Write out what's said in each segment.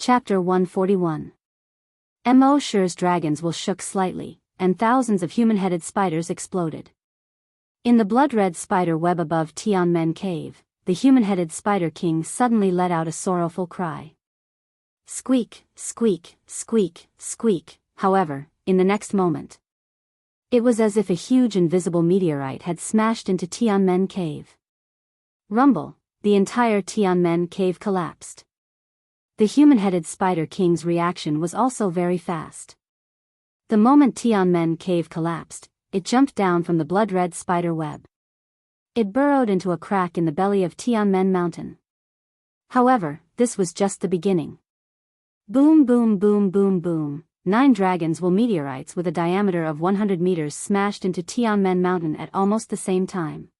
Chapter 141. Mo Shi's dragons will shook slightly, and thousands of human-headed spiders exploded. In the blood-red spider web above Tianmen Cave, the human-headed spider king suddenly let out a sorrowful cry. Squeak, squeak, squeak, squeak. However, in the next moment, it was as if a huge invisible meteorite had smashed into Tianmen Cave. Rumble, the entire Tianmen Cave collapsed. The human-headed Spider King's reaction was also very fast. The moment Tianmen Cave collapsed, it jumped down from the blood-red spider web. It burrowed into a crack in the belly of Tianmen Mountain. However, this was just the beginning. Boom boom boom boom boom, 9 dragons will meteorites with a diameter of 100 meters smashed into Tianmen Mountain at almost the same time.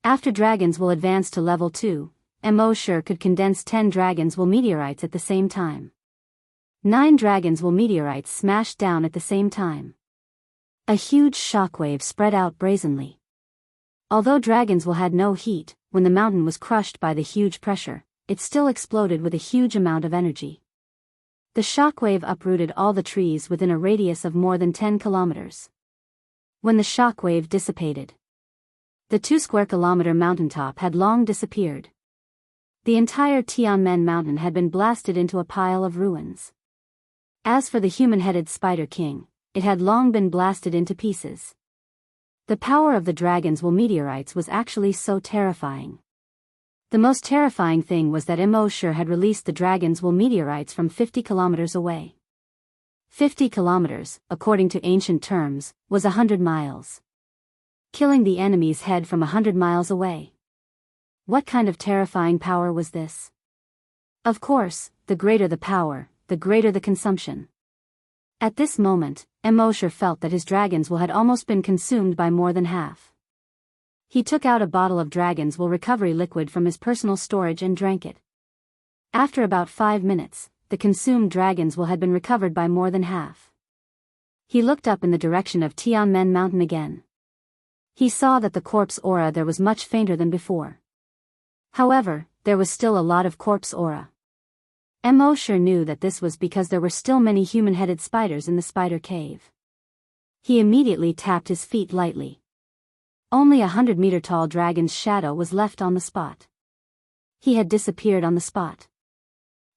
After dragons will advance to level 2, Mo Shi could condense 10 dragons will meteorites at the same time. 9 dragons will meteorites smashed down at the same time. A huge shockwave spread out brazenly. Although dragons will had no heat, when the mountain was crushed by the huge pressure, it still exploded with a huge amount of energy. The shockwave uprooted all the trees within a radius of more than 10 kilometers. When the shockwave dissipated, the 2-square-kilometer mountaintop had long disappeared. The entire Tianmen Mountain had been blasted into a pile of ruins. As for the human-headed Spider King, it had long been blasted into pieces. The power of the dragons will meteorites was actually so terrifying. The most terrifying thing was that Mo Shi had released the dragons will meteorites from 50 kilometers away. 50 kilometers, according to ancient terms, was 100 miles. Killing the enemy's head from 100 miles away. What kind of terrifying power was this? Of course, the greater the power, the greater the consumption. At this moment, Mo Shi felt that his dragons will had almost been consumed by more than half. He took out a bottle of dragons will recovery liquid from his personal storage and drank it. After about 5 minutes, the consumed dragons will had been recovered by more than half. He looked up in the direction of Tianmen Mountain again. He saw that the corpse aura there was much fainter than before. However, there was still a lot of corpse aura. Mo Shi knew that this was because there were still many human-headed spiders in the spider cave. He immediately tapped his feet lightly. Only 100-meter-tall dragon's shadow was left on the spot. He had disappeared on the spot.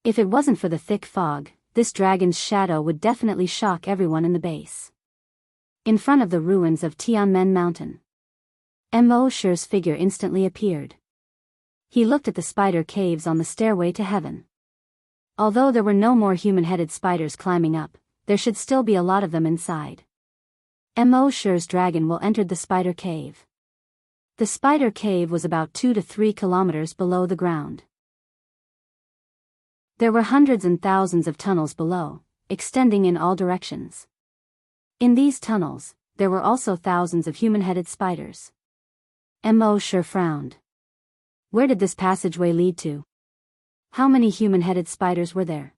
If it wasn't for the thick fog, this dragon's shadow would definitely shock everyone in the base. In front of the ruins of Tianmen Mountain, Mo Shi's figure instantly appeared. He looked at the spider caves on the stairway to heaven. Although there were no more human-headed spiders climbing up, there should still be a lot of them inside. Mo Shi's dragon will entered the spider cave. The spider cave was about 2 to 3 kilometers below the ground. There were hundreds and thousands of tunnels below, extending in all directions. In these tunnels, there were also thousands of human-headed spiders. Mo Shi frowned. Where did this passageway lead to? How many human-headed spiders were there?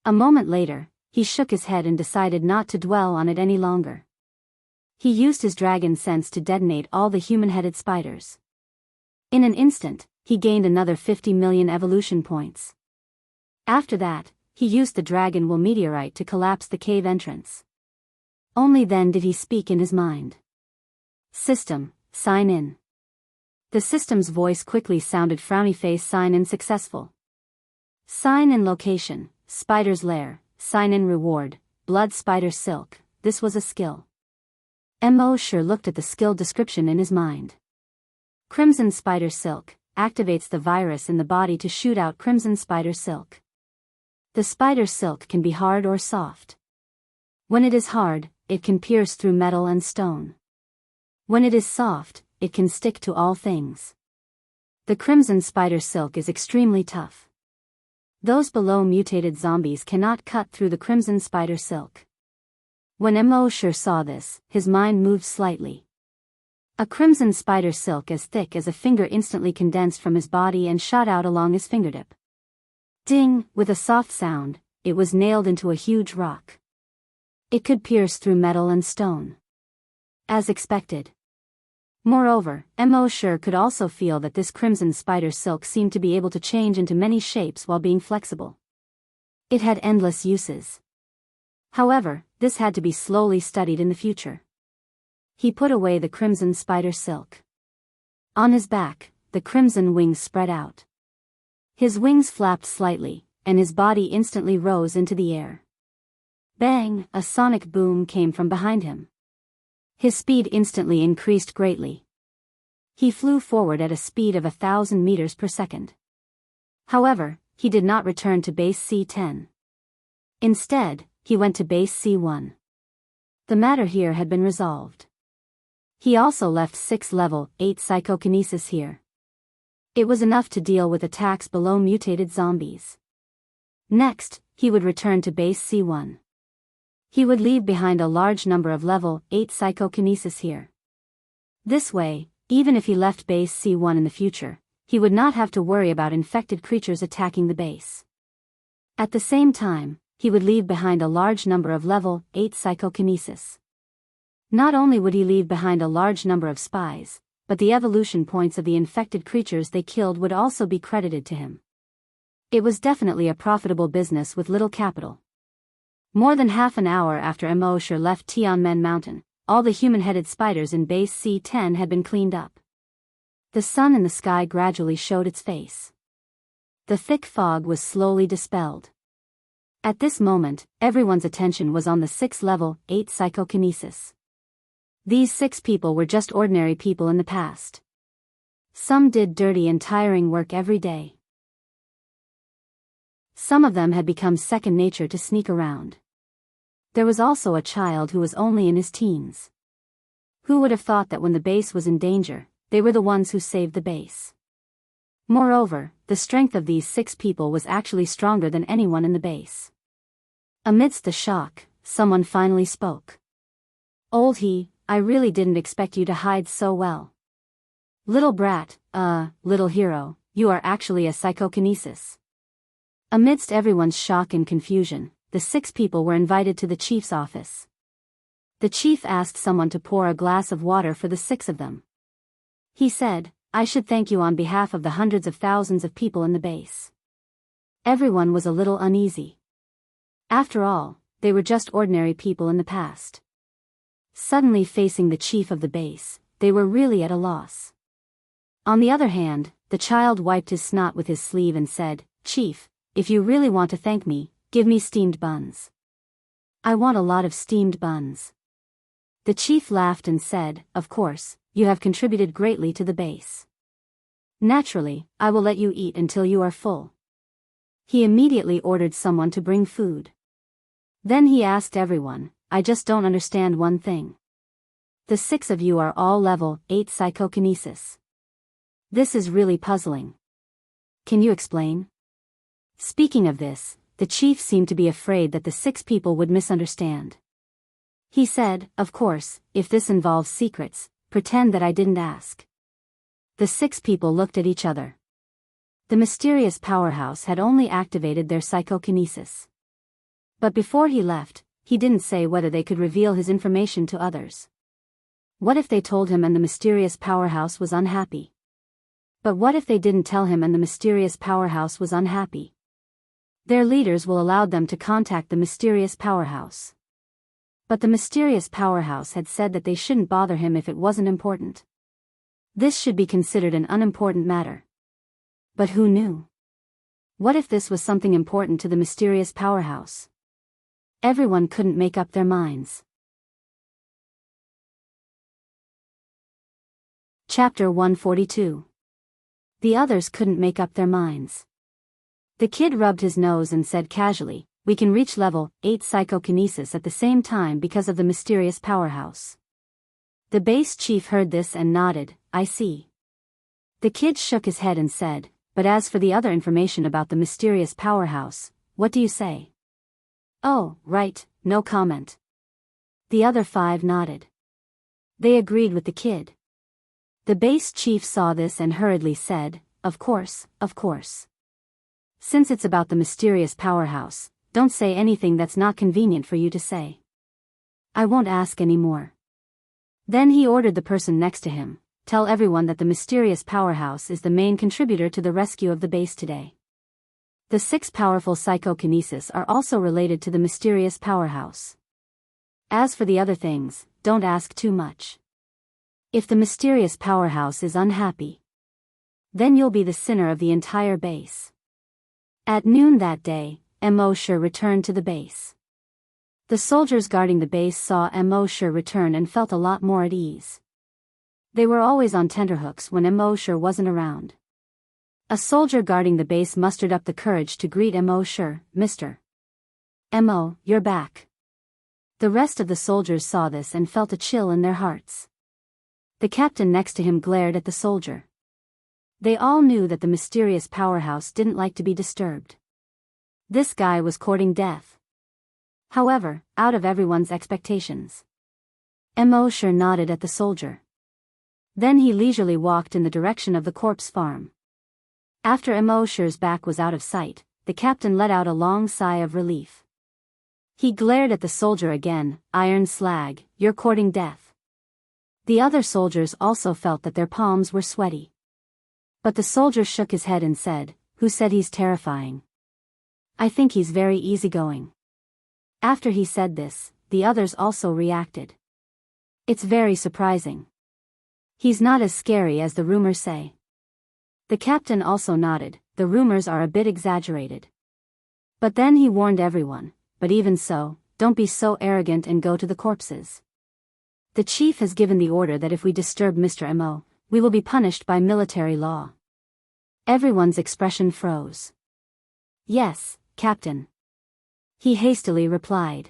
A moment later, he shook his head and decided not to dwell on it any longer. He used his dragon sense to detonate all the human-headed spiders. In an instant, he gained another 50 million evolution points. After that, he used the dragon will meteorite to collapse the cave entrance. Only then did he speak in his mind. System, sign in. The system's voice quickly sounded frowny face sign in successful. Sign in location, spider's lair, sign in reward, blood spider silk, this was a skill. Mo Shi looked at the skill description in his mind. Crimson spider silk, activates the virus in the body to shoot out crimson spider silk. The spider silk can be hard or soft. When it is hard, it can pierce through metal and stone. When it is soft, it can stick to all things. The crimson spider silk is extremely tough. Those below mutated zombies cannot cut through the crimson spider silk. When Mo Shi saw this, his mind moved slightly. A crimson spider silk as thick as a finger instantly condensed from his body and shot out along his fingertip. Ding, with a soft sound, it was nailed into a huge rock. It could pierce through metal and stone. As expected. Moreover, Mo Shi could also feel that this crimson spider silk seemed to be able to change into many shapes while being flexible. It had endless uses. However, this had to be slowly studied in the future. He put away the crimson spider silk. On his back, the crimson wings spread out. His wings flapped slightly, and his body instantly rose into the air. Bang! A sonic boom came from behind him. His speed instantly increased greatly. He flew forward at a speed of 1,000 meters per second. However, he did not return to base C10. Instead, he went to base C1. The matter here had been resolved. He also left 6 level 8 psychokinesis here. It was enough to deal with attacks below mutated zombies. Next, he would return to base C1. He would leave behind a large number of level 8 psychokinesis here. This way, even if he left base C1 in the future, he would not have to worry about infected creatures attacking the base. At the same time, he would leave behind a large number of level 8 psychokinesis. Not only would he leave behind a large number of spies, but the evolution points of the infected creatures they killed would also be credited to him. It was definitely a profitable business with little capital. More than half an hour after Mosher left Tianmen Mountain, all the human-headed spiders in base C10 had been cleaned up. The sun in the sky gradually showed its face. The thick fog was slowly dispelled. At this moment, everyone's attention was on the 6 level 8 psychokinesis. These 6 people were just ordinary people in the past. Some did dirty and tiring work every day. Some of them had become second nature to sneak around. There was also a child who was only in his teens. Who would have thought that when the base was in danger, they were the ones who saved the base? Moreover, the strength of these 6 people was actually stronger than anyone in the base. Amidst the shock, someone finally spoke. "Old he, I really didn't expect you to hide so well. Little brat, little hero, you are actually a psychokinesis." Amidst everyone's shock and confusion, the 6 people were invited to the chief's office. The chief asked someone to pour a glass of water for the 6 of them. He said, "I should thank you on behalf of the hundreds of thousands of people in the base." Everyone was a little uneasy. After all, they were just ordinary people in the past. Suddenly facing the chief of the base, they were really at a loss. On the other hand, the child wiped his snot with his sleeve and said, "Chief, if you really want to thank me, give me steamed buns. I want a lot of steamed buns." The chief laughed and said, "Of course, you have contributed greatly to the base. Naturally, I will let you eat until you are full." He immediately ordered someone to bring food. Then he asked everyone, "I just don't understand one thing. The 6 of you are all level 8 psychokinesis. This is really puzzling. Can you explain?" Speaking of this, the chief seemed to be afraid that the 6 people would misunderstand. He said, "Of course, if this involves secrets, pretend that I didn't ask." The 6 people looked at each other. The mysterious powerhouse had only activated their psychokinesis. But before he left, he didn't say whether they could reveal his information to others. What if they told him and the mysterious powerhouse was unhappy? But what if they didn't tell him and the mysterious powerhouse was unhappy? Their leaders will allow them to contact the mysterious powerhouse. But the mysterious powerhouse had said that they shouldn't bother him if it wasn't important. This should be considered an unimportant matter. But who knew? What if this was something important to the mysterious powerhouse? Everyone couldn't make up their minds. Chapter 142. The others couldn't make up their minds. The kid rubbed his nose and said casually, "We can reach level 8 psychokinesis at the same time because of the mysterious powerhouse." The base chief heard this and nodded, "I see." The kid shook his head and said, "But as for the other information about the mysterious powerhouse, what do you say?" "Oh, right, no comment." The other 5 nodded. They agreed with the kid. The base chief saw this and hurriedly said, Of course. Since it's about the mysterious powerhouse, don't say anything that's not convenient for you to say. I won't ask any more." Then he ordered the person next to him, "Tell everyone that the mysterious powerhouse is the main contributor to the rescue of the base today." The 6 powerful psychokinesis are also related to the mysterious powerhouse. As for the other things, don't ask too much. If the mysterious powerhouse is unhappy, then you'll be the sinner of the entire base. At noon that day, Mosher returned to the base. The soldiers guarding the base saw Mosher return and felt a lot more at ease. They were always on tenterhooks when Mosher wasn't around. A soldier guarding the base mustered up the courage to greet Mosher. "Mr. Mo, you're back." The rest of the soldiers saw this and felt a chill in their hearts. The captain next to him glared at the soldier. They all knew that the mysterious powerhouse didn't like to be disturbed. This guy was courting death. However, out of everyone's expectations, Mosher nodded at the soldier. Then he leisurely walked in the direction of the corpse farm. After Mosher's back was out of sight, the captain let out a long sigh of relief. He glared at the soldier again. "Iron slag, you're courting death." The other soldiers also felt that their palms were sweaty. But the soldier shook his head and said, "Who said he's terrifying? I think he's very easygoing." After he said this, the others also reacted. "It's very surprising. He's not as scary as the rumors say." The captain also nodded. "The rumors are a bit exaggerated." But then he warned everyone, "But even so, don't be so arrogant and go to the corpses. The chief has given the order that if we disturb Mr. Mo, we will be punished by military law." Everyone's expression froze. "Yes, Captain," he hastily replied.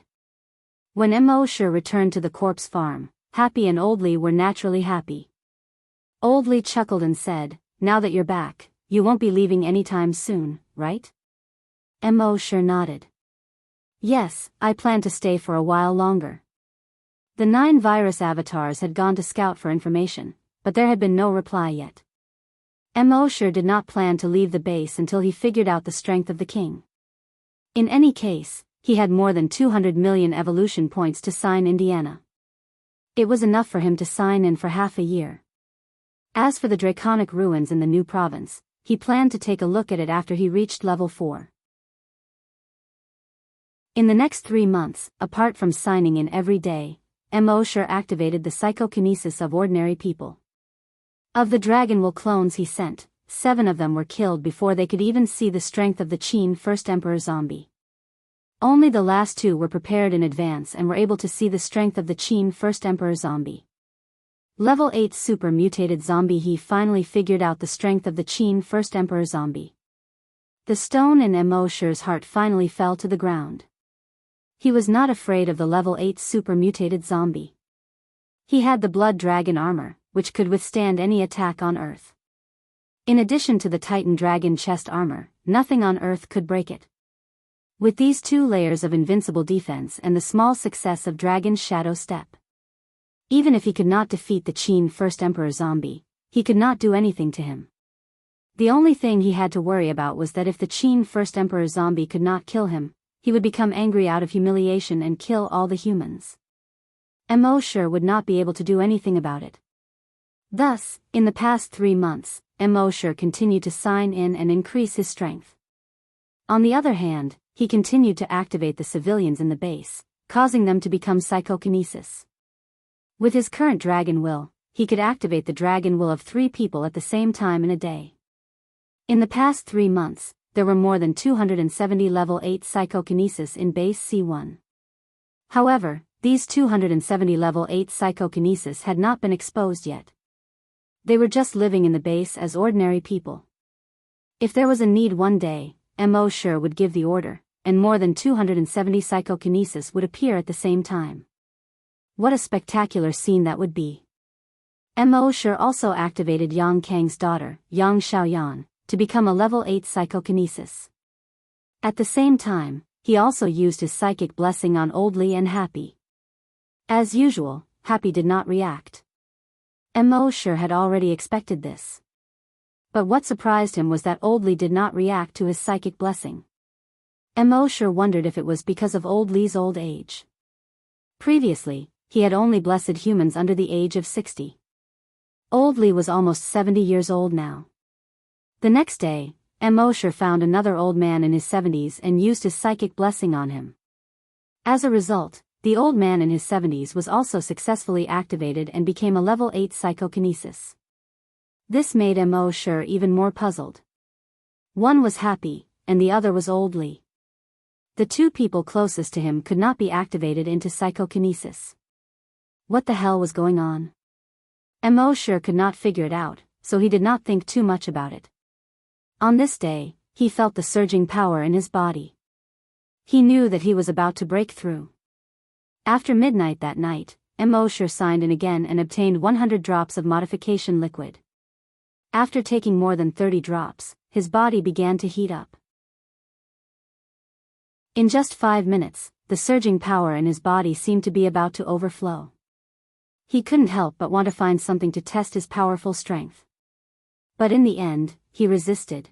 When Mosher returned to the corpse farm, Happy and Old Lee were naturally happy. Old Lee chuckled and said, "Now that you're back, you won't be leaving anytime soon, right?" Mosher nodded. "Yes, I plan to stay for a while longer." The 9 virus avatars had gone to scout for information, but there had been no reply yet. Mosher did not plan to leave the base until he figured out the strength of the king. In any case, he had more than 200 million evolution points to sign Indiana. It was enough for him to sign in for half a year. As for the draconic ruins in the new province, he planned to take a look at it after he reached level 4. In the next 3 months, apart from signing in every day, Mosher activated the psychokinesis of ordinary people. Of the Dragonwill clones he sent, 7 of them were killed before they could even see the strength of the Qin First Emperor zombie. Only the last 2 were prepared in advance and were able to see the strength of the Qin First Emperor zombie. Level 8 super mutated zombie. He finally figured out the strength of the Qin First Emperor zombie. The stone in Mosher's heart finally fell to the ground. He was not afraid of the level 8 super mutated zombie. He had the blood dragon armor, which could withstand any attack on Earth. In addition to the Titan dragon chest armor, nothing on Earth could break it. With these 2 layers of invincible defense and the small success of Dragon's Shadow Step, even if he could not defeat the Qin First Emperor zombie, he could not do anything to him. The only thing he had to worry about was that if the Qin First Emperor zombie could not kill him, he would become angry out of humiliation and kill all the humans. Mosher would not be able to do anything about it. Thus, in the past 3 months, Mosher continued to sign in and increase his strength. On the other hand, he continued to activate the civilians in the base, causing them to become psychokinesis. With his current dragon will, he could activate the dragon will of 3 people at the same time in a day. In the past 3 months, there were more than 270 level 8 psychokinesis in base C1. However, these 270 level 8 psychokinesis had not been exposed yet. They were just living in the base as ordinary people. If there was a need one day, Mosher would give the order, and more than 270 psychokinesis would appear at the same time. What a spectacular scene that would be. Mosher also activated Yang Kang's daughter, Yang Xiaoyan, to become a level 8 psychokinesis. At the same time, he also used his psychic blessing on Old Lee and Happy. As usual, Happy did not react. Mosher had already expected this. But what surprised him was that Old Lee did not react to his psychic blessing. Mosher wondered if it was because of Old Lee's old age. Previously, he had only blessed humans under the age of 60. Old Lee was almost 70 years old now. The next day, Mosher found another old man in his 70s and used his psychic blessing on him. As a result, the old man in his 70s was also successfully activated and became a level 8 psychokinesis. This made Mosher even more puzzled. One was Happy, and the other was Old Li. The two people closest to him could not be activated into psychokinesis. What the hell was going on? Mosher could not figure it out, so he did not think too much about it. On this day, he felt the surging power in his body. He knew that he was about to break through. After midnight that night, Mosher signed in again and obtained 100 drops of modification liquid. After taking more than 30 drops, his body began to heat up. In just 5 minutes, the surging power in his body seemed to be about to overflow. He couldn't help but want to find something to test his powerful strength. But in the end, he resisted.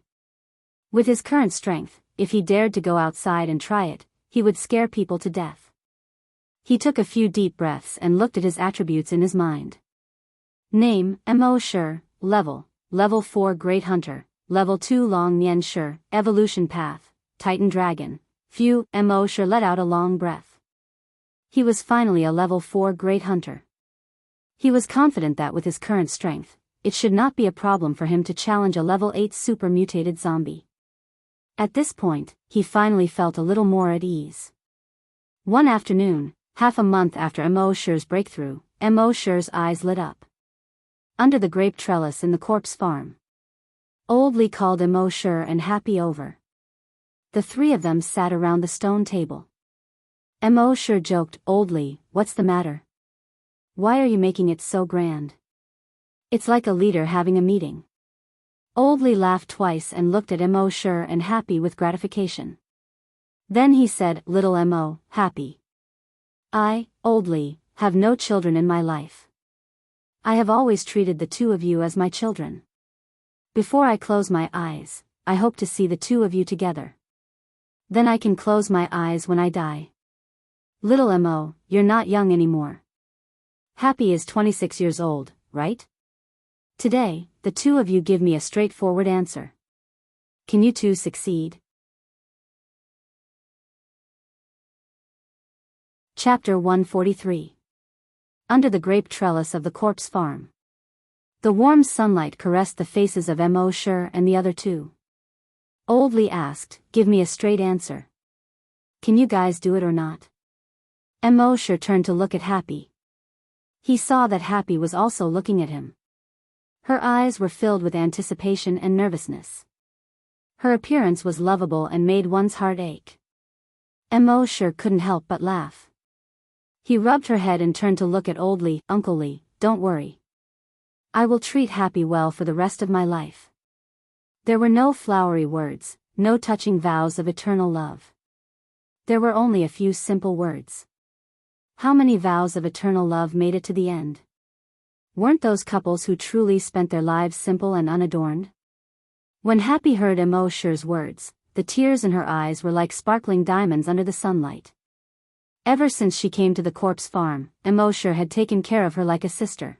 With his current strength, if he dared to go outside and try it, he would scare people to death. He took a few deep breaths and looked at his attributes in his mind. Name, Mosher. Level 4 Great Hunter, Level 2 Long Nian Shi, Evolution Path, Titan Dragon. Phew, Mosher let out a long breath. He was finally a Level 4 Great Hunter. He was confident that with his current strength, it should not be a problem for him to challenge a Level 8 super mutated zombie. At this point, he finally felt a little more at ease. One afternoon, half a month after Mosher's breakthrough, Mosher's eyes lit up. Under the grape trellis in the corpse farm, Old Li called Mosher and Happy over. The three of them sat around the stone table. Mosher joked, "Old Li, what's the matter? Why are you making it so grand? It's like a leader having a meeting." Old Li laughed twice and looked at Mosher and Happy with gratification. Then he said, "Little Happy. I, Old Li, have no children in my life. I have always treated the two of you as my children. Before I close my eyes, I hope to see the two of you together. Then I can close my eyes when I die. Little you're not young anymore. Happy is 26 years old, right? Today, the two of you give me a straightforward answer. Can you two succeed?" Chapter 143. Under the grape trellis of the corpse farm. The warm sunlight caressed the faces of Mosher and the other two. Old Li asked, "Give me a straight answer. Can you guys do it or not?" Mosher turned to look at Happy. He saw that Happy was also looking at him. Her eyes were filled with anticipation and nervousness. Her appearance was lovable and made one's heart ache. Mosher couldn't help but laugh. He rubbed her head and turned to look at Old Li. "Uncle Li, don't worry. I will treat Happy well for the rest of my life." There were no flowery words, no touching vows of eternal love. There were only a few simple words. How many vows of eternal love made it to the end? Weren't those couples who truly spent their lives simple and unadorned? When Happy heard Mosher's words, the tears in her eyes were like sparkling diamonds under the sunlight. Ever since she came to the corpse farm, Mosher had taken care of her like a sister.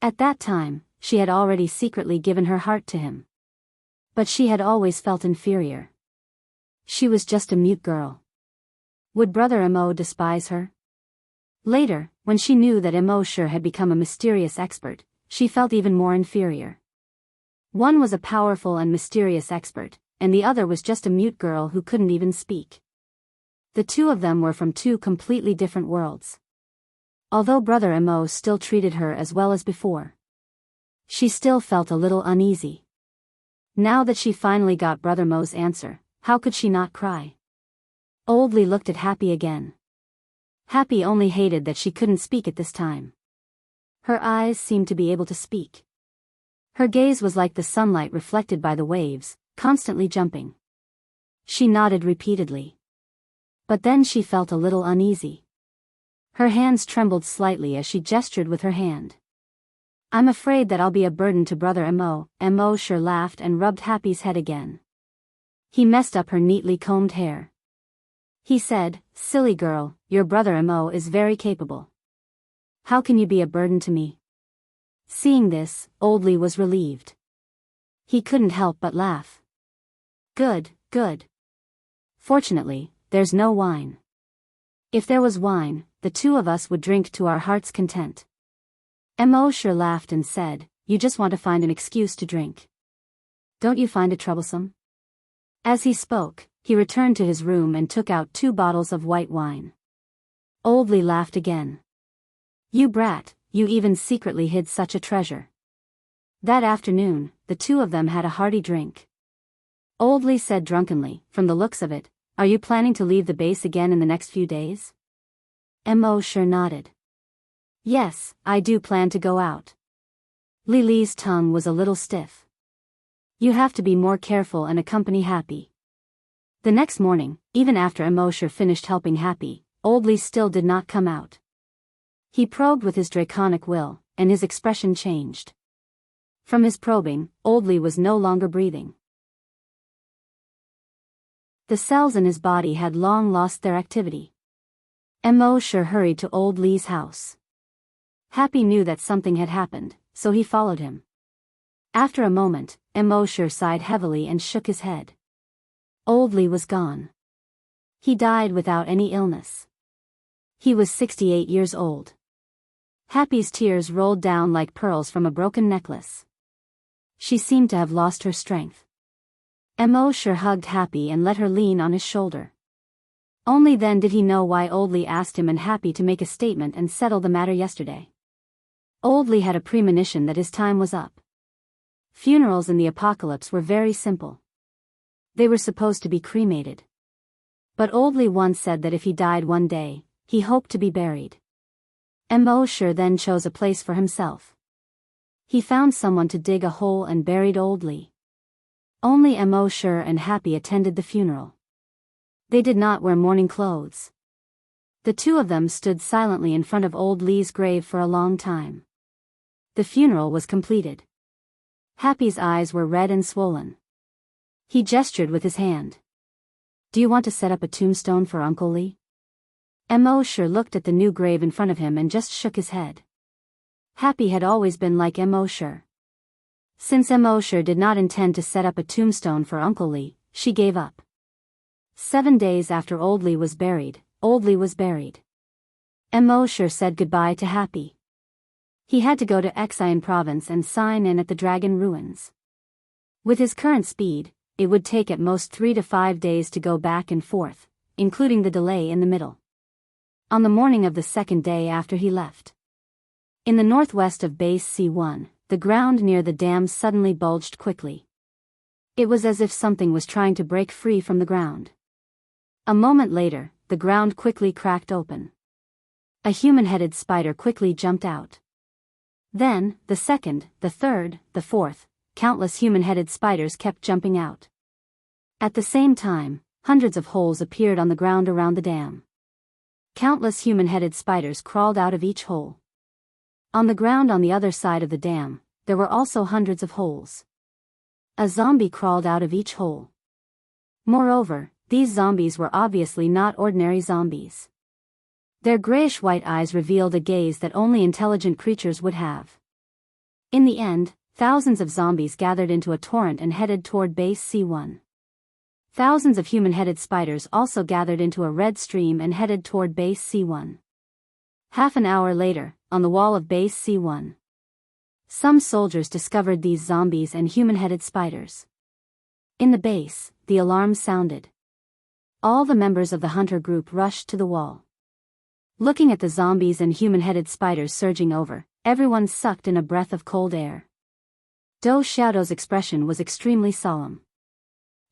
At that time, she had already secretly given her heart to him. But she had always felt inferior. She was just a mute girl. Would Brother despise her? Later, when she knew that Mosher had become a mysterious expert, she felt even more inferior. One was a powerful and mysterious expert, and the other was just a mute girl who couldn't even speak. The two of them were from two completely different worlds. Although Brother still treated her as well as before, she still felt a little uneasy. Now that she finally got Brother Mo's answer, how could she not cry? Old Li looked at Happy again. Happy only hated that she couldn't speak at this time. Her eyes seemed to be able to speak. Her gaze was like the sunlight reflected by the waves, constantly jumping. She nodded repeatedly. But then she felt a little uneasy. Her hands trembled slightly as she gestured with her hand. "I'm afraid that I'll be a burden to Brother Mosher laughed and rubbed Happy's head again. He messed up her neatly combed hair. He said, "Silly girl, your Brother is very capable. How can you be a burden to me?" Seeing this, Old Li was relieved. He couldn't help but laugh. Good, good. Fortunately, there's no wine. If there was wine, the two of us would drink to our heart's content. Mo sure laughed and said, you just want to find an excuse to drink. Don't you find it troublesome? As he spoke, he returned to his room and took out 2 bottles of white wine. Old Li laughed again. You brat, you even secretly hid such a treasure. That afternoon, the two of them had a hearty drink. Old Li said drunkenly, from the looks of it, are you planning to leave the base again in the next few days? Mo sure nodded. Yes, I do plan to go out. Li Li's tongue was a little stiff. You have to be more careful and accompany Happy. The next morning, even after Mo sure finished helping Happy, Old Li still did not come out. He probed with his draconic will, and his expression changed. From his probing, Old Li was no longer breathing. The cells in his body had long lost their activity. Mo sure hurried to Old Li's house. Happy knew that something had happened, so he followed him. After a moment, Mo sure sighed heavily and shook his head. Old Li was gone. He died without any illness. He was 68 years old. Happy's tears rolled down like pearls from a broken necklace. She seemed to have lost her strength. Mo sure hugged Happy and let her lean on his shoulder. Only then did he know why Old Li asked him and Happy to make a statement and settle the matter yesterday. Old Li had a premonition that his time was up. Funerals in the apocalypse were very simple. They were supposed to be cremated. But Old Li once said that if he died one day, he hoped to be buried. Mo sure then chose a place for himself. He found someone to dig a hole and buried Old Li. Only Mo sure and Happy attended the funeral. They did not wear mourning clothes. The two of them stood silently in front of Old Li's grave for a long time. The funeral was completed. Happy's eyes were red and swollen. He gestured with his hand. Do you want to set up a tombstone for Uncle Li? Mo sure looked at the new grave in front of him and just shook his head. Happy had always been like Mo sure. Since Mo sure did not intend to set up a tombstone for Uncle Li, she gave up. 7 days after Old Li was buried, Old Li was buried. Mo sure said goodbye to Happy. He had to go to Xian province and sign in at the dragon ruins. With his current speed, it would take at most 3 to 5 days to go back and forth, including the delay in the middle. On the morning of the 2nd day after he left. In the northwest of Base C1, the ground near the dam suddenly bulged quickly. It was as if something was trying to break free from the ground. A moment later, the ground quickly cracked open. A human-headed spider quickly jumped out. Then, the 2nd, the 3rd, the 4th, countless human-headed spiders kept jumping out. At the same time, hundreds of holes appeared on the ground around the dam. Countless human-headed spiders crawled out of each hole. On the ground on the other side of the dam, there were also hundreds of holes. A zombie crawled out of each hole. Moreover, these zombies were obviously not ordinary zombies. Their grayish-white eyes revealed a gaze that only intelligent creatures would have. In the end, thousands of zombies gathered into a torrent and headed toward Base C1. Thousands of human-headed spiders also gathered into a red stream and headed toward Base C1. Half an hour later, on the wall of Base C1, some soldiers discovered these zombies and human-headed spiders. In the base, the alarm sounded. All the members of the hunter group rushed to the wall. Looking at the zombies and human-headed spiders surging over, everyone sucked in a breath of cold air. Dou Xiaodo's expression was extremely solemn.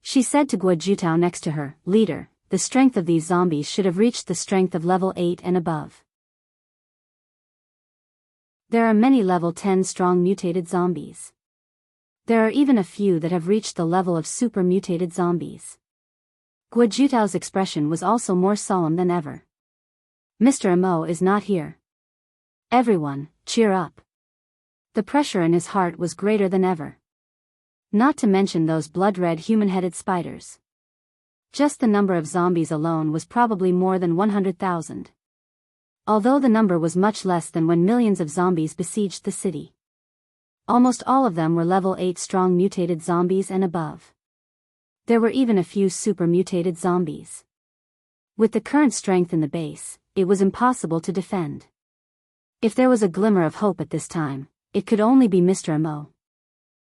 She said to Guojutao next to her, "Leader, the strength of these zombies should have reached the strength of level 8 and above. There are many level 10 strong mutated zombies. There are even a few that have reached the level of super mutated zombies." Guojutao's expression was also more solemn than ever. Mr. Mo is not here. Everyone, cheer up. The pressure in his heart was greater than ever. Not to mention those blood-red human-headed spiders. Just the number of zombies alone was probably more than 100,000. Although the number was much less than when millions of zombies besieged the city. Almost all of them were level 8 strong mutated zombies and above. There were even a few super mutated zombies. With the current strength in the base, it was impossible to defend. If there was a glimmer of hope at this time, it could only be Mr. Mo.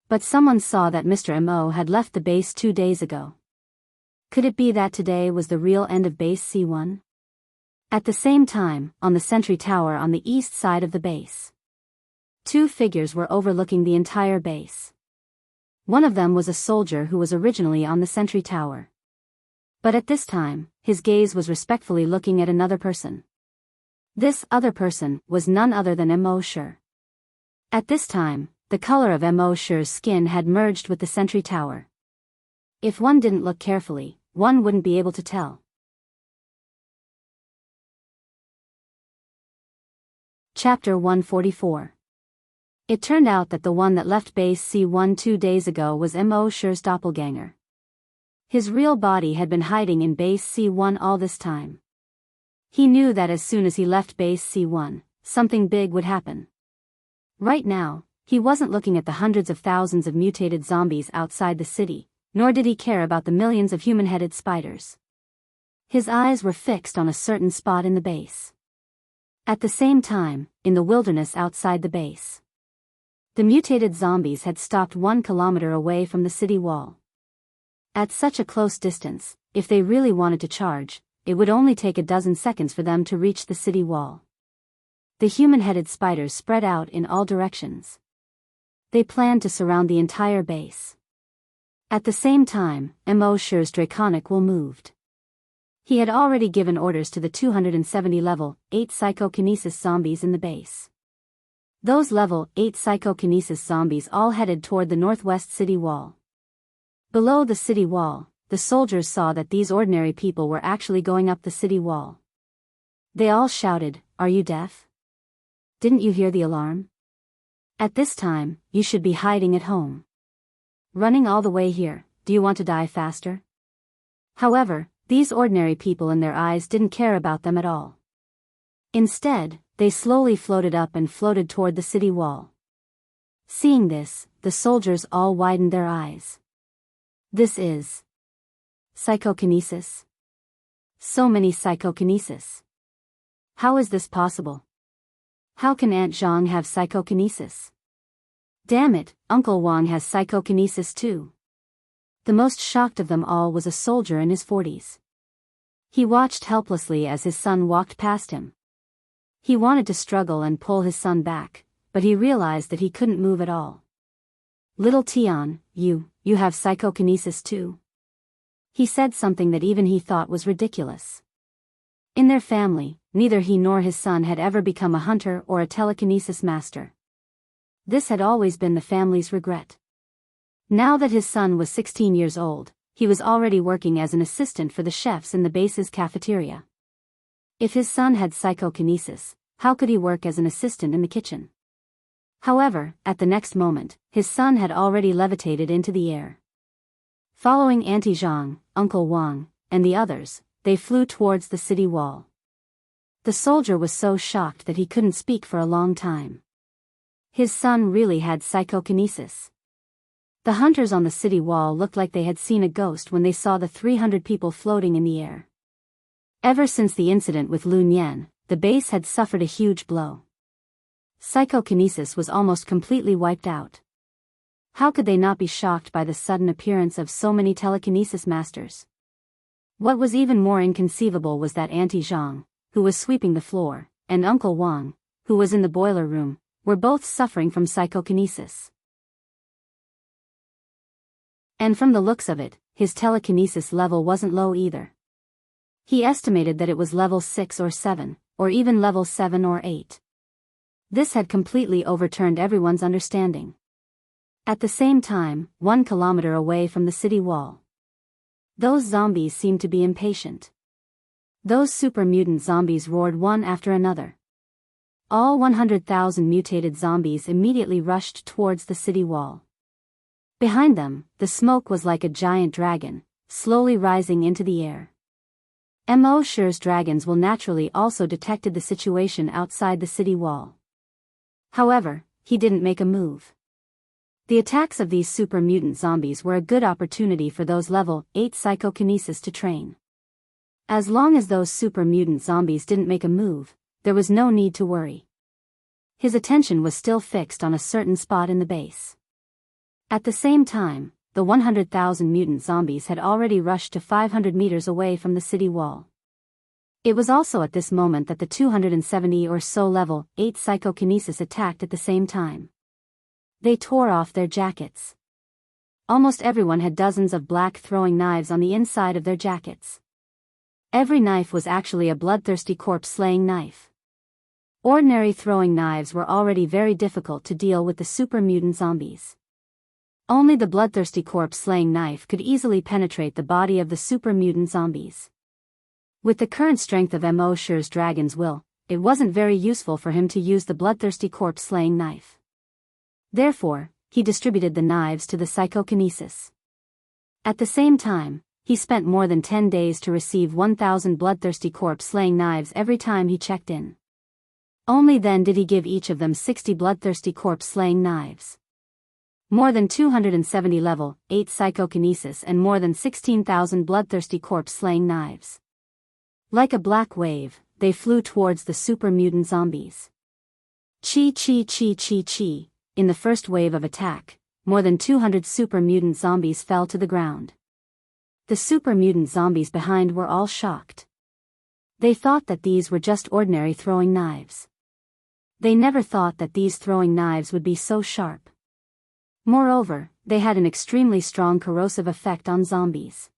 But someone saw that Mr. Mo had left the base 2 days ago. Could it be that today was the real end of base C1? At the same time, on the sentry tower on the east side of the base, 2 figures were overlooking the entire base. One of them was a soldier who was originally on the sentry tower. But at this time, his gaze was respectfully looking at another person. This other person was none other than Mo Shi. At this time, the color of Mo Shi's skin had merged with the sentry tower. If one didn't look carefully, one wouldn't be able to tell. Chapter 144. It turned out that the one that left base C1 2 days ago was Mo Shi's doppelganger. His real body had been hiding in base C1 all this time. He knew that as soon as he left base C1, something big would happen. Right now, he wasn't looking at the hundreds of thousands of mutated zombies outside the city, nor did he care about the millions of human-headed spiders. His eyes were fixed on a certain spot in the base. At the same time, in the wilderness outside the base, the mutated zombies had stopped 1 kilometer away from the city wall. At such a close distance, if they really wanted to charge, it would only take a dozen seconds for them to reach the city wall. The human-headed spiders spread out in all directions. They planned to surround the entire base. At the same time, Mo Shi's draconic will moved. He had already given orders to the 270 level 8 psychokinesis zombies in the base. Those level 8 psychokinesis zombies all headed toward the northwest city wall. Below the city wall, the soldiers saw that these ordinary people were actually going up the city wall. They all shouted, "Are you deaf? Didn't you hear the alarm? At this time, you should be hiding at home. Running all the way here, do you want to die faster?" However, these ordinary people in their eyes didn't care about them at all. Instead, they slowly floated up and floated toward the city wall. Seeing this, the soldiers all widened their eyes. This is psychokinesis. So many psychokinesis. How is this possible? How can Aunt Zhang have psychokinesis? Damn it, Uncle Wang has psychokinesis too. The most shocked of them all was a soldier in his 40s. He watched helplessly as his son walked past him. He wanted to struggle and pull his son back, but he realized that he couldn't move at all. "Little Tian, you have psychokinesis too?" He said something that even he thought was ridiculous. In their family, neither he nor his son had ever become a hunter or a telekinesis master. This had always been the family's regret. Now that his son was 16 years old, he was already working as an assistant for the chefs in the base's cafeteria. If his son had psychokinesis, how could he work as an assistant in the kitchen? However, at the next moment, his son had already levitated into the air. Following Auntie Zhang, Uncle Wang, and the others, they flew towards the city wall. The soldier was so shocked that he couldn't speak for a long time. His son really had psychokinesis. The hunters on the city wall looked like they had seen a ghost when they saw the 300 people floating in the air. Ever since the incident with Lu Nian, the base had suffered a huge blow. Psychokinesis was almost completely wiped out. How could they not be shocked by the sudden appearance of so many telekinesis masters? What was even more inconceivable was that Auntie Zhang, who was sweeping the floor, and Uncle Wang, who was in the boiler room, were both suffering from psychokinesis. And from the looks of it, his telekinesis level wasn't low either. He estimated that it was level 6 or 7, or even level 7 or 8. This had completely overturned everyone's understanding. At the same time, 1 kilometer away from the city wall, those zombies seemed to be impatient. Those super mutant zombies roared one after another. All 100,000 mutated zombies immediately rushed towards the city wall. Behind them, the smoke was like a giant dragon, slowly rising into the air. Mo Shi's dragons will naturally also detected the situation outside the city wall. However, he didn't make a move. The attacks of these super mutant zombies were a good opportunity for those level 8 psychokinesis to train. As long as those super mutant zombies didn't make a move, there was no need to worry. His attention was still fixed on a certain spot in the base. At the same time, the 100,000 mutant zombies had already rushed to 500 meters away from the city wall. It was also at this moment that the 270 or so level 8 psychokinesis attacked at the same time. They tore off their jackets. Almost everyone had dozens of black throwing knives on the inside of their jackets. Every knife was actually a bloodthirsty corpse-slaying knife. Ordinary throwing knives were already very difficult to deal with the super mutant zombies. Only the bloodthirsty corpse-slaying knife could easily penetrate the body of the super mutant zombies. With the current strength of Wuxia's dragon's will, it wasn't very useful for him to use the bloodthirsty corpse-slaying knife. Therefore, he distributed the knives to the psychokinesis. At the same time, he spent more than 10 days to receive 1,000 bloodthirsty corpse-slaying knives every time he checked in. Only then did he give each of them 60 bloodthirsty corpse-slaying knives. More than 270 level 8 psychokinesis and more than 16,000 bloodthirsty corpse-slaying knives. Like a black wave, they flew towards the super mutant zombies. Chi chi chi chi chi. In the first wave of attack, more than 200 super mutant zombies fell to the ground. The super mutant zombies behind were all shocked. They thought that these were just ordinary throwing knives. They never thought that these throwing knives would be so sharp. Moreover, they had an extremely strong corrosive effect on zombies.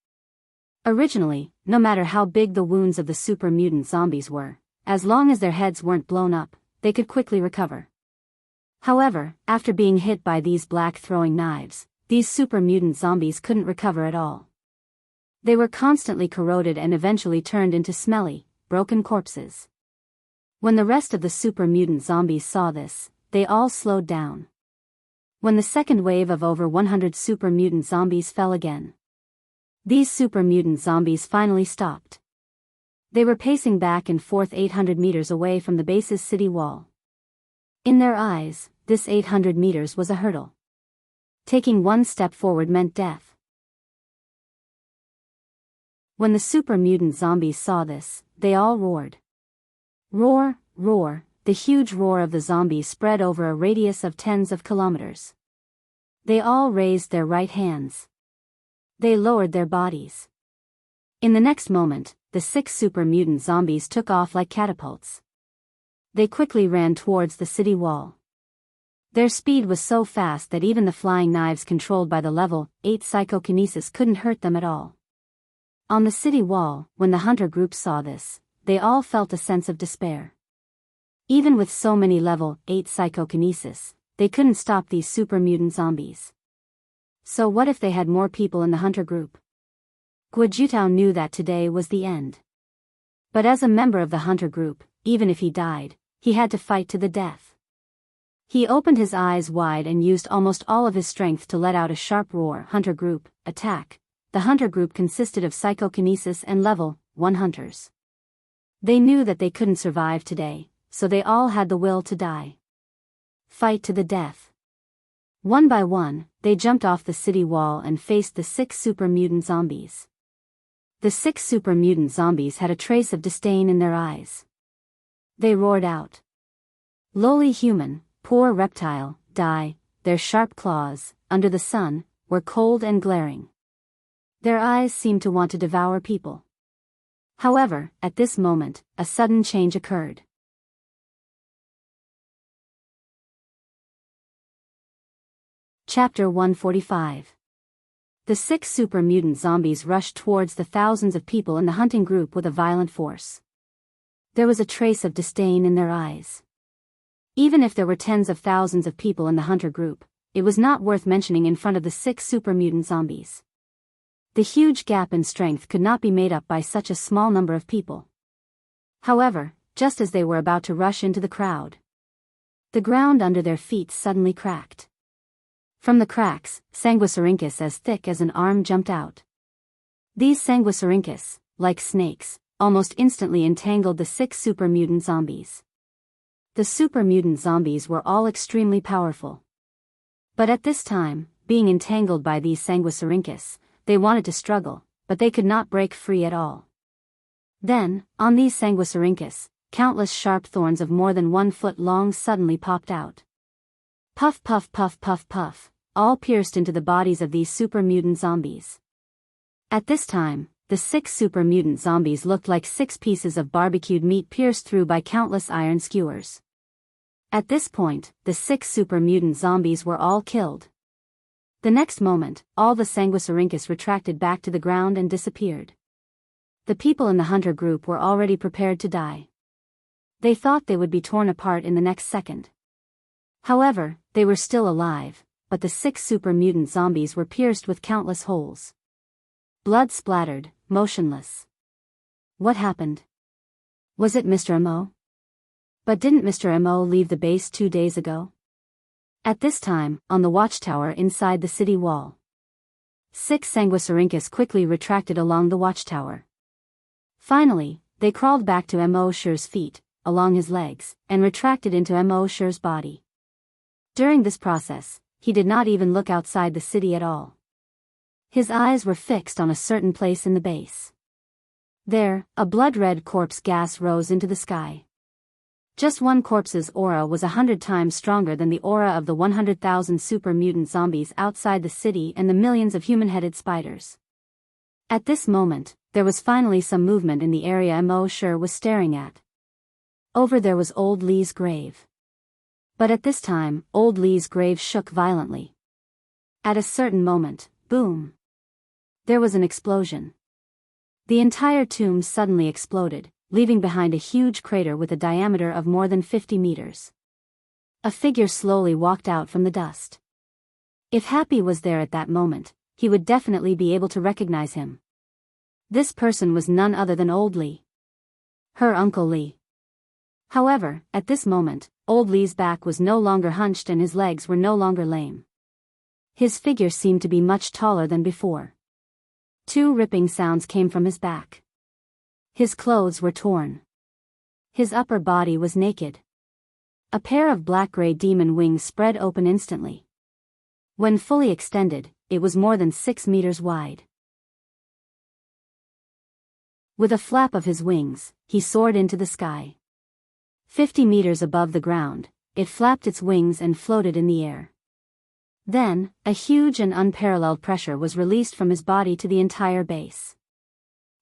Originally, no matter how big the wounds of the super mutant zombies were, as long as their heads weren't blown up, they could quickly recover. However, after being hit by these black throwing knives, these super mutant zombies couldn't recover at all. They were constantly corroded and eventually turned into smelly, broken corpses. When the rest of the super mutant zombies saw this, they all slowed down. When the second wave of over 100 super mutant zombies fell again, these super mutant zombies finally stopped. They were pacing back and forth 800 meters away from the base's city wall. In their eyes, this 800 meters was a hurdle. Taking one step forward meant death. When the super mutant zombies saw this, they all roared. Roar, roar, the huge roar of the zombies spread over a radius of tens of kilometers. They all raised their right hands. They lowered their bodies. In the next moment, the 6 super mutant zombies took off like catapults. They quickly ran towards the city wall. Their speed was so fast that even the flying knives controlled by the level 8 psychokinesis couldn't hurt them at all. On the city wall, when the hunter group saw this, they all felt a sense of despair. Even with so many level 8 psychokinesis, they couldn't stop these super mutant zombies. So what if they had more people in the hunter group? Guojutao knew that today was the end. But as a member of the hunter group, even if he died, he had to fight to the death. He opened his eyes wide and used almost all of his strength to let out a sharp roar. Hunter group, attack. The hunter group consisted of psychokinesis and level 1 hunters. They knew that they couldn't survive today, so they all had the will to die. Fight to the death. One by one, they jumped off the city wall and faced the 6 super mutant zombies. The 6 super mutant zombies had a trace of disdain in their eyes. They roared out. Lowly human, poor reptile, die. Their sharp claws, under the sun, were cold and glaring. Their eyes seemed to want to devour people. However, at this moment, a sudden change occurred. Chapter 145. The 6 super mutant zombies rushed towards the thousands of people in the hunting group with a violent force. There was a trace of disdain in their eyes. Even if there were tens of thousands of people in the hunter group, it was not worth mentioning in front of the 6 super mutant zombies. The huge gap in strength could not be made up by such a small number of people. However, just as they were about to rush into the crowd, the ground under their feet suddenly cracked. From the cracks, sanguisurincus as thick as an arm jumped out. These sanguisurincus, like snakes, almost instantly entangled the 6 super mutant zombies. The super mutant zombies were all extremely powerful. But at this time, being entangled by these Sanguisurincus, they wanted to struggle, but they could not break free at all. Then, on these Sanguisurincus, countless sharp thorns of more than 1 foot long suddenly popped out. Puff puff puff puff puff, all pierced into the bodies of these super mutant zombies. At this time, the 6 super mutant zombies looked like 6 pieces of barbecued meat pierced through by countless iron skewers. At this point, the 6 super mutant zombies were all killed. The next moment, all the Sanguisurincus retracted back to the ground and disappeared. The people in the hunter group were already prepared to die. They thought they would be torn apart in the next second. However, they were still alive, but the 6 super mutant zombies were pierced with countless holes. Blood splattered, motionless. What happened? Was it Mr. M.O.? But didn't Mr. M.O. leave the base 2 days ago? At this time, on the watchtower inside the city wall, 6 Sanguisurincus quickly retracted along the watchtower. Finally, they crawled back to M.O. Shi's feet, along his legs, and retracted into M.O. Shi's body. During this process, he did not even look outside the city at all. His eyes were fixed on a certain place in the base. There, a blood-red corpse gas rose into the sky. Just one corpse's aura was 100 times stronger than the aura of the 100,000 super mutant zombies outside the city and the millions of human-headed spiders. At this moment, there was finally some movement in the area M.O. Shi was staring at. Over there was Old Li's grave. But at this time, Old Li's grave shook violently. At a certain moment, boom! There was an explosion. The entire tomb suddenly exploded, leaving behind a huge crater with a diameter of more than 50 meters. A figure slowly walked out from the dust. If Happy was there at that moment, he would definitely be able to recognize him. This person was none other than Old Li. Her Uncle Li. However, at this moment, Old Li's back was no longer hunched and his legs were no longer lame. His figure seemed to be much taller than before. 2 ripping sounds came from his back. His clothes were torn. His upper body was naked. A pair of black-gray demon wings spread open instantly. When fully extended, it was more than 6 meters wide. With a flap of his wings, he soared into the sky. 50 meters above the ground, it flapped its wings and floated in the air. Then, a huge and unparalleled pressure was released from his body to the entire base.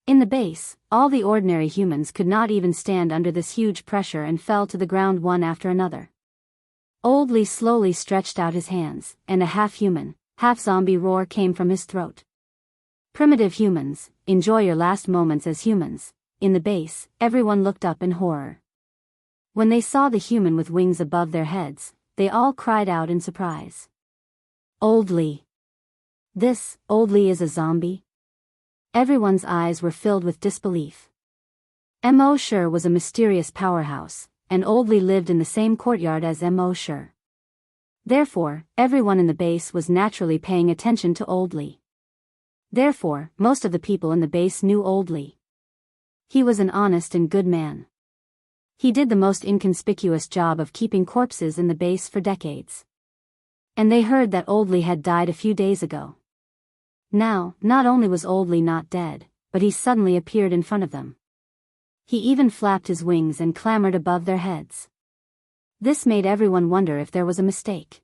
In the base, all the ordinary humans could not even stand under this huge pressure and fell to the ground one after another. Old Li slowly stretched out his hands, and a half-human, half-zombie roar came from his throat. Primitive humans, enjoy your last moments as humans. In the base, everyone looked up in horror. When they saw the human with wings above their heads, they all cried out in surprise. Old Li. This, Old Li is a zombie? Everyone's eyes were filled with disbelief. M.O. Shi was a mysterious powerhouse, and Old Li lived in the same courtyard as M.O. Shi. Therefore, everyone in the base was naturally paying attention to Old Li. Therefore, most of the people in the base knew Old Li. He was an honest and good man. He did the most inconspicuous job of keeping corpses in the base for decades. And they heard that Old Li had died a few days ago. Now, not only was Old Li not dead, but he suddenly appeared in front of them. He even flapped his wings and clambered above their heads. This made everyone wonder if there was a mistake.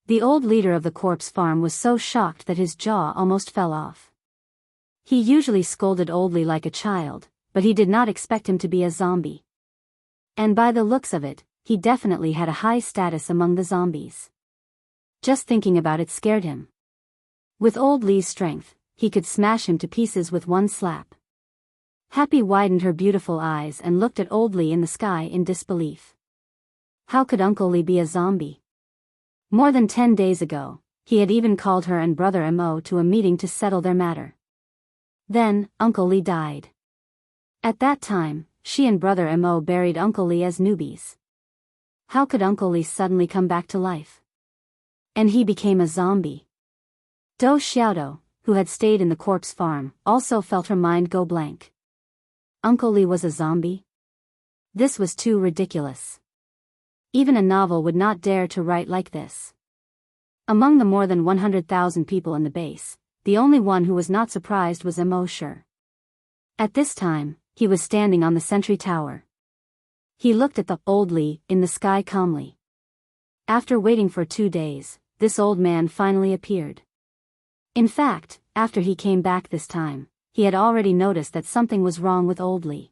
The old leader of the corpse farm was so shocked that his jaw almost fell off. He usually scolded Old Li like a child, but he did not expect him to be a zombie. And by the looks of it, he definitely had a high status among the zombies. Just thinking about it scared him. With Old Li's strength, he could smash him to pieces with one slap. Happy widened her beautiful eyes and looked at Old Li in the sky in disbelief. How could Uncle Li be a zombie? More than 10 days ago, he had even called her and brother M.O. to a meeting to settle their matter. Then, Uncle Li died. At that time, she and brother M.O. buried Uncle Li as newbies. How could Uncle Li suddenly come back to life? And he became a zombie. Dou Xiaodo, who had stayed in the corpse farm, also felt her mind go blank. Uncle Li was a zombie? This was too ridiculous. Even a novel would not dare to write like this. Among the more than 100,000 people in the base, the only one who was not surprised was Shi. At this time, he was standing on the sentry tower. He looked at the old Li in the sky calmly. After waiting for 2 days, this old man finally appeared. In fact, after he came back this time, he had already noticed that something was wrong with old Li.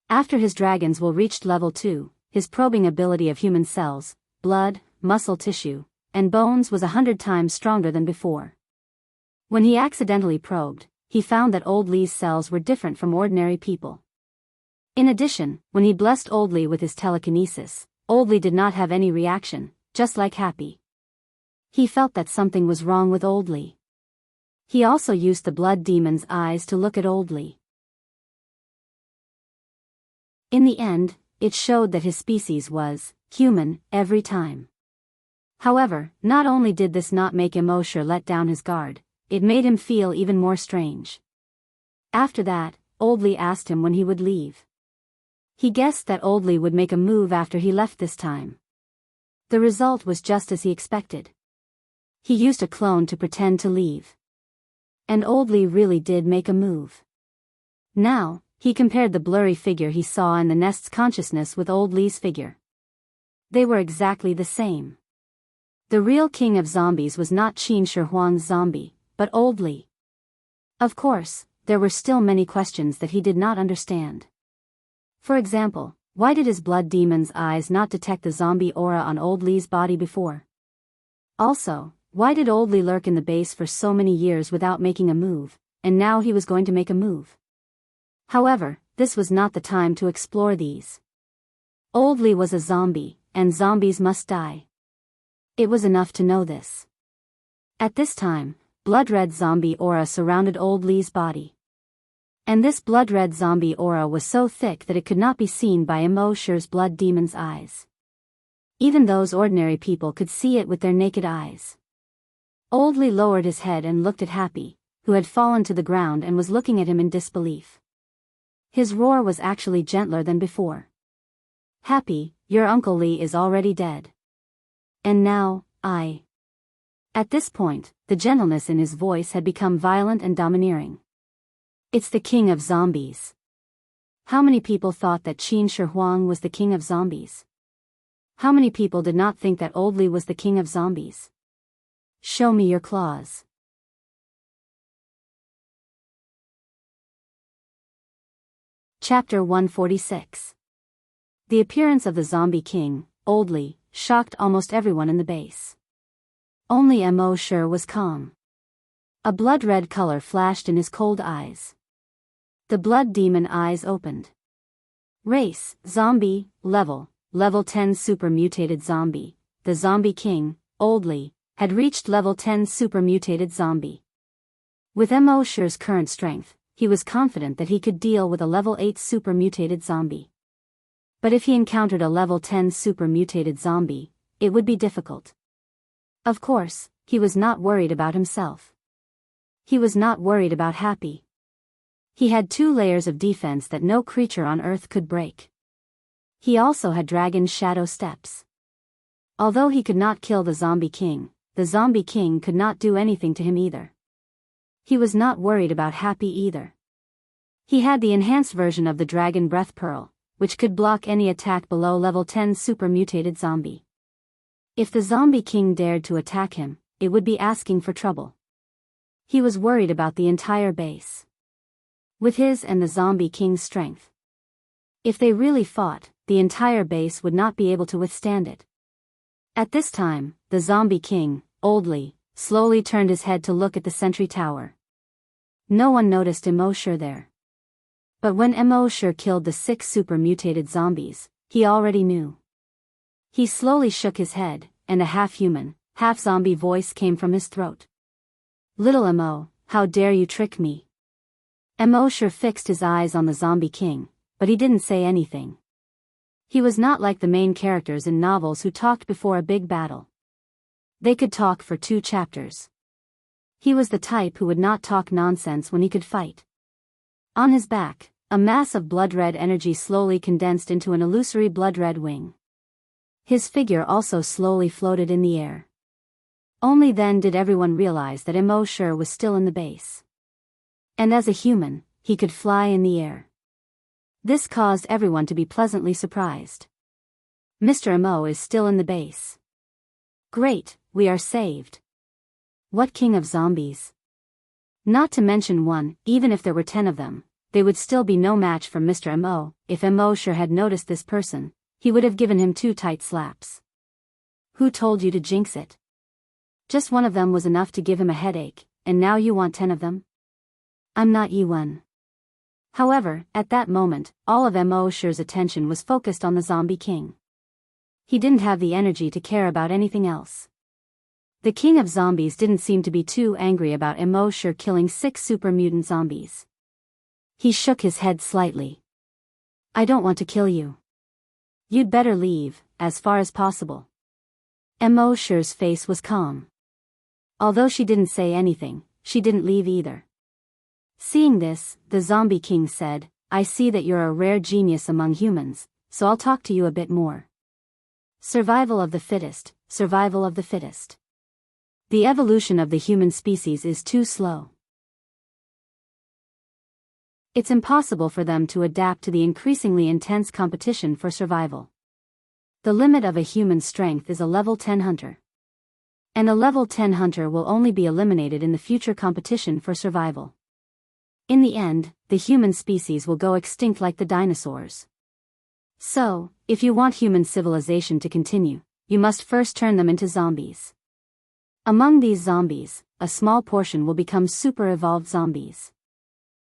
After his dragons will reached level 2, his probing ability of human cells, blood, muscle tissue, and bones was 100 times stronger than before. When he accidentally probed, he found that old Li's cells were different from ordinary people. In addition, when he blessed old Li with his telekinesis, old Li did not have any reaction, just like happy. He felt that something was wrong with old Li. He also used the blood demon's eyes to look at old Li. In the end, it showed that his species was human every time. However, not only did this not make Shi let down his guard, it made him feel even more strange. After that, old Li asked him when he would leave. He guessed that old Li would make a move after he left this time. The result was just as he expected. He used a clone to pretend to leave. And old Li really did make a move. Now, he compared the blurry figure he saw in the nest's consciousness with old Li's figure. They were exactly the same. The real king of zombies was not Qin Shi Huang's zombie, but old Li. Of course, there were still many questions that he did not understand. For example, why did his blood demon's eyes not detect the zombie aura on old Li's body before? Also, why did old Li lurk in the base for so many years without making a move, and now he was going to make a move? However, this was not the time to explore these. Old Li was a zombie, and zombies must die. It was enough to know this. At this time, blood-red zombie aura surrounded old Li's body. And this blood-red zombie aura was so thick that it could not be seen by Shi's blood demon's eyes. Even those ordinary people could see it with their naked eyes. Old Li lowered his head and looked at Happy, who had fallen to the ground and was looking at him in disbelief. His roar was actually gentler than before. Happy, your Uncle Li is already dead. And now, At this point, the gentleness in his voice had become violent and domineering. It's the king of zombies. How many people thought that Qin Shi Huang was the king of zombies? How many people did not think that old Li was the king of zombies? Show me your claws. Chapter 146. The appearance of the zombie king, old Li, shocked almost everyone in the base. Only Shi was calm. A blood-red color flashed in his cold eyes. The blood demon eyes opened. Race, zombie, level 10 super mutated zombie. The zombie king, old Li, had reached level 10 super mutated zombie. With Shi's current strength, he was confident that he could deal with a level 8 super mutated zombie. But if he encountered a level 10 super mutated zombie, it would be difficult. Of course, he was not worried about himself. He was not worried about Happy. He had 2 layers of defense that no creature on Earth could break. He also had Dragon's Shadow Steps. Although he could not kill the zombie king could not do anything to him either. He was not worried about Happy either. He had the enhanced version of the Dragon Breath Pearl, which could block any attack below level 10 super mutated zombie. If the zombie king dared to attack him, it would be asking for trouble. He was worried about the entire base. With his and the zombie king's strength, if they really fought, the entire base would not be able to withstand it. At this time, the zombie king, old Li, slowly turned his head to look at the sentry tower. No one noticed Shi there. But when Shi killed the 6 super mutated zombies, he already knew. He slowly shook his head, and a half-human, half-zombie voice came from his throat. Little Mo, how dare you trick me? Shi fixed his eyes on the zombie king, but he didn't say anything. He was not like the main characters in novels who talked before a big battle. They could talk for 2 chapters. He was the type who would not talk nonsense when he could fight. On his back, a mass of blood-red energy slowly condensed into an illusory blood-red wing. His figure also slowly floated in the air. Only then did everyone realize that Mo was still in the base. And as a human, he could fly in the air. This caused everyone to be pleasantly surprised. Mr. Mo is still in the base. Great, we are saved. What king of zombies? Not to mention one, even if there were 10 of them, they would still be no match for Mr. Mo. If Mo had noticed this person, he would have given him 2 tight slaps. Who told you to jinx it? Just one of them was enough to give him a headache, and now you want 10 of them? I'm not Yi-Wen. However, at that moment, all of Mo's attention was focused on the zombie king. He didn't have the energy to care about anything else. The king of zombies didn't seem to be too angry about Mo killing 6 super mutant zombies. He shook his head slightly. I don't want to kill you. You'd better leave, as far as possible. Mo's face was calm. Although she didn't say anything, she didn't leave either. Seeing this, the zombie king said, I see that you're a rare genius among humans, so I'll talk to you a bit more. Survival of the fittest, survival of the fittest. The evolution of the human species is too slow. It's impossible for them to adapt to the increasingly intense competition for survival. The limit of a human's strength is a level 10 hunter. And a level 10 hunter will only be eliminated in the future competition for survival. In the end, the human species will go extinct like the dinosaurs. So, if you want human civilization to continue, you must first turn them into zombies. Among these zombies, a small portion will become super-evolved zombies.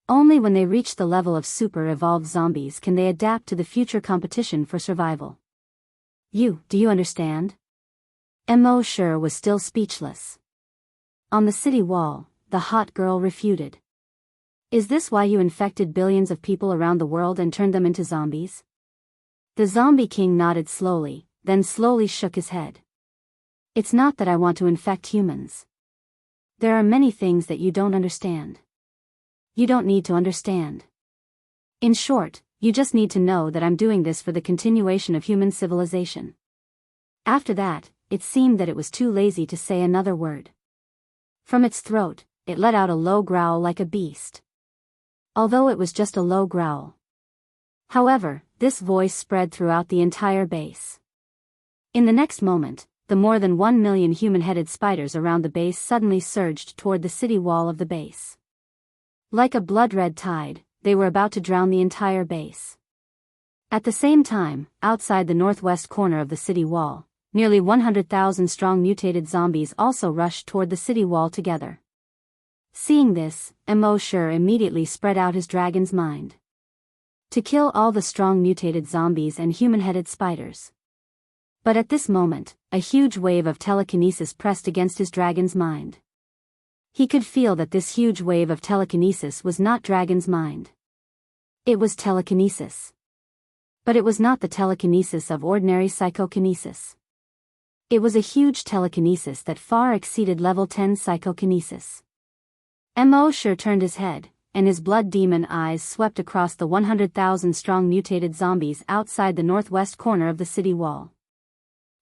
Only when they reach the level of super-evolved zombies can they adapt to the future competition for survival. Do you understand? Mo was still speechless. On the city wall, the hot girl refuted. Is this why you infected billions of people around the world and turned them into zombies? The zombie king nodded slowly, then slowly shook his head. It's not that I want to infect humans. There are many things that you don't understand. You don't need to understand. In short, you just need to know that I'm doing this for the continuation of human civilization. After that, it seemed that it was too lazy to say another word. From its throat, it let out a low growl like a beast. Although it was just a low growl. However, this voice spread throughout the entire base. In the next moment, the more than 1 million human-headed spiders around the base suddenly surged toward the city wall of the base. Like a blood-red tide, they were about to drown the entire base. At the same time, outside the northwest corner of the city wall, nearly 100,000 strong mutated zombies also rushed toward the city wall together. Seeing this, Mo immediately spread out his dragon's mind. To kill all the strong mutated zombies and human-headed spiders. But at this moment, a huge wave of telekinesis pressed against his dragon's mind. He could feel that this huge wave of telekinesis was not dragon's mind. It was telekinesis. But it was not the telekinesis of ordinary psychokinesis. It was a huge telekinesis that far exceeded level 10 psychokinesis. Mo turned his head, and his blood demon eyes swept across the 100,000 strong mutated zombies outside the northwest corner of the city wall.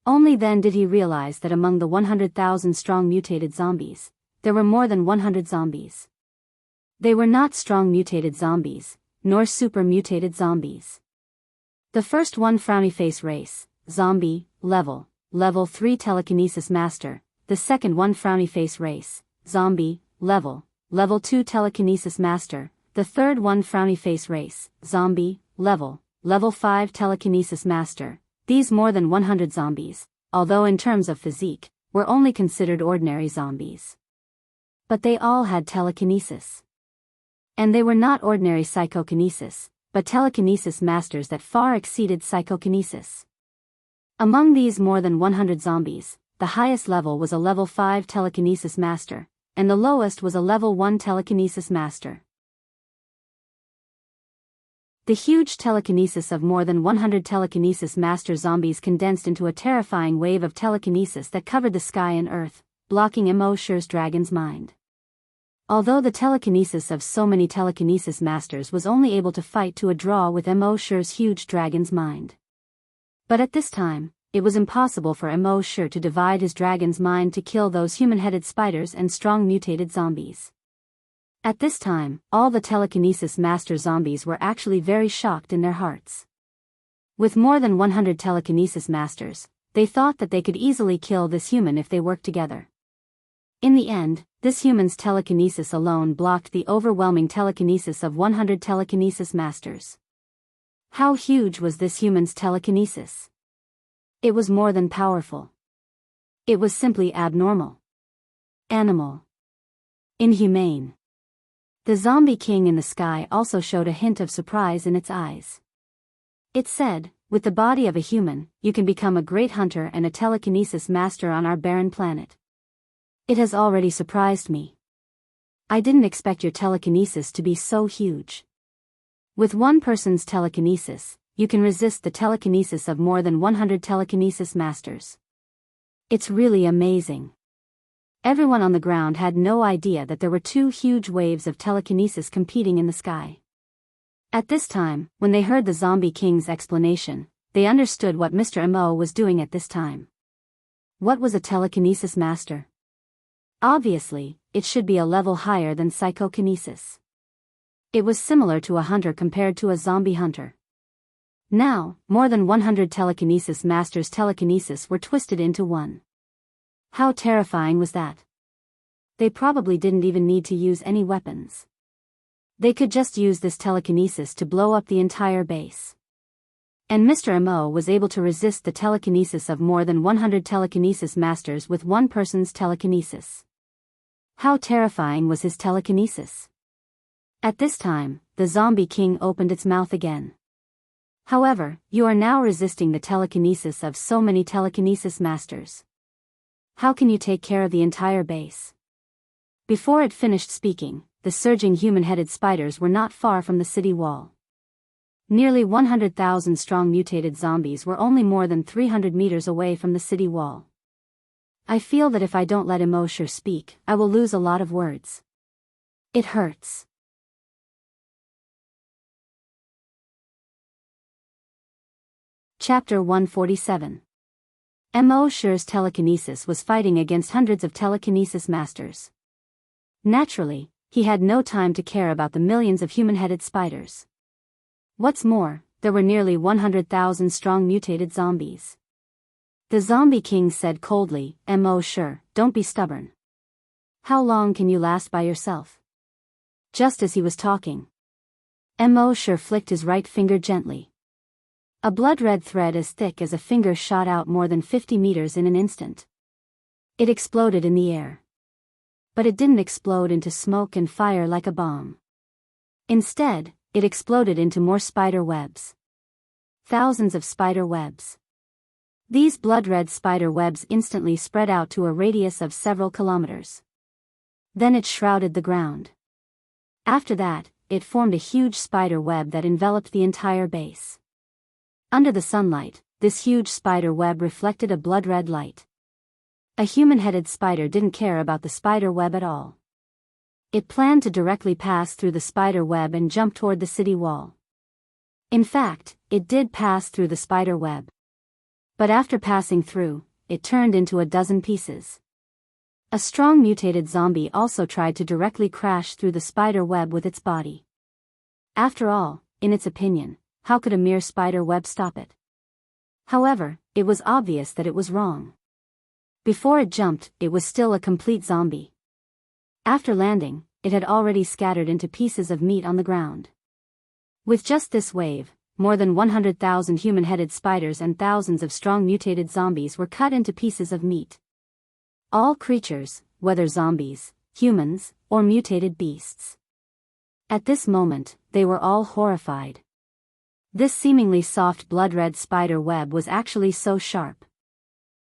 Only then did he realize that among the 100,000 strong mutated zombies, there were more than 100 zombies. They were not strong mutated zombies, nor super mutated zombies. The first one frowny face race, zombie, level 3 telekinesis master, the second one frowny face race, zombie, level 2 telekinesis master, the third one frowny face race, zombie, level 5 telekinesis master. These more than 100 zombies, although in terms of physique, were only considered ordinary zombies. But they all had telekinesis. And they were not ordinary psychokinesis, but telekinesis masters that far exceeded psychokinesis. Among these more than 100 zombies, the highest level was a level 5 telekinesis master, and the lowest was a level 1 telekinesis master. The huge telekinesis of more than 100 telekinesis master zombies condensed into a terrifying wave of telekinesis that covered the sky and earth, blocking Mo's dragon's mind. Although the telekinesis of so many telekinesis masters was only able to fight to a draw with Mo's huge dragon's mind. But at this time, it was impossible for Mo to divide his dragon's mind to kill those human-headed spiders and strong mutated zombies. At this time, all the telekinesis master zombies were actually very shocked in their hearts. With more than 100 telekinesis masters, they thought that they could easily kill this human if they worked together. In the end, this human's telekinesis alone blocked the overwhelming telekinesis of 100 telekinesis masters. How huge was this human's telekinesis? It was more than powerful. It was simply abnormal. Animal. Inhumane. The zombie king in the sky also showed a hint of surprise in its eyes. It said, "With the body of a human, you can become a great hunter and a telekinesis master on our barren planet. It has already surprised me. I didn't expect your telekinesis to be so huge. With one person's telekinesis, you can resist the telekinesis of more than 100 telekinesis masters. It's really amazing." Everyone on the ground had no idea that there were two huge waves of telekinesis competing in the sky. At this time, when they heard the Zombie King's explanation, they understood what Mr. Mo was doing at this time. What was a telekinesis master? Obviously, it should be a level higher than psychokinesis. It was similar to a hunter compared to a zombie hunter. Now, more than 100 telekinesis masters' telekinesis were twisted into one. How terrifying was that? They probably didn't even need to use any weapons. They could just use this telekinesis to blow up the entire base. And Mr. Mo was able to resist the telekinesis of more than 100 telekinesis masters with one person's telekinesis. How terrifying was his telekinesis? At this time, the Zombie King opened its mouth again. However, you are now resisting the telekinesis of so many telekinesis masters. How can you take care of the entire base? Before it finished speaking, the surging human-headed spiders were not far from the city wall. Nearly 100,000 strong mutated zombies were only more than 300 meters away from the city wall. I feel that if I don't let Emotion speak, I will lose a lot of words. It hurts. Chapter 147. Emotion's telekinesis was fighting against hundreds of telekinesis masters. Naturally, he had no time to care about the millions of human-headed spiders. What's more, there were nearly 100,000 strong mutated zombies. The Zombie King said coldly, "Emotion, don't be stubborn. How long can you last by yourself?" Just as he was talking, Emotion flicked his right finger gently. A blood-red thread as thick as a finger shot out more than 50 meters in an instant. It exploded in the air. But it didn't explode into smoke and fire like a bomb. Instead, it exploded into more spider webs. Thousands of spider webs. These blood-red spider webs instantly spread out to a radius of several kilometers. Then it shrouded the ground. After that, it formed a huge spider web that enveloped the entire base. Under the sunlight, this huge spider web reflected a blood-red light. A human-headed spider didn't care about the spider web at all. It planned to directly pass through the spider web and jump toward the city wall. In fact, it did pass through the spider web. But after passing through, it turned into a dozen pieces. A strong mutated zombie also tried to directly crash through the spider web with its body. After all, in its opinion, how could a mere spider web stop it? However, it was obvious that it was wrong. Before it jumped, it was still a complete zombie. After landing, it had already scattered into pieces of meat on the ground. With just this wave, more than 100,000 human-headed spiders and thousands of strong mutated zombies were cut into pieces of meat. All creatures, whether zombies, humans, or mutated beasts. At this moment, they were all horrified. This seemingly soft blood-red spider web was actually so sharp.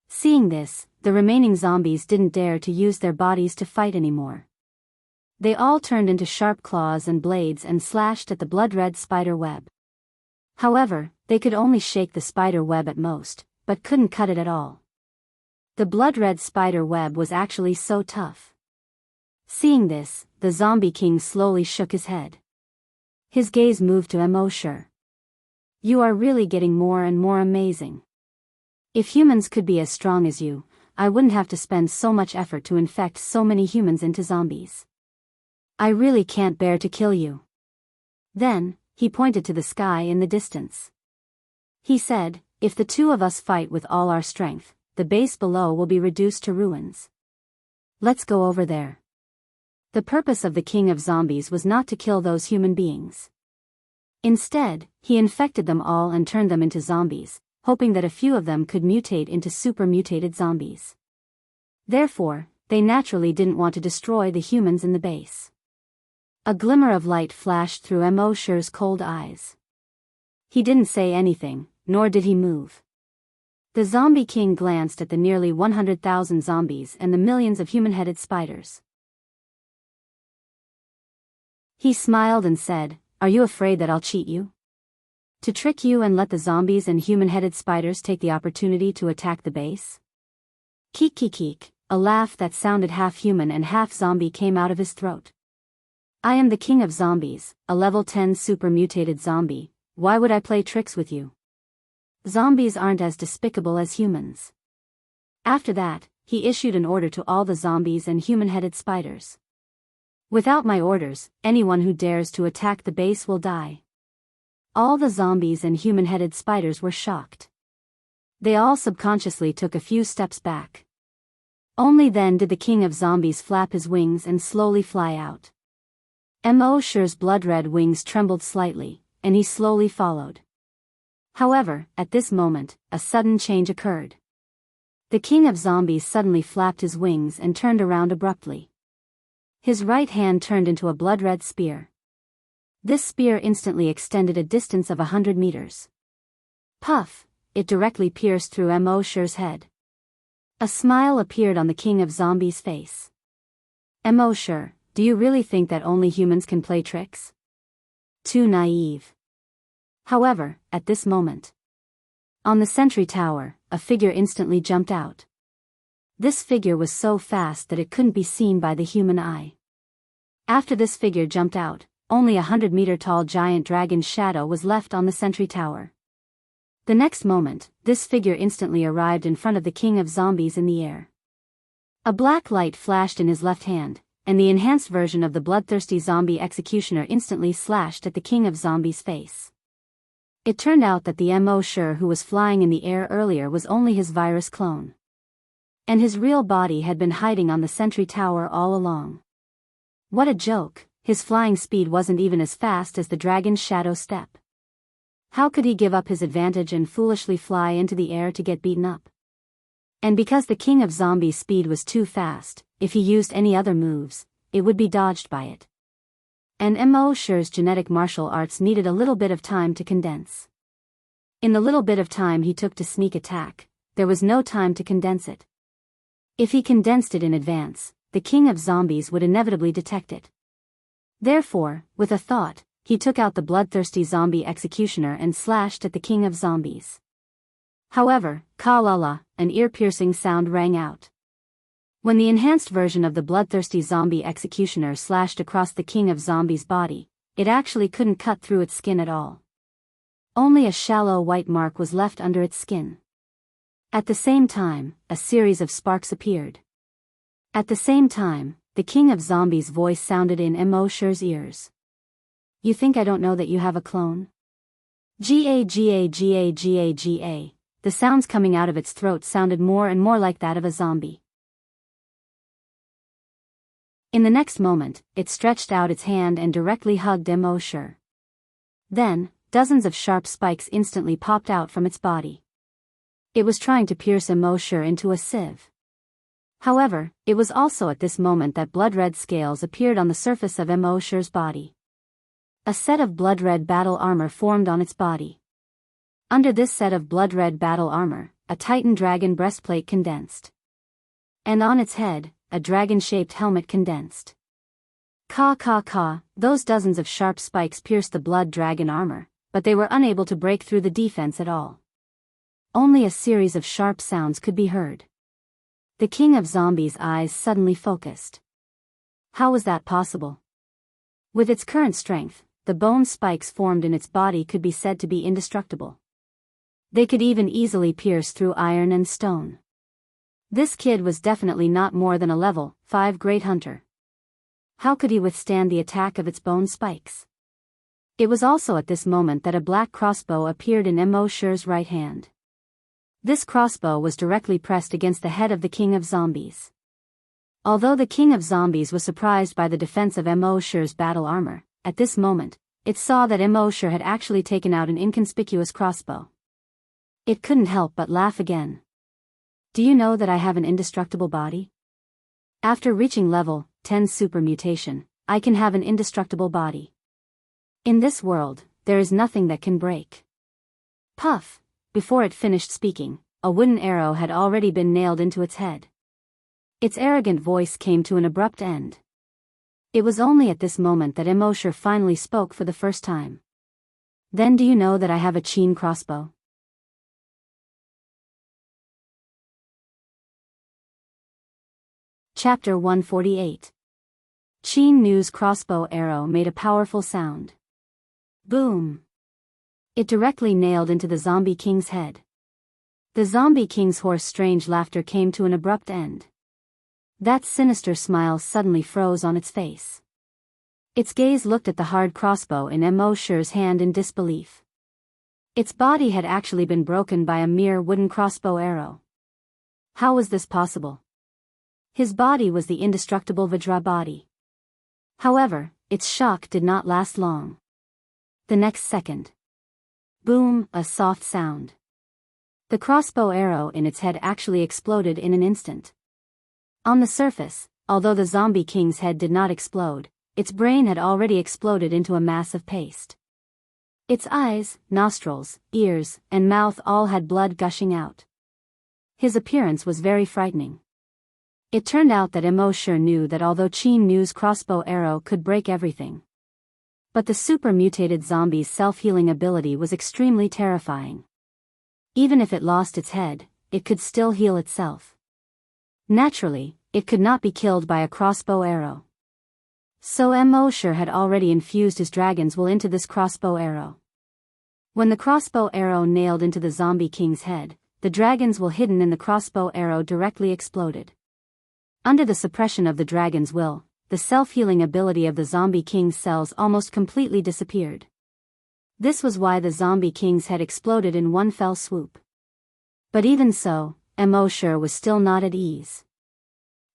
Seeing this, the remaining zombies didn't dare to use their bodies to fight anymore. They all turned into sharp claws and blades and slashed at the blood-red spider web. However, they could only shake the spider web at most, but couldn't cut it at all. The blood-red spider web was actually so tough. Seeing this, the Zombie King slowly shook his head. His gaze moved to Emotion. "You are really getting more and more amazing. If humans could be as strong as you, I wouldn't have to spend so much effort to infect so many humans into zombies. I really can't bear to kill you. Then, he pointed to the sky in the distance. He said, if the two of us fight with all our strength, the base below will be reduced to ruins. Let's go over there. The purpose of the king of zombies was not to kill those human beings. Instead, he infected them all and turned them into zombies, hoping that a few of them could mutate into super mutated zombies. Therefore, they naturally didn't want to destroy the humans in the base. A glimmer of light flashed through Mo Shi's cold eyes. He didn't say anything, nor did he move. The zombie king glanced at the nearly 100,000 zombies and the millions of human-headed spiders. He smiled and said, "Are you afraid that I'll cheat you? To trick you and let the zombies and human-headed spiders take the opportunity to attack the base?" Keek keek keek, a laugh that sounded half human and half zombie came out of his throat. "I am the king of zombies, a level 10 super mutated zombie. Why would I play tricks with you? Zombies aren't as despicable as humans." After that, he issued an order to all the zombies and human-headed spiders. "Without my orders, anyone who dares to attack the base will die." All the zombies and human-headed spiders were shocked. They all subconsciously took a few steps back. Only then did the king of zombies flap his wings and slowly fly out. Mo Shi's blood-red wings trembled slightly, and he slowly followed. However, at this moment, a sudden change occurred. The king of zombies suddenly flapped his wings and turned around abruptly. His right hand turned into a blood-red spear. This spear instantly extended a distance of 100 meters. Puff! It directly pierced through Mo Shi's head. A smile appeared on the king of zombies' face. "Mo Shi, do you really think that only humans can play tricks? Too naive." However, at this moment, on the sentry tower, a figure instantly jumped out. This figure was so fast that it couldn't be seen by the human eye. After this figure jumped out, only a 100-meter-tall giant dragon's shadow was left on the sentry tower. The next moment, this figure instantly arrived in front of the king of zombies in the air. A black light flashed in his left hand, and the enhanced version of the bloodthirsty zombie executioner instantly slashed at the king of zombies' face. It turned out that the Mo Shi who was flying in the air earlier was only his virus clone. And his real body had been hiding on the sentry tower all along. What a joke, his flying speed wasn't even as fast as the dragon's shadow step. How could he give up his advantage and foolishly fly into the air to get beaten up? And because the king of zombies' speed was too fast, if he used any other moves, it would be dodged by it. And Mo Shi's genetic martial arts needed a little bit of time to condense. In the little bit of time he took to sneak attack, there was no time to condense it. If he condensed it in advance, the king of zombies would inevitably detect it. Therefore, with a thought, he took out the bloodthirsty zombie executioner and slashed at the king of zombies. However, ka-la-la, an ear-piercing sound rang out. When the enhanced version of the bloodthirsty zombie executioner slashed across the king of zombies' body, it actually couldn't cut through its skin at all. Only a shallow white mark was left under its skin. At the same time, a series of sparks appeared. At the same time, the king of zombies' voice sounded in Mo Shi's ears. "You think I don't know that you have a clone?" Ga. The sounds coming out of its throat sounded more and more like that of a zombie. In the next moment, it stretched out its hand and directly hugged Mo Shi. Then, dozens of sharp spikes instantly popped out from its body. It was trying to pierce Mo Shi into a sieve. However, it was also at this moment that blood-red scales appeared on the surface of Mo Shi's body. A set of blood-red battle armor formed on its body. Under this set of blood-red battle armor, a Titan dragon breastplate condensed. And on its head, a dragon-shaped helmet condensed. Ka, those dozens of sharp spikes pierced the blood dragon armor, but they were unable to break through the defense at all. Only a series of sharp sounds could be heard. The king of zombies' eyes suddenly focused. How was that possible? With its current strength, the bone spikes formed in its body could be said to be indestructible. They could even easily pierce through iron and stone. This kid was definitely not more than a level 5 great hunter. How could he withstand the attack of its bone spikes? It was also at this moment that a black crossbow appeared in Mo Shi's right hand. This crossbow was directly pressed against the head of the King of Zombies. Although the King of Zombies was surprised by the defense of Mo Shi's battle armor, at this moment, it saw that Mo Shi had actually taken out an inconspicuous crossbow. It couldn't help but laugh again. Do you know that I have an indestructible body? After reaching level 10 super mutation, I can have an indestructible body. In this world, there is nothing that can break. Puff! Before it finished speaking, a wooden arrow had already been nailed into its head. Its arrogant voice came to an abrupt end. It was only at this moment that Mo Shi finally spoke for the first time. Then do you know that I have a Qin crossbow? Chapter 148. Qin Nu's crossbow arrow made a powerful sound. Boom! It directly nailed into the Zombie King's head. The Zombie King's hoarse strange laughter came to an abrupt end. That sinister smile suddenly froze on its face. Its gaze looked at the hard crossbow in Mo Shi's hand in disbelief. Its body had actually been broken by a mere wooden crossbow arrow. How was this possible? His body was the indestructible Vajra body. However, its shock did not last long. The next second. Boom, a soft sound. The crossbow arrow in its head actually exploded in an instant. On the surface, although the Zombie King's head did not explode, its brain had already exploded into a mass of paste. Its eyes, nostrils, ears, and mouth all had blood gushing out. His appearance was very frightening. It turned out that Mo Shi knew that although Qin Nu's crossbow arrow could break everything, but the super mutated zombie's self-healing ability was extremely terrifying. Even if it lost its head, it could still heal itself. Naturally, it could not be killed by a crossbow arrow. So Mo Shi had already infused his dragon's will into this crossbow arrow. When the crossbow arrow nailed into the Zombie King's head, the dragon's will hidden in the crossbow arrow directly exploded. Under the suppression of the dragon's will, the self-healing ability of the Zombie King's cells almost completely disappeared. This was why the Zombie King's head exploded in one fell swoop. But even so, Mo Shi was still not at ease.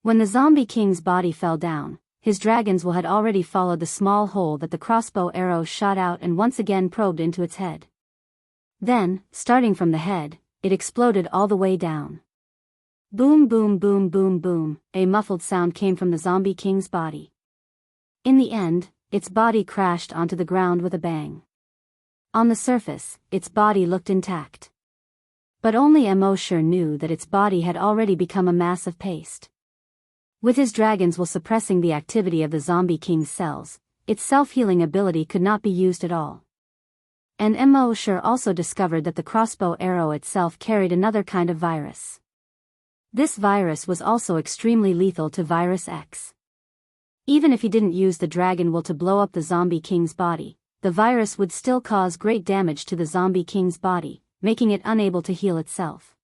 When the Zombie King's body fell down, his dragon's will had already followed the small hole that the crossbow arrow shot out and once again probed into its head. Then, starting from the head, it exploded all the way down. Boom boom boom boom boom, a muffled sound came from the Zombie King's body. In the end, its body crashed onto the ground with a bang. On the surface, its body looked intact. But only Mo Shi knew that its body had already become a mass of paste. With his dragon's will suppressing the activity of the Zombie King's cells, its self-healing ability could not be used at all. And Mo Shi also discovered that the crossbow arrow itself carried another kind of virus. This virus was also extremely lethal to Virus X. Even if he didn't use the dragon will to blow up the Zombie King's body, the virus would still cause great damage to the Zombie King's body, making it unable to heal itself.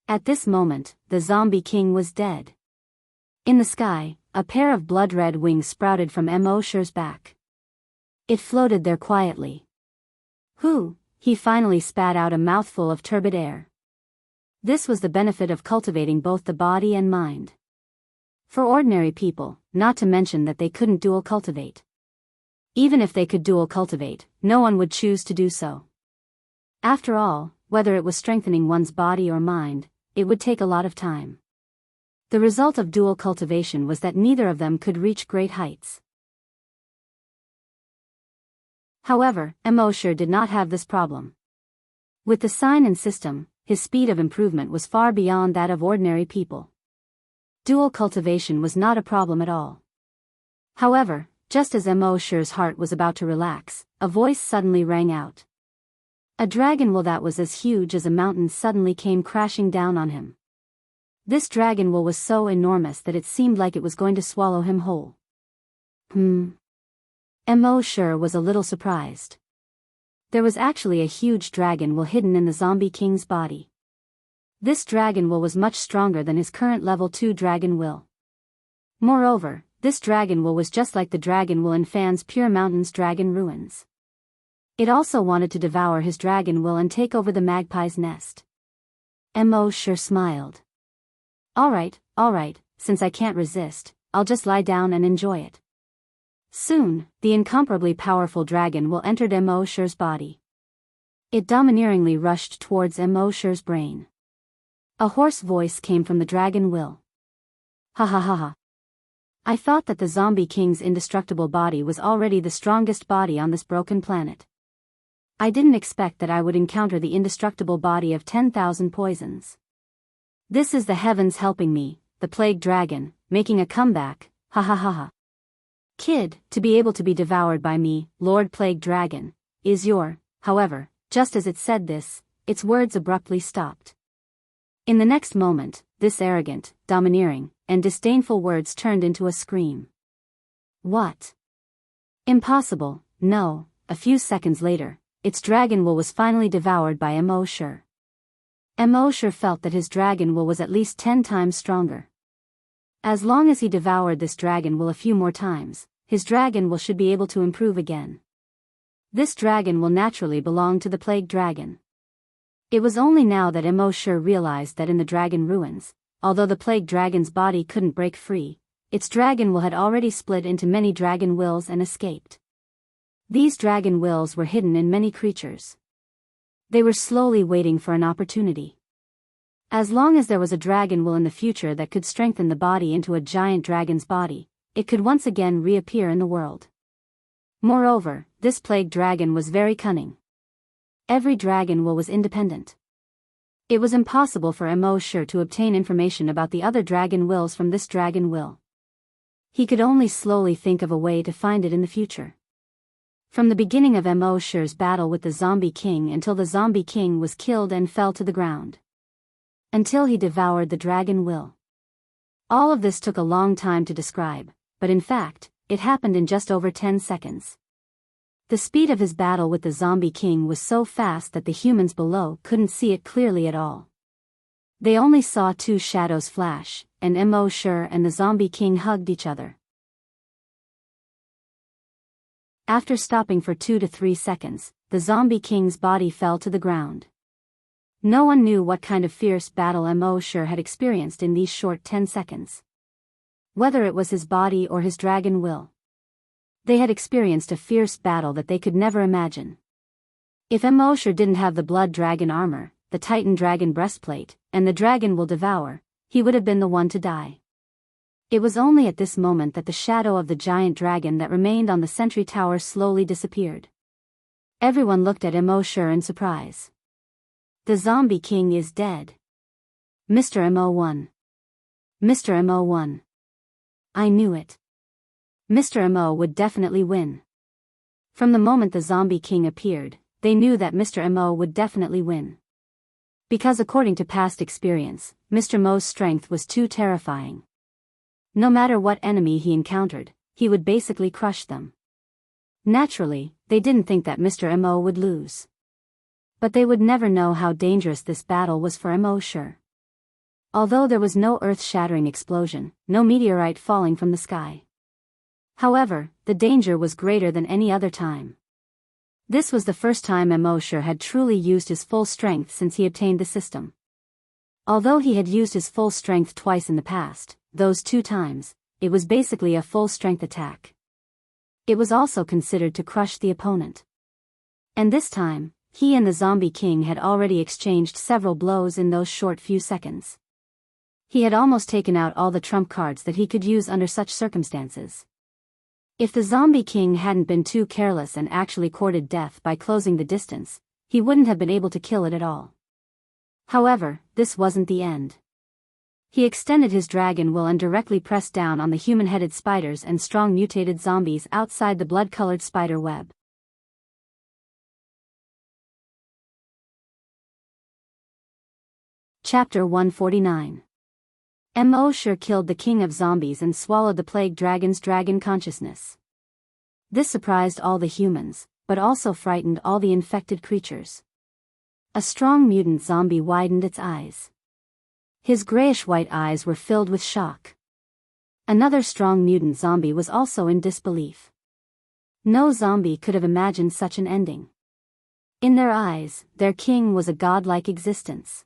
At this moment, the Zombie King was dead. In the sky, a pair of blood-red wings sprouted from Mo Shi's back. It floated there quietly. Whew, he finally spat out a mouthful of turbid air. This was the benefit of cultivating both the body and mind. For ordinary people, not to mention that they couldn't dual cultivate. Even if they could dual cultivate, no one would choose to do so. After all, whether it was strengthening one's body or mind, it would take a lot of time. The result of dual cultivation was that neither of them could reach great heights. However, Mo Shi did not have this problem. With the sign and system, his speed of improvement was far beyond that of ordinary people. Dual cultivation was not a problem at all. However, just as Mo Shi's heart was about to relax, a voice suddenly rang out. A dragon will that was as huge as a mountain suddenly came crashing down on him. This dragon will was so enormous that it seemed like it was going to swallow him whole. Mo Shi was a little surprised. There was actually a huge dragon will hidden in the zombie king's body. This dragon will was much stronger than his current level 2 dragon will. Moreover, this dragon will was just like the dragon will in Fan's Pure Mountain's dragon ruins. It also wanted to devour his dragon will and take over the magpie's nest. Mo sure smiled. Alright, since I can't resist, I'll just lie down and enjoy it. Soon, the incomparably powerful dragon will entered Mo Sure's body. It domineeringly rushed towards Mo Sure's brain. A hoarse voice came from the dragon will. Ha ha ha ha. I thought that the zombie king's indestructible body was already the strongest body on this broken planet. I didn't expect that I would encounter the indestructible body of 10,000 poisons. This is the heavens helping me, the plague dragon, making a comeback, ha ha ha ha. Kid, to be able to be devoured by me, Lord Plague Dragon, is your, however, just as it said this, its words abruptly stopped. In the next moment, this arrogant, domineering, and disdainful words turned into a scream. What? Impossible, no. A few seconds later, its dragon will was finally devoured by Mo Sure. Mo Sure felt that his dragon will was at least 10 times stronger. As long as he devoured this dragon will a few more times, his dragon will should be able to improve again. This dragon will naturally belong to the plague dragon. It was only now that Mo Sure realized that in the dragon ruins, although the plague dragon's body couldn't break free, its dragon will had already split into many dragon wills and escaped. These dragon wills were hidden in many creatures. They were slowly waiting for an opportunity. As long as there was a dragon will in the future that could strengthen the body into a giant dragon's body, it could once again reappear in the world. Moreover, this plague dragon was very cunning. Every dragon will was independent. It was impossible for Mo Sure to obtain information about the other dragon wills from this dragon will. He could only slowly think of a way to find it in the future. From the beginning of Mo Sure's battle with the Zombie King until the Zombie King was killed and fell to the ground. Until he devoured the dragon will. All of this took a long time to describe, but in fact, it happened in just over 10 seconds. The speed of his battle with the Zombie King was so fast that the humans below couldn't see it clearly at all. They only saw 2 shadows flash, and Mo Sure and the Zombie King hugged each other. After stopping for 2 to 3 seconds, the Zombie King's body fell to the ground. No one knew what kind of fierce battle Mo Sure had experienced in these short 10 seconds. Whether it was his body or his dragon will. They had experienced a fierce battle that they could never imagine. If Mo Sure didn't have the blood dragon armor, the Titan dragon breastplate, and the dragon will devour, he would have been the one to die. It was only at this moment that the shadow of the giant dragon that remained on the sentry tower slowly disappeared. Everyone looked at Mo Sure in surprise. The Zombie King is dead. Mr. Mo1. Mr. Mo1. I knew it. Mr. Mo would definitely win. From the moment the Zombie King appeared, they knew that Mr. Mo would definitely win. Because according to past experience, Mr. Mo's strength was too terrifying. No matter what enemy he encountered, he would basically crush them. Naturally, they didn't think that Mr. Mo would lose. But they would never know how dangerous this battle was for Mo Sure. Although there was no earth-shattering explosion, no meteorite falling from the sky. However, the danger was greater than any other time. This was the first time Mo Sure had truly used his full strength since he obtained the system. Although he had used his full strength twice in the past, those 2 times, it was basically a full-strength attack. It was also considered to crush the opponent. And this time, he and the Zombie King had already exchanged several blows in those short few seconds. He had almost taken out all the trump cards that he could use under such circumstances. If the Zombie King hadn't been too careless and actually courted death by closing the distance, he wouldn't have been able to kill it at all. However, this wasn't the end. He extended his dragon will and directly pressed down on the human-headed spiders and strong mutated zombies outside the blood-colored spider web. Chapter 149. Mo Sure killed the king of zombies and swallowed the plague dragon's dragon consciousness. This surprised all the humans, but also frightened all the infected creatures. A strong mutant zombie widened its eyes. His grayish-white eyes were filled with shock. Another strong mutant zombie was also in disbelief. No zombie could have imagined such an ending. In their eyes, their king was a godlike existence.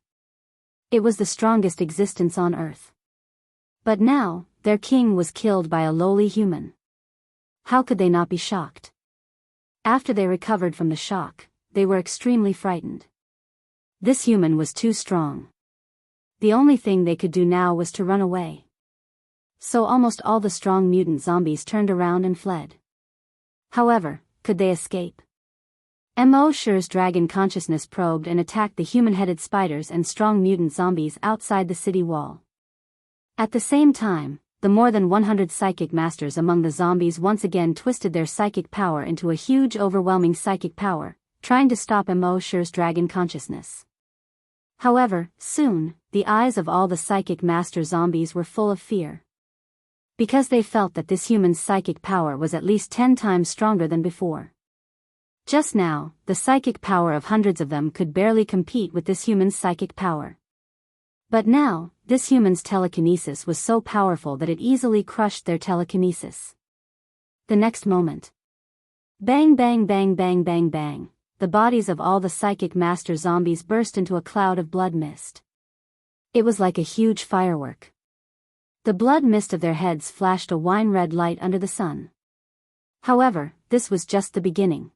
It was the strongest existence on Earth. But now, their king was killed by a lowly human. How could they not be shocked? After they recovered from the shock, they were extremely frightened. This human was too strong. The only thing they could do now was to run away. So almost all the strong mutant zombies turned around and fled. However, could they escape? Mosher's dragon consciousness probed and attacked the human-headed spiders and strong mutant zombies outside the city wall. At the same time, the more than 100 psychic masters among the zombies once again twisted their psychic power into a huge overwhelming psychic power, trying to stop Mosher's dragon consciousness. However, soon, the eyes of all the psychic master zombies were full of fear. Because they felt that this human's psychic power was at least 10 times stronger than before. Just now, the psychic power of hundreds of them could barely compete with this human's psychic power. But now, this human's telekinesis was so powerful that it easily crushed their telekinesis. The next moment. Bang bang bang bang bang bang, the bodies of all the psychic master zombies burst into a cloud of blood mist. It was like a huge firework. The blood mist of their heads flashed a wine-red light under the sun. However, this was just the beginning.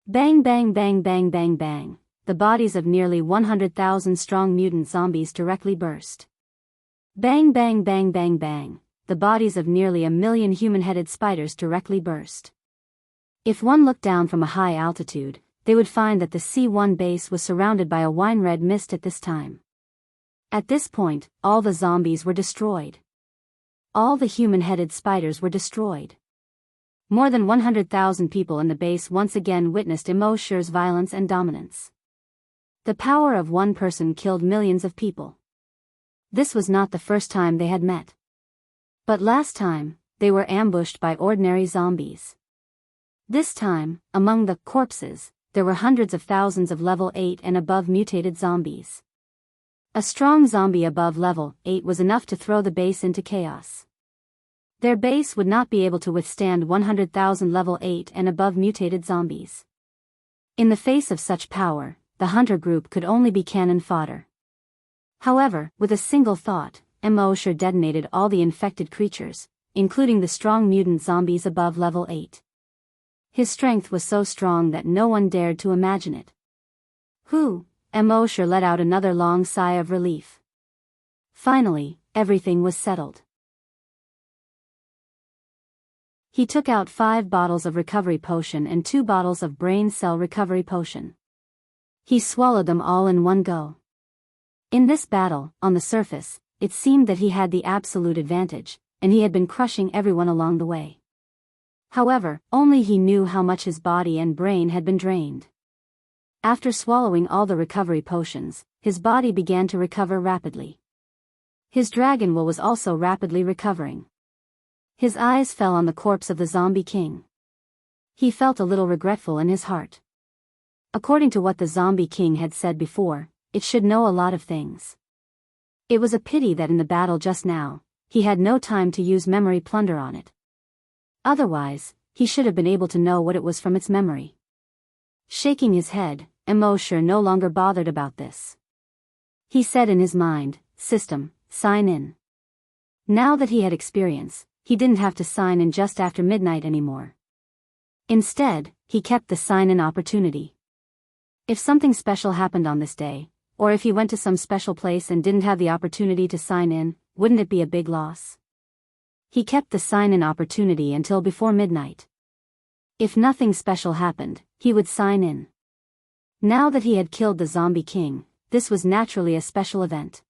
Bang bang bang bang bang bang, the bodies of nearly 100,000 strong mutant zombies directly burst. Bang bang bang bang bang, the bodies of nearly 1 million human-headed spiders directly burst. If one looked down from a high altitude, they would find that the C1 base was surrounded by a wine-red mist at this time. At this point, all the zombies were destroyed. All the human-headed spiders were destroyed. More than 100,000 people in the base once again witnessed Mosher's violence and dominance. The power of one person killed millions of people. This was not the first time they had met. But last time, they were ambushed by ordinary zombies. This time, among the corpses, there were hundreds of thousands of level 8 and above mutated zombies. A strong zombie above level 8 was enough to throw the base into chaos. Their base would not be able to withstand 100,000 level 8 and above mutated zombies. In the face of such power, the hunter group could only be cannon fodder. However, with a single thought, Mosher detonated all the infected creatures, including the strong mutant zombies above level 8. His strength was so strong that no one dared to imagine it. Mosher let out another long sigh of relief. Finally, everything was settled. He took out 5 bottles of recovery potion and 2 bottles of brain cell recovery potion. He swallowed them all in one go. In this battle, on the surface, it seemed that he had the absolute advantage, and he had been crushing everyone along the way. However, only he knew how much his body and brain had been drained. After swallowing all the recovery potions, his body began to recover rapidly. His dragon will was also rapidly recovering. His eyes fell on the corpse of the zombie king. He felt a little regretful in his heart. According to what the zombie king had said before, it should know a lot of things. It was a pity that in the battle just now, he had no time to use memory plunder on it. Otherwise, he should have been able to know what it was from its memory. Shaking his head, Mosher no longer bothered about this. He said in his mind, "System, sign in." Now that he had experience, he didn't have to sign in just after midnight anymore. Instead, he kept the sign-in opportunity. If something special happened on this day, or if he went to some special place and didn't have the opportunity to sign in, wouldn't it be a big loss? He kept the sign-in opportunity until before midnight. If nothing special happened, he would sign in. Now that he had killed the zombie king, this was naturally a special event.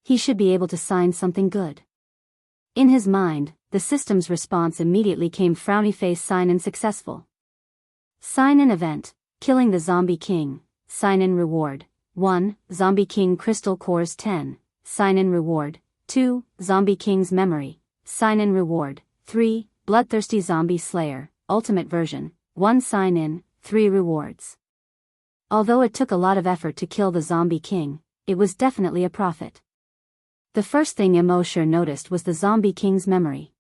He should be able to sign something good. In his mind, the system's response immediately came frowny face sign-in successful. Sign-in event, killing the zombie king, sign-in reward, 1, Zombie King Crystal Cores 10, sign-in reward, 2, Zombie King's Memory, sign-in reward, 3, Bloodthirsty Zombie Slayer, Ultimate Version, 1 sign-in, 3 rewards. Although it took a lot of effort to kill the zombie king, it was definitely a profit. The first thing Immersive noticed was the zombie king's memory.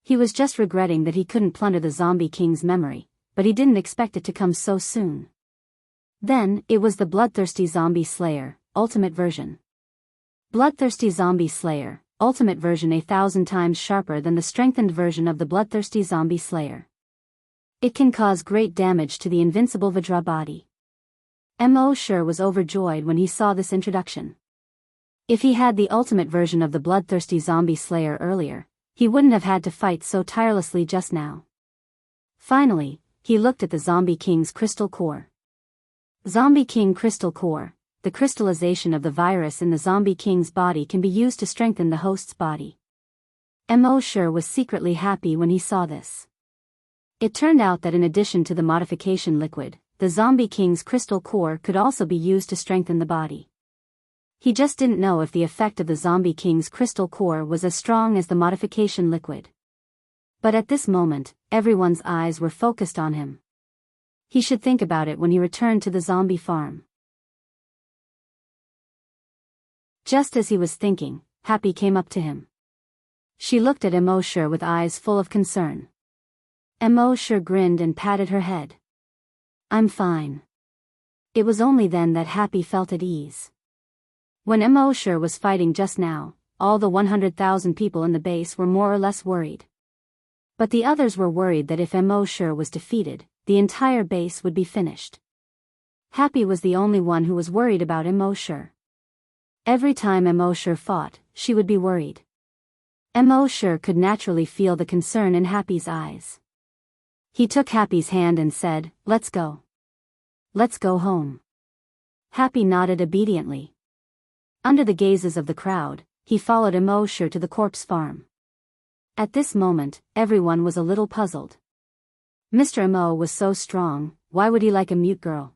He was just regretting that he couldn't plunder the zombie king's memory, but he didn't expect it to come so soon. Then, it was the Bloodthirsty Zombie Slayer, Ultimate Version. Bloodthirsty Zombie Slayer, Ultimate Version 1,000 times sharper than the strengthened version of the Bloodthirsty Zombie Slayer. It can cause great damage to the invincible Vajra body. Immersive was overjoyed when he saw this introduction. If he had the ultimate version of the Bloodthirsty Zombie Slayer earlier, he wouldn't have had to fight so tirelessly just now. Finally, he looked at the Zombie King's crystal core. Zombie King Crystal Core. The crystallization of the virus in the Zombie King's body can be used to strengthen the host's body. Immersive was secretly happy when he saw this. It turned out that in addition to the modification liquid, the Zombie King's crystal core could also be used to strengthen the body. He just didn't know if the effect of the Zombie King's crystal core was as strong as the modification liquid. But at this moment, everyone's eyes were focused on him. He should think about it when he returned to the zombie farm. Just as he was thinking, Happy came up to him. She looked at Immersive with eyes full of concern. Immersive grinned and patted her head. "I'm fine." It was only then that Happy felt at ease. When Immersive was fighting just now, all the 100,000 people in the base were more or less worried. But the others were worried that if Immersive was defeated, the entire base would be finished. Happy was the only one who was worried about Immersive. Every time Immersive fought, she would be worried. Immersive could naturally feel the concern in Happy's eyes. He took Happy's hand and said, "Let's go. Let's go home." Happy nodded obediently. Under the gazes of the crowd, he followed Immersive to the corpse farm. At this moment, everyone was a little puzzled. Mr. Immersive was so strong, why would he like a mute girl?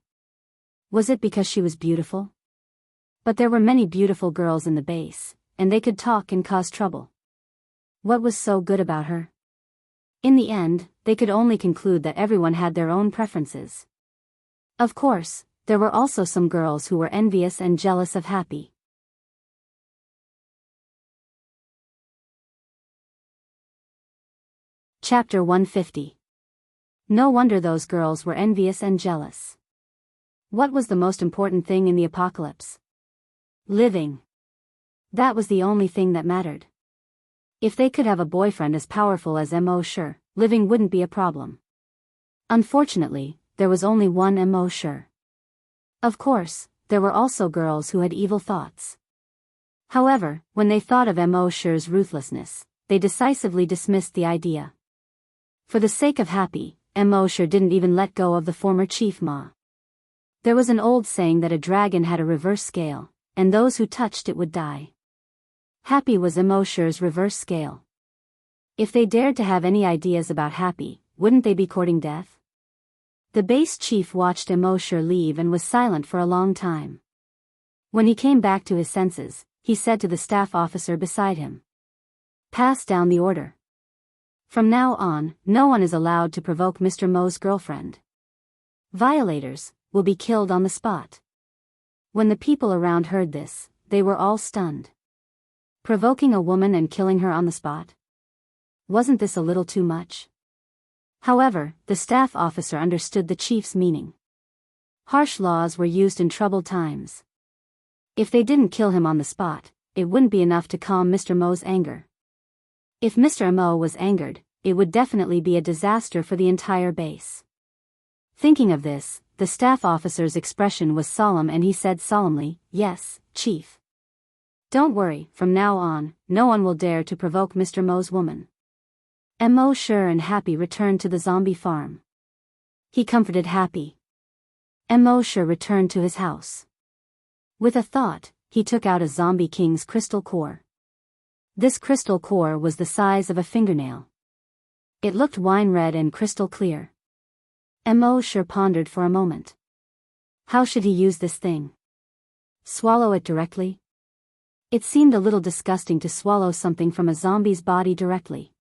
Was it because she was beautiful? But there were many beautiful girls in the base, and they could talk and cause trouble. What was so good about her? In the end, they could only conclude that everyone had their own preferences. Of course, there were also some girls who were envious and jealous of Happy. Chapter 150. No wonder those girls were envious and jealous. What was the most important thing in the apocalypse? Living. That was the only thing that mattered. If they could have a boyfriend as powerful as Immersive, living wouldn't be a problem. Unfortunately, there was only one Immersive. Of course, there were also girls who had evil thoughts. However, when they thought of Immersive's ruthlessness, they decisively dismissed the idea. For the sake of Happy, Immersive didn't even let go of the former Chief Ma. There was an old saying that a dragon had a reverse scale, and those who touched it would die. Happy was Immersive's reverse scale. If they dared to have any ideas about Happy, wouldn't they be courting death? The base chief watched Immersive leave and was silent for a long time. When he came back to his senses, he said to the staff officer beside him, "Pass down the order. From now on, no one is allowed to provoke Mr. Mo's girlfriend. Violators will be killed on the spot." When the people around heard this, they were all stunned. Provoking a woman and killing her on the spot? Wasn't this a little too much? However, the staff officer understood the chief's meaning. Harsh laws were used in troubled times. If they didn't kill him on the spot, it wouldn't be enough to calm Mr. Mo's anger. If Mr. Mo was angered, it would definitely be a disaster for the entire base. Thinking of this, the staff officer's expression was solemn and he said solemnly, "Yes, Chief. Don't worry, from now on, no one will dare to provoke Mr. Mo's woman." Immersive and Happy returned to the zombie farm. He comforted Happy. Immersive returned to his house. With a thought, he took out a zombie king's crystal core. This crystal core was the size of a fingernail. It looked wine red and crystal clear. Immersive pondered for a moment. How should he use this thing? Swallow it directly? It seemed a little disgusting to swallow something from a zombie's body directly.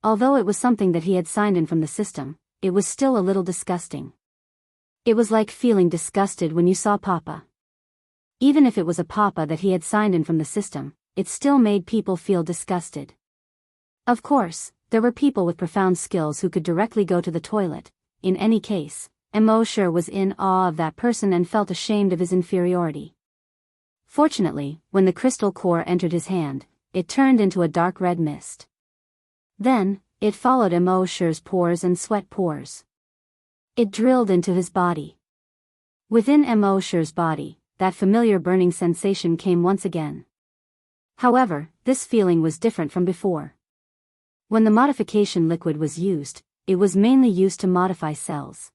Although it was something that he had signed in from the system, it was still a little disgusting. It was like feeling disgusted when you saw Papa. Even if it was a Papa that he had signed in from the system, it still made people feel disgusted. Of course, there were people with profound skills who could directly go to the toilet. In any case, Mo was in awe of that person and felt ashamed of his inferiority. Fortunately, when the crystal core entered his hand, it turned into a dark red mist. Then, it followed Mo's pores and sweat pores. It drilled into his body. Within Mo's body, that familiar burning sensation came once again. However, this feeling was different from before. When the modification liquid was used, it was mainly used to modify cells.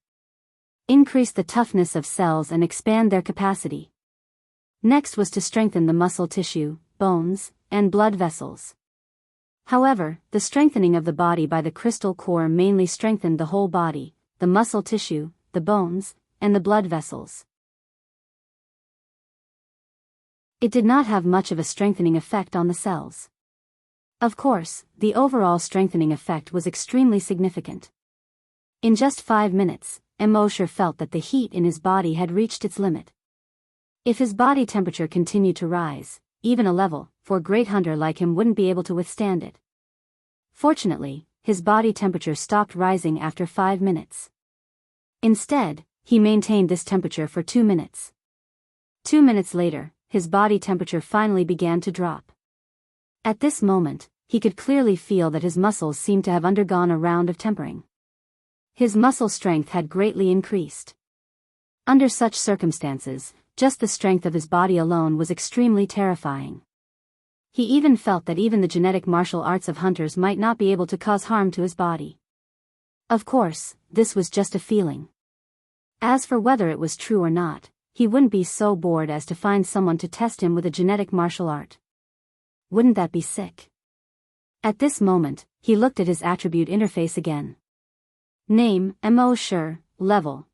Increase the toughness of cells and expand their capacity. Next was to strengthen the muscle tissue, bones, and blood vessels. However, the strengthening of the body by the crystal core mainly strengthened the whole body, the muscle tissue, the bones, and the blood vessels. It did not have much of a strengthening effect on the cells. Of course, the overall strengthening effect was extremely significant. In just 5 minutes, Mo felt that the heat in his body had reached its limit. If his body temperature continued to rise, even a level 4 great hunter like him wouldn't be able to withstand it. Fortunately, his body temperature stopped rising after 5 minutes. Instead, he maintained this temperature for 2 minutes. 2 minutes later, his body temperature finally began to drop. At this moment, he could clearly feel that his muscles seemed to have undergone a round of tempering. His muscle strength had greatly increased. Under such circumstances, just the strength of his body alone was extremely terrifying. He even felt that even the genetic martial arts of hunters might not be able to cause harm to his body. Of course, this was just a feeling. As for whether it was true or not, he wouldn't be so bored as to find someone to test him with a genetic martial art. Wouldn't that be sick? At this moment, he looked at his attribute interface again. Name, Mo Shi, Level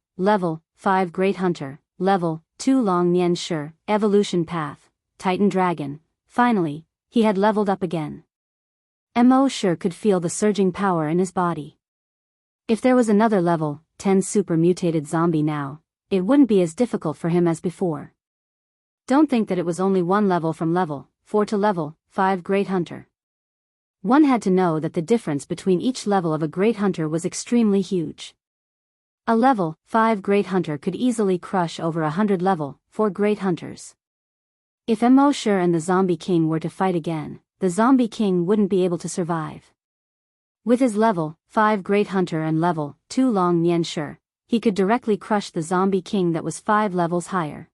5 Great Hunter, Level 2 Long Nian Shi, Evolution Path, Titan Dragon. Finally, he had leveled up again. Mo Shi could feel the surging power in his body. If there was another level 10 super mutated zombie now, it wouldn't be as difficult for him as before. Don't think that it was only one level from level 4 to level 5 Great Hunter. One had to know that the difference between each level of a Great Hunter was extremely huge. A level 5 Great Hunter could easily crush over 100 level 4 Great Hunters. If Mo Shi and the Zombie King were to fight again, the Zombie King wouldn't be able to survive. With his level 5 Great Hunter and level 2 Long Nian Shi, he could directly crush the Zombie King that was 5 levels higher.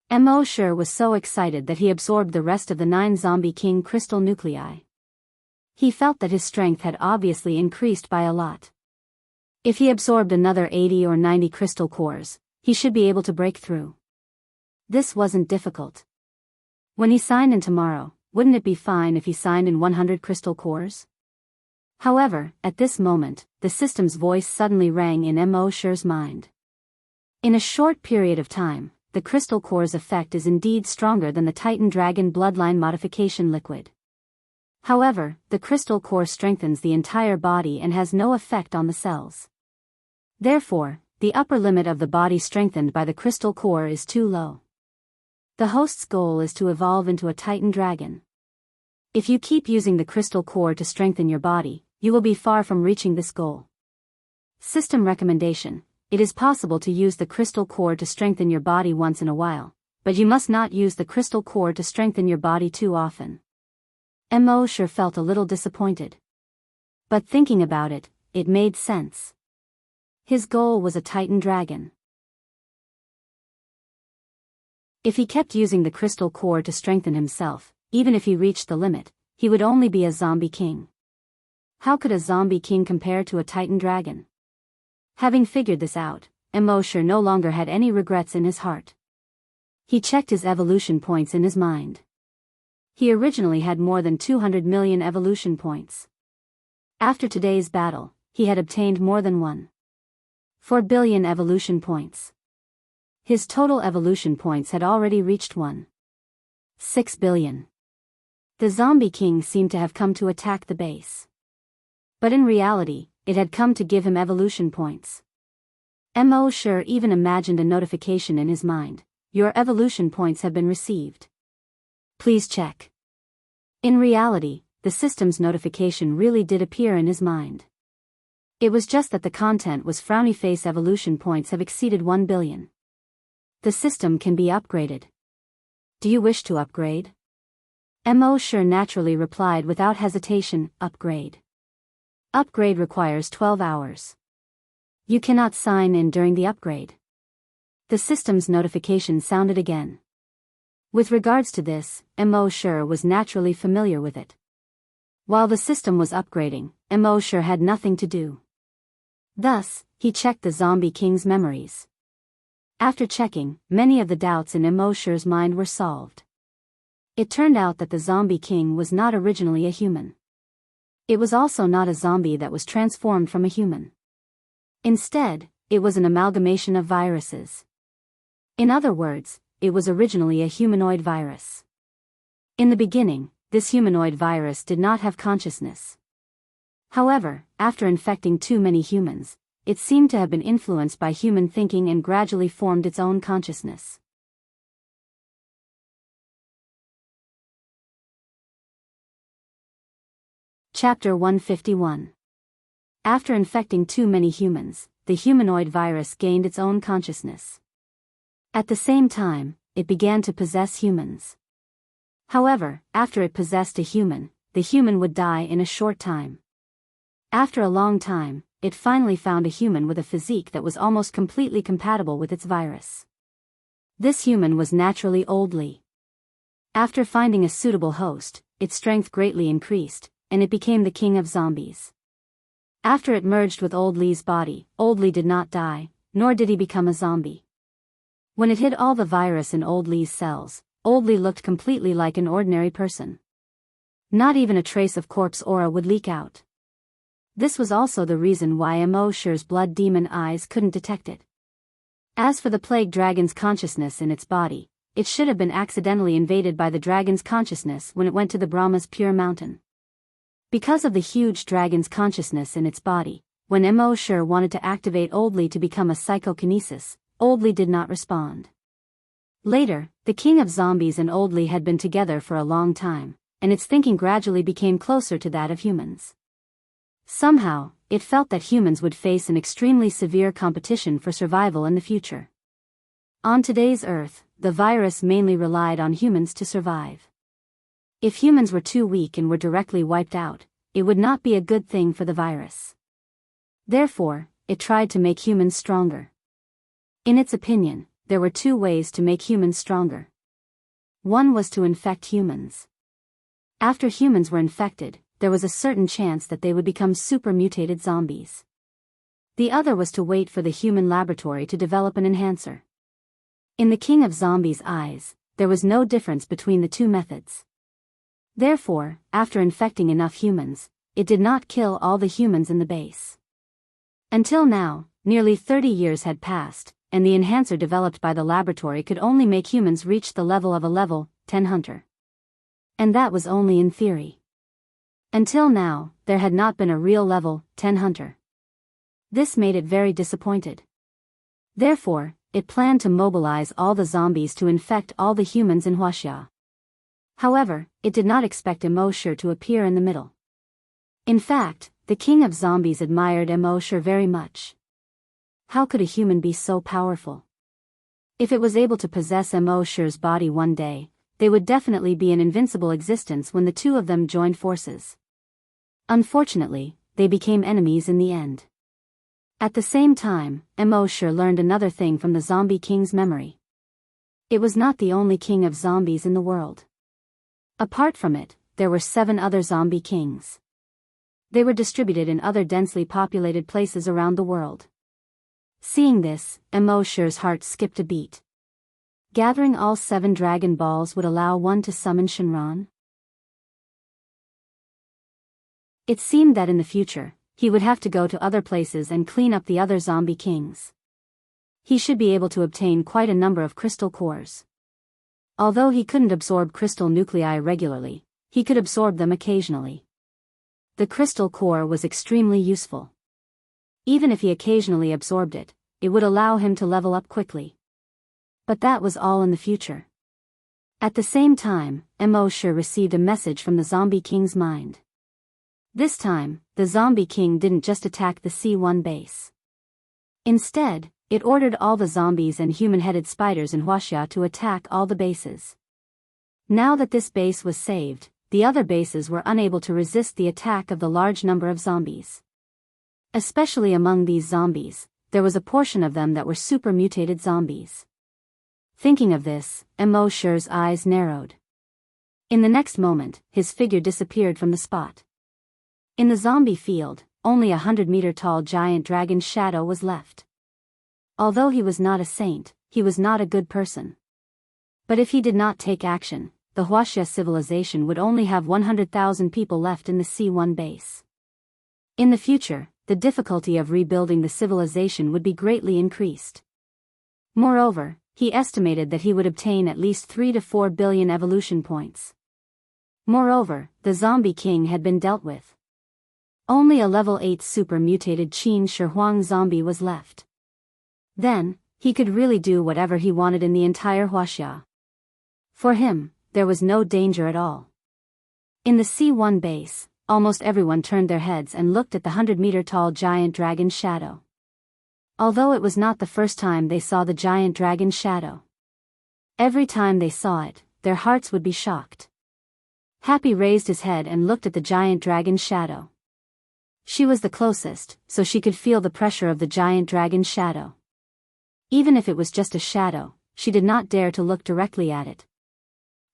Mo Shi was so excited that he absorbed the rest of the 9 Zombie King crystal nuclei. He felt that his strength had obviously increased by a lot. If he absorbed another 80 or 90 crystal cores, he should be able to break through. This wasn't difficult. When he signed in tomorrow, wouldn't it be fine if he signed in 100 crystal cores? However, at this moment, the system's voice suddenly rang in Mo Shi's mind. In a short period of time, the crystal core's effect is indeed stronger than the Titan Dragon bloodline modification liquid. However, the crystal core strengthens the entire body and has no effect on the cells. Therefore, the upper limit of the body strengthened by the crystal core is too low. The host's goal is to evolve into a Titan Dragon. If you keep using the crystal core to strengthen your body, you will be far from reaching this goal. System recommendation: it is possible to use the crystal core to strengthen your body once in a while, but you must not use the crystal core to strengthen your body too often. Mo Shi felt a little disappointed. But thinking about it, it made sense. His goal was a Titan Dragon. If he kept using the crystal core to strengthen himself, even if he reached the limit, he would only be a Zombie King. How could a Zombie King compare to a Titan Dragon? Having figured this out, Mo Shi no longer had any regrets in his heart. He checked his evolution points in his mind. He originally had more than 200 million evolution points. After today's battle, he had obtained more than 1.4 billion evolution points. His total evolution points had already reached 1.6 billion. The Zombie King seemed to have come to attack the base. But in reality, it had come to give him evolution points. Mo Shi even imagined a notification in his mind. Your evolution points have been received. Please check. In reality, the system's notification really did appear in his mind. It was just that the content was frowny face evolution points have exceeded 1 billion. The system can be upgraded. Do you wish to upgrade? Mo Shi naturally replied without hesitation, upgrade. Upgrade requires 12 hours. You cannot sign in during the upgrade. The system's notification sounded again. With regards to this, Mo Shi was naturally familiar with it. While the system was upgrading, Mo Shi had nothing to do. Thus, he checked the zombie king's memories. After checking, many of the doubts in Mo Shi's mind were solved. It turned out that the zombie king was not originally a human. It was also not a zombie that was transformed from a human. Instead, it was an amalgamation of viruses. In other words, it was originally a humanoid virus. In the beginning, this humanoid virus did not have consciousness. However, after infecting too many humans, it seemed to have been influenced by human thinking and gradually formed its own consciousness. Chapter 151. After infecting too many humans, the humanoid virus gained its own consciousness. At the same time, it began to possess humans. However, after it possessed a human, the human would die in a short time. After a long time, it finally found a human with a physique that was almost completely compatible with its virus. This human was naturally Old Li. After finding a suitable host, its strength greatly increased, and it became the king of zombies. After it merged with Old Li's body, Old Li did not die, nor did he become a zombie. When it hid all the virus in Old Li's cells, Old Li looked completely like an ordinary person. Not even a trace of corpse aura would leak out. This was also the reason why Mo Shi's blood demon eyes couldn't detect it. As for the plague dragon's consciousness in its body, it should have been accidentally invaded by the dragon's consciousness when it went to the Brahma's pure mountain. Because of the huge dragon's consciousness in its body, when Mo Shi wanted to activate Old Li to become a psychokinesis, Old Li did not respond. Later, the king of zombies and Old Li had been together for a long time, and its thinking gradually became closer to that of humans. Somehow, it felt that humans would face an extremely severe competition for survival in the future. On today's Earth, the virus mainly relied on humans to survive. If humans were too weak and were directly wiped out, it would not be a good thing for the virus. Therefore, it tried to make humans stronger. In its opinion, there were two ways to make humans stronger. One was to infect humans. After humans were infected, there was a certain chance that they would become super mutated zombies. The other was to wait for the human laboratory to develop an enhancer. In the king of zombies' eyes, there was no difference between the two methods. Therefore, after infecting enough humans, it did not kill all the humans in the base. Until now, nearly 30 years had passed, and the enhancer developed by the laboratory could only make humans reach the level of a level 10 hunter. And that was only in theory. Until now, there had not been a real level 10 hunter. This made it very disappointed. Therefore, it planned to mobilize all the zombies to infect all the humans in Wuxia. However, it did not expect Mo Shi to appear in the middle. In fact, the king of zombies admired Mo Shi very much. How could a human be so powerful? If it was able to possess Mo Shi's body one day, they would definitely be an invincible existence when the two of them joined forces. Unfortunately, they became enemies in the end. At the same time, Mo Shi learned another thing from the zombie king's memory. It was not the only king of zombies in the world. Apart from it, there were 7 other zombie kings. They were distributed in other densely populated places around the world. Seeing this, Mo Shi's heart skipped a beat. Gathering all 7 Dragon Balls would allow one to summon Shenron? It seemed that in the future, he would have to go to other places and clean up the other zombie kings. He should be able to obtain quite a number of crystal cores. Although he couldn't absorb crystal nuclei regularly, he could absorb them occasionally. The crystal core was extremely useful. Even if he occasionally absorbed it, it would allow him to level up quickly. But that was all in the future. At the same time, Moshe received a message from the Zombie King's mind. This time, the Zombie King didn't just attack the C1 base. Instead, it ordered all the zombies and human-headed spiders in Wuxia to attack all the bases. Now that this base was saved, the other bases were unable to resist the attack of the large number of zombies. Especially among these zombies, there was a portion of them that were super-mutated zombies. Thinking of this, Moshe's eyes narrowed. In the next moment, his figure disappeared from the spot. In the zombie field, only a 100-meter-tall giant dragon's shadow was left. Although he was not a saint, he was not a good person. But if he did not take action, the Wuxia civilization would only have 100,000 people left in the C1 base. In the future, the difficulty of rebuilding the civilization would be greatly increased. Moreover, he estimated that he would obtain at least 3 to 4 billion evolution points. Moreover, the Zombie King had been dealt with. Only a level 8 super-mutated Qin Shi Huang zombie was left. Then, he could really do whatever he wanted in the entire Wuxia. For him, there was no danger at all. In the C1 base, almost everyone turned their heads and looked at the 100-meter-tall giant dragon's shadow. Although it was not the first time they saw the giant dragon's shadow. Every time they saw it, their hearts would be shocked. Happy raised his head and looked at the giant dragon's shadow. She was the closest, so she could feel the pressure of the giant dragon's shadow. Even if it was just a shadow, she did not dare to look directly at it.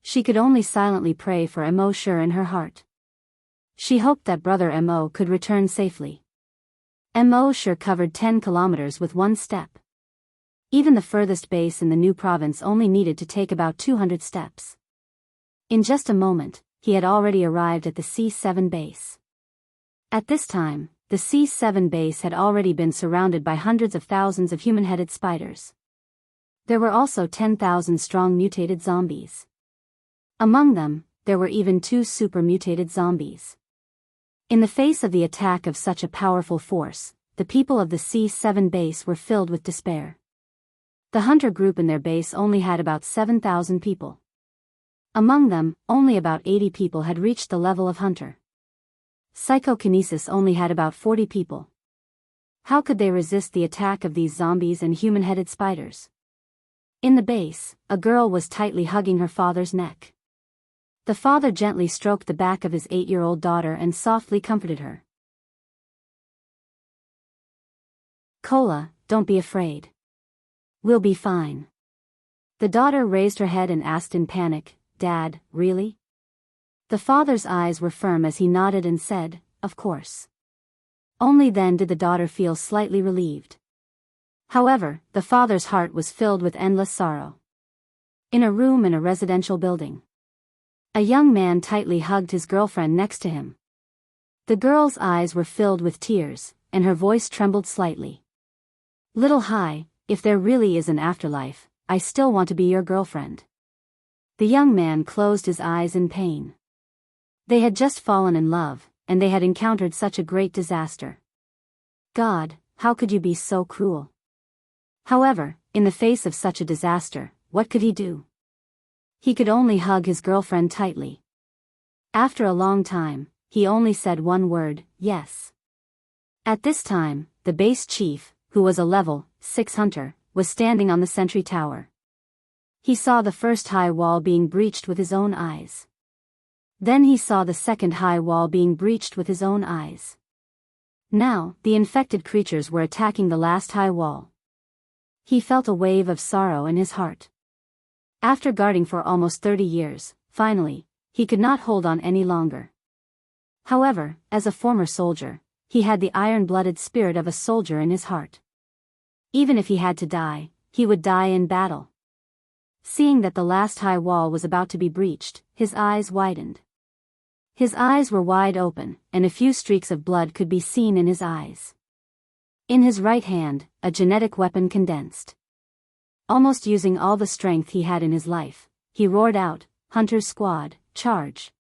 She could only silently pray for Moshe in her heart. She hoped that brother Mo could return safely. Moshe covered 10 kilometers with one step. Even the furthest base in the new province only needed to take about 200 steps. In just a moment, he had already arrived at the C7 base. At this time, the C7 base had already been surrounded by hundreds of thousands of human-headed spiders. There were also 10,000 strong mutated zombies. Among them, there were even 2 super-mutated zombies. In the face of the attack of such a powerful force, the people of the C7 base were filled with despair. The hunter group in their base only had about 7,000 people. Among them, only about 80 people had reached the level of hunter. Psychokinesis only had about 40 people. How could they resist the attack of these zombies and human-headed spiders? In the base, a girl was tightly hugging her father's neck. The father gently stroked the back of his 8-year-old daughter and softly comforted her. Kola, don't be afraid. We'll be fine. The daughter raised her head and asked in panic, Dad, really? The father's eyes were firm as he nodded and said, Of course. Only then did the daughter feel slightly relieved. However, the father's heart was filled with endless sorrow. In a room in a residential building, a young man tightly hugged his girlfriend next to him. The girl's eyes were filled with tears, and her voice trembled slightly. Little Hai, if there really is an afterlife, I still want to be your girlfriend. The young man closed his eyes in pain. They had just fallen in love, and they had encountered such a great disaster. God, how could you be so cruel? However, in the face of such a disaster, what could he do? He could only hug his girlfriend tightly. After a long time, he only said one word, yes. At this time, the base chief, who was a level 6 hunter, was standing on the sentry tower. He saw the first high wall being breached with his own eyes. Then he saw the second high wall being breached with his own eyes. Now, the infected creatures were attacking the last high wall. He felt a wave of sorrow in his heart. After guarding for almost 30 years, finally, he could not hold on any longer. However, as a former soldier, he had the iron-blooded spirit of a soldier in his heart. Even if he had to die, he would die in battle. Seeing that the last high wall was about to be breached, his eyes widened. His eyes were wide open, and a few streaks of blood could be seen in his eyes. In his right hand, a genetic weapon condensed. Almost using all the strength he had in his life, he roared out, Hunter's squad, charge!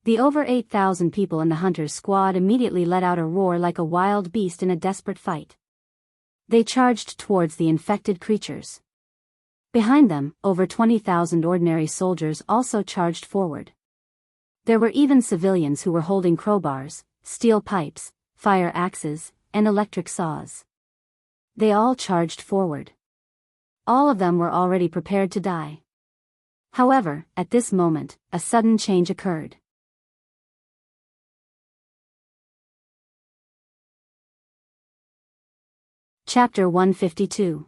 The over 8,000 people in the hunter's squad immediately let out a roar like a wild beast in a desperate fight. They charged towards the infected creatures. Behind them, over 20,000 ordinary soldiers also charged forward. There were even civilians who were holding crowbars, steel pipes, fire axes, and electric saws. They all charged forward. All of them were already prepared to die. However, at this moment, a sudden change occurred. Chapter 152.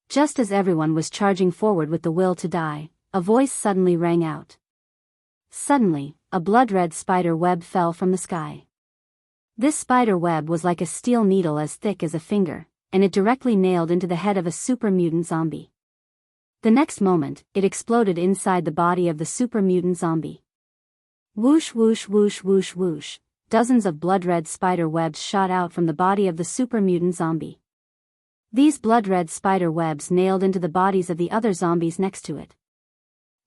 Just as everyone was charging forward with the will to die, a voice suddenly rang out. Suddenly, a blood-red spider web fell from the sky. This spider web was like a steel needle as thick as a finger, and it directly nailed into the head of a super mutant zombie. The next moment, it exploded inside the body of the super mutant zombie. Whoosh whoosh whoosh whoosh whoosh, dozens of blood-red spider webs shot out from the body of the super mutant zombie. These blood-red spider webs nailed into the bodies of the other zombies next to it.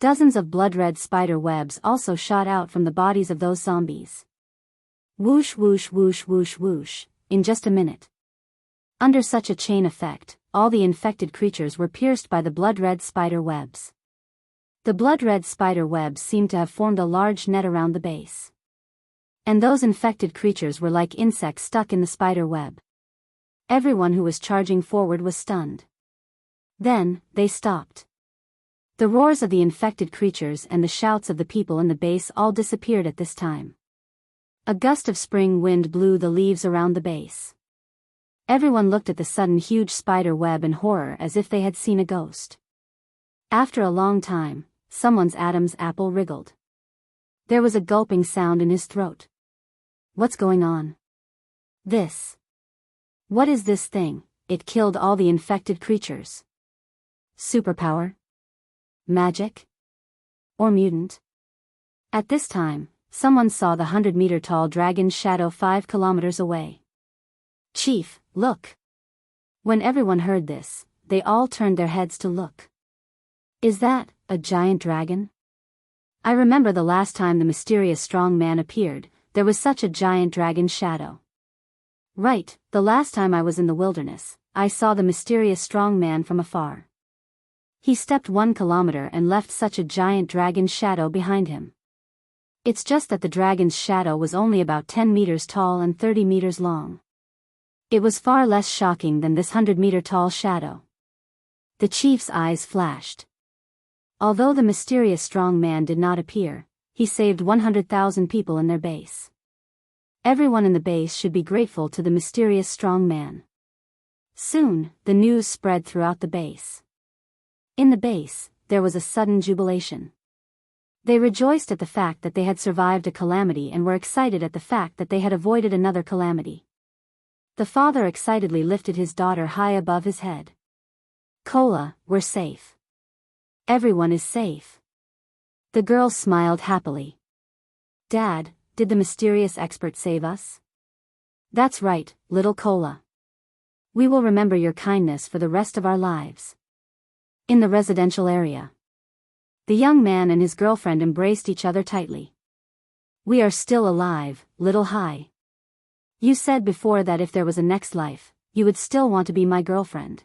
Dozens of blood-red spider webs also shot out from the bodies of those zombies. Whoosh whoosh whoosh whoosh whoosh, in just a minute. Under such a chain effect, all the infected creatures were pierced by the blood-red spider webs. The blood-red spider webs seemed to have formed a large net around the base. And those infected creatures were like insects stuck in the spider web. Everyone who was charging forward was stunned. Then, they stopped. The roars of the infected creatures and the shouts of the people in the base all disappeared at this time. A gust of spring wind blew the leaves around the base. Everyone looked at the sudden huge spider web in horror as if they had seen a ghost. After a long time, someone's Adam's apple wriggled. There was a gulping sound in his throat. What's going on? This. What is this thing? It killed all the infected creatures. Superpower? Magic? Or mutant? At this time, someone saw the 100-meter-tall dragon's shadow 5 kilometers away. Chief, look! When everyone heard this, they all turned their heads to look. Is that a giant dragon? I remember the last time the mysterious strong man appeared, there was such a giant dragon shadow. Right, the last time I was in the wilderness, I saw the mysterious strong man from afar. He stepped 1 kilometer and left such a giant dragon shadow behind him. It's just that the dragon's shadow was only about 10 meters tall and 30 meters long. It was far less shocking than this 100-meter-tall shadow. The chief's eyes flashed. Although the mysterious strong man did not appear, he saved 100,000 people in their base. Everyone in the base should be grateful to the mysterious strong man. Soon, the news spread throughout the base. In the base, there was a sudden jubilation. They rejoiced at the fact that they had survived a calamity and were excited at the fact that they had avoided another calamity. The father excitedly lifted his daughter high above his head. Cola, we're safe. Everyone is safe. The girl smiled happily. Dad, did the mysterious expert save us? That's right, little Cola. We will remember your kindness for the rest of our lives. In the residential area. The young man and his girlfriend embraced each other tightly. We are still alive, little Hai. You said before that if there was a next life, you would still want to be my girlfriend.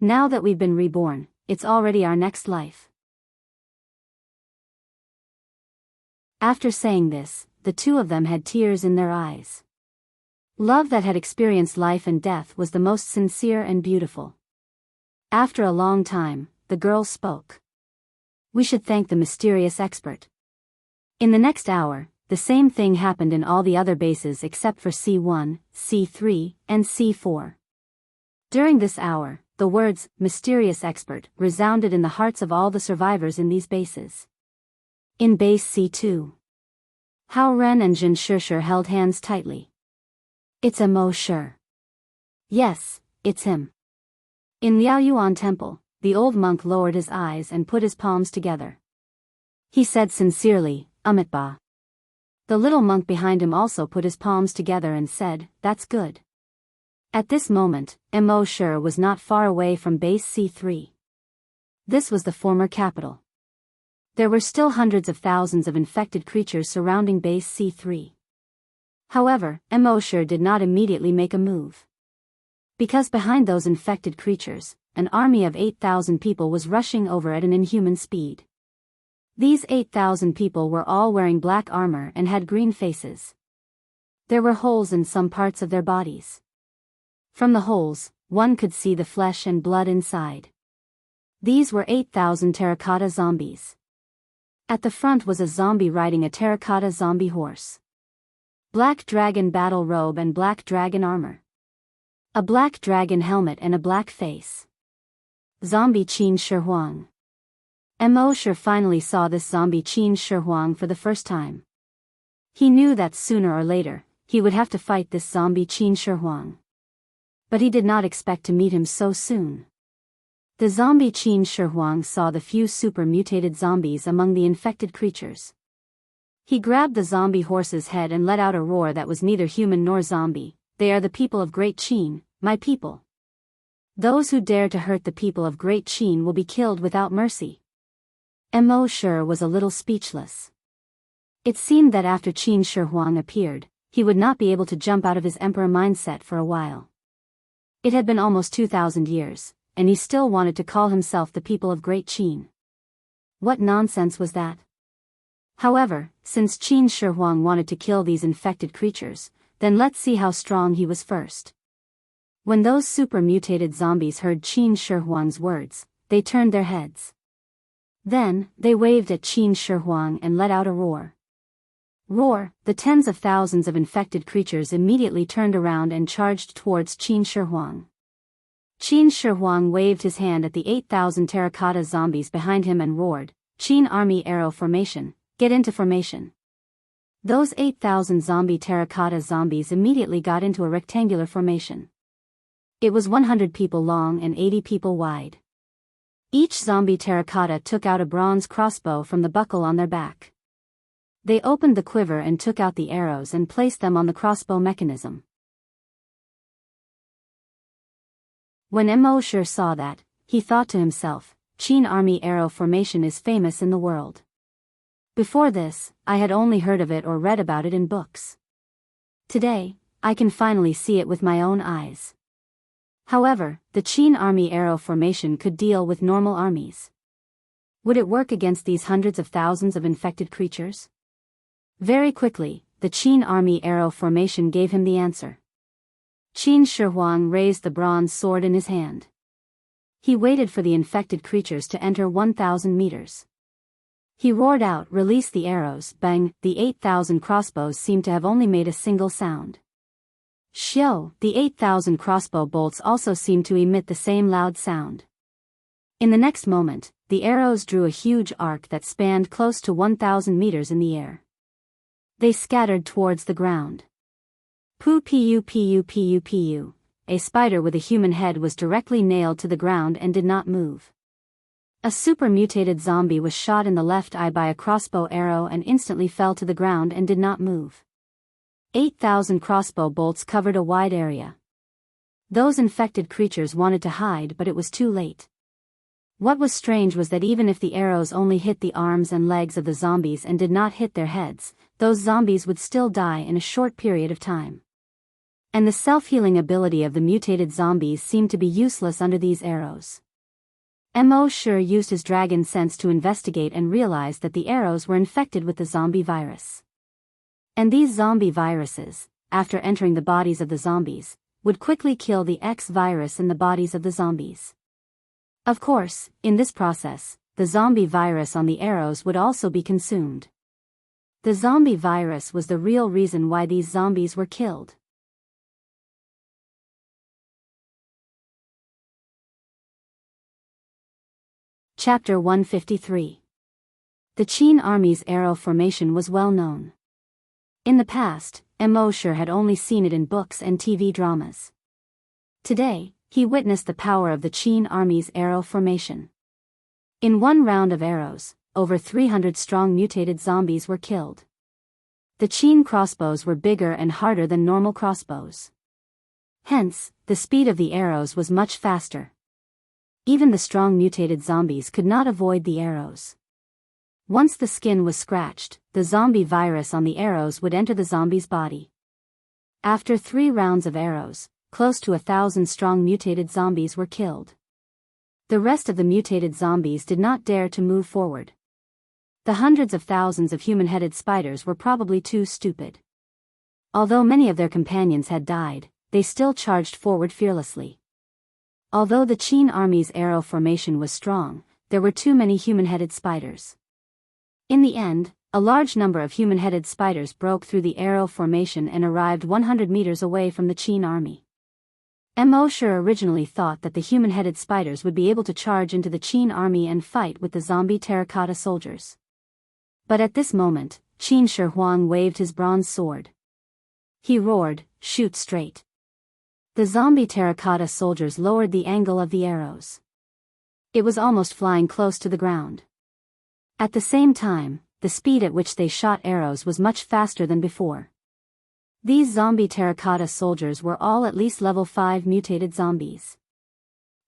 Now that we've been reborn, it's already our next life. After saying this, the two of them had tears in their eyes. Love that had experienced life and death was the most sincere and beautiful. After a long time, the girl spoke. We should thank the mysterious expert. In the next hour, the same thing happened in all the other bases except for C1, C3, and C4. During this hour, the words, mysterious expert, resounded in the hearts of all the survivors in these bases. In base C2. Hao Ren and Jin Shishir held hands tightly. It's Mo Shi. Yes, it's him. In Liaoyuan Temple, the old monk lowered his eyes and put his palms together. He said sincerely, Amitba. The little monk behind him also put his palms together and said, that's good. At this moment, Mo Shi was not far away from base C3. This was the former capital. There were still hundreds of thousands of infected creatures surrounding Base C3. However, Mosher did not immediately make a move. Because behind those infected creatures, an army of 8,000 people was rushing over at an inhuman speed. These 8,000 people were all wearing black armor and had green faces. There were holes in some parts of their bodies. From the holes, one could see the flesh and blood inside. These were 8,000 terracotta zombies. At the front was a zombie riding a terracotta zombie horse. Black dragon battle robe and black dragon armor. A black dragon helmet and a black face. Zombie Qin Shi Huang. Mosher finally saw this zombie Qin Shi Huang for the first time. He knew that sooner or later, he would have to fight this zombie Qin Shi Huang. But he did not expect to meet him so soon. The zombie Qin Shi Huang saw the few super mutated zombies among the infected creatures. He grabbed the zombie horse's head and let out a roar that was neither human nor zombie. They are the people of Great Qin, my people. Those who dare to hurt the people of Great Qin will be killed without mercy. Mosher was a little speechless. It seemed that after Qin Shi Huang appeared, he would not be able to jump out of his emperor mindset for a while. It had been almost 2,000 years, and he still wanted to call himself the people of Great Qin. What nonsense was that? However, since Qin Shi Huang wanted to kill these infected creatures, then let's see how strong he was first. When those super mutated zombies heard Qin Shi Huang's words, they turned their heads. Then, they waved at Qin Shi Huang and let out a roar. Roar, the tens of thousands of infected creatures immediately turned around and charged towards Qin Shi Huang. Qin Shi Huang waved his hand at the 8,000 terracotta zombies behind him and roared, "Qin Army Arrow Formation, get into formation." Those 8,000 zombie terracotta zombies immediately got into a rectangular formation. It was 100 people long and 80 people wide. Each zombie terracotta took out a bronze crossbow from the buckle on their back. They opened the quiver and took out the arrows and placed them on the crossbow mechanism. When Mosher saw that, he thought to himself, Qin Army Arrow Formation is famous in the world. Before this, I had only heard of it or read about it in books. Today, I can finally see it with my own eyes. However, the Qin Army Arrow Formation could deal with normal armies. Would it work against these hundreds of thousands of infected creatures? Very quickly, the Qin Army Arrow Formation gave him the answer. Qin Shi Huang raised the bronze sword in his hand. He waited for the infected creatures to enter 1,000 meters. He roared out, "Release the arrows!" Bang! The 8,000 crossbows seemed to have only made a single sound. Shio! The 8,000 crossbow bolts also seemed to emit the same loud sound. In the next moment, the arrows drew a huge arc that spanned close to 1,000 meters in the air. They scattered towards the ground. Pu. A spider with a human head was directly nailed to the ground and did not move. A super mutated zombie was shot in the left eye by a crossbow arrow and instantly fell to the ground and did not move. 8,000 crossbow bolts covered a wide area. Those infected creatures wanted to hide, but it was too late. What was strange was that even if the arrows only hit the arms and legs of the zombies and did not hit their heads, those zombies would still die in a short period of time. And the self-healing ability of the mutated zombies seemed to be useless under these arrows. Mosher used his dragon sense to investigate and realized that the arrows were infected with the zombie virus. And these zombie viruses, after entering the bodies of the zombies, would quickly kill the X virus in the bodies of the zombies. Of course, in this process, the zombie virus on the arrows would also be consumed. The zombie virus was the real reason why these zombies were killed. Chapter 153. The Qin Army's arrow formation was well known. In the past, Mosher had only seen it in books and TV dramas. Today, he witnessed the power of the Qin Army's arrow formation. In one round of arrows, over 300 strong mutated zombies were killed. The Qin crossbows were bigger and harder than normal crossbows. Hence, the speed of the arrows was much faster. Even the strong mutated zombies could not avoid the arrows. Once the skin was scratched, the zombie virus on the arrows would enter the zombie's body. After 3 rounds of arrows, close to 1,000-strong mutated zombies were killed. The rest of the mutated zombies did not dare to move forward. The hundreds of thousands of human-headed spiders were probably too stupid. Although many of their companions had died, they still charged forward fearlessly. Although the Qin army's arrow formation was strong, there were too many human-headed spiders. In the end, a large number of human-headed spiders broke through the arrow formation and arrived 100 meters away from the Qin army. Mosher originally thought that the human-headed spiders would be able to charge into the Qin army and fight with the zombie terracotta soldiers. But at this moment, Qin Shi Huang waved his bronze sword. He roared, "Shoot straight." The zombie terracotta soldiers lowered the angle of the arrows. It was almost flying close to the ground. At the same time, the speed at which they shot arrows was much faster than before. These zombie terracotta soldiers were all at least level 5 mutated zombies.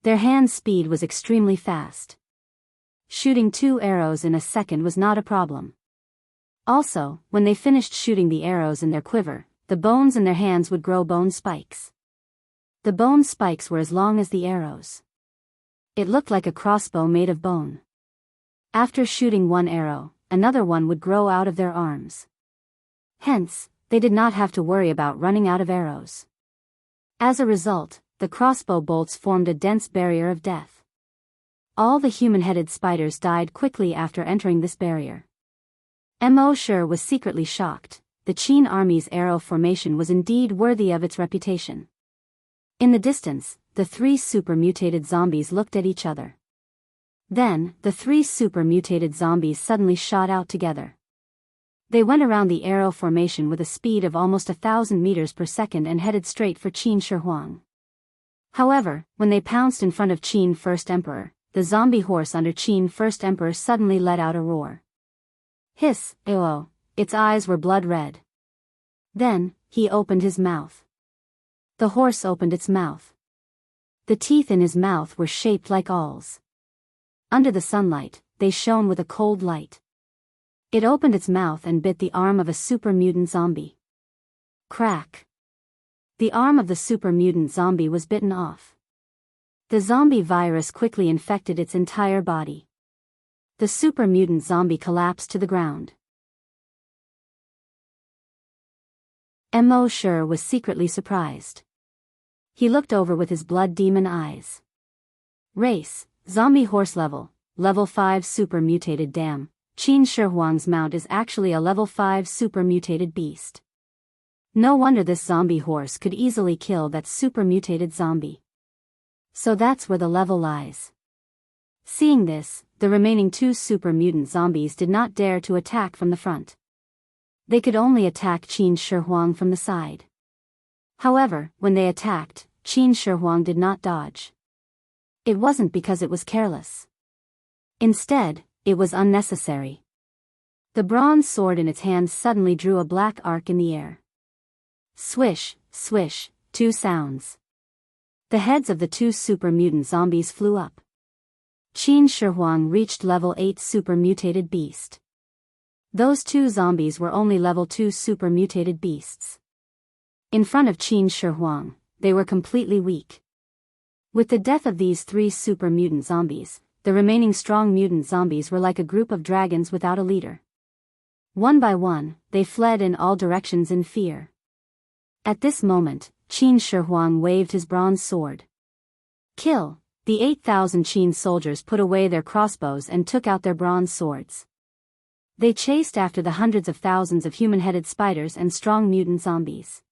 Their hand speed was extremely fast. Shooting 2 arrows in a second was not a problem. Also, when they finished shooting the arrows in their quiver, the bones in their hands would grow bone spikes. The bone spikes were as long as the arrows. It looked like a crossbow made of bone. After shooting 1 arrow, another one would grow out of their arms. Hence, they did not have to worry about running out of arrows. As a result, the crossbow bolts formed a dense barrier of death. All the human-headed spiders died quickly after entering this barrier. Mosher was secretly shocked. The Qin army's arrow formation was indeed worthy of its reputation. In the distance, the 3 super-mutated zombies looked at each other. Then, the 3 super-mutated zombies suddenly shot out together. They went around the arrow formation with a speed of almost 1,000 meters per second and headed straight for Qin Shi Huang. However, when they pounced in front of Qin First Emperor, the zombie horse under Qin First Emperor suddenly let out a roar. Hiss, oh! Its eyes were blood red. Then, he opened his mouth. The horse opened its mouth. The teeth in his mouth were shaped like awls. Under the sunlight, they shone with a cold light. It opened its mouth and bit the arm of a super-mutant zombie. Crack! The arm of the super-mutant zombie was bitten off. The zombie virus quickly infected its entire body. The super-mutant zombie collapsed to the ground. Mosher was secretly surprised. He looked over with his blood demon eyes. Race, zombie horse level 5 super mutated. Damn, Qin Shi Huang's mount is actually a level 5 super mutated beast. No wonder this zombie horse could easily kill that super mutated zombie. So that's where the level lies. Seeing this, the remaining 2 super mutant zombies did not dare to attack from the front. They could only attack Qin Shi Huang from the side. However, when they attacked, Qin Shi Huang did not dodge. It wasn't because it was careless. Instead, it was unnecessary. The bronze sword in its hand suddenly drew a black arc in the air. Swish, swish, 2 sounds. The heads of the 2 super mutant zombies flew up. Qin Shi Huang reached level 8 super mutated beast. Those 2 zombies were only level 2 super mutated beasts. In front of Qin Shi Huang, they were completely weak. With the death of these 3 super mutant zombies, the remaining strong mutant zombies were like a group of dragons without a leader. One by one, they fled in all directions in fear. At this moment, Qin Shi Huang waved his bronze sword. Kill! The 8,000 Qin soldiers put away their crossbows and took out their bronze swords. They chased after the hundreds of thousands of human-headed spiders and strong mutant zombies.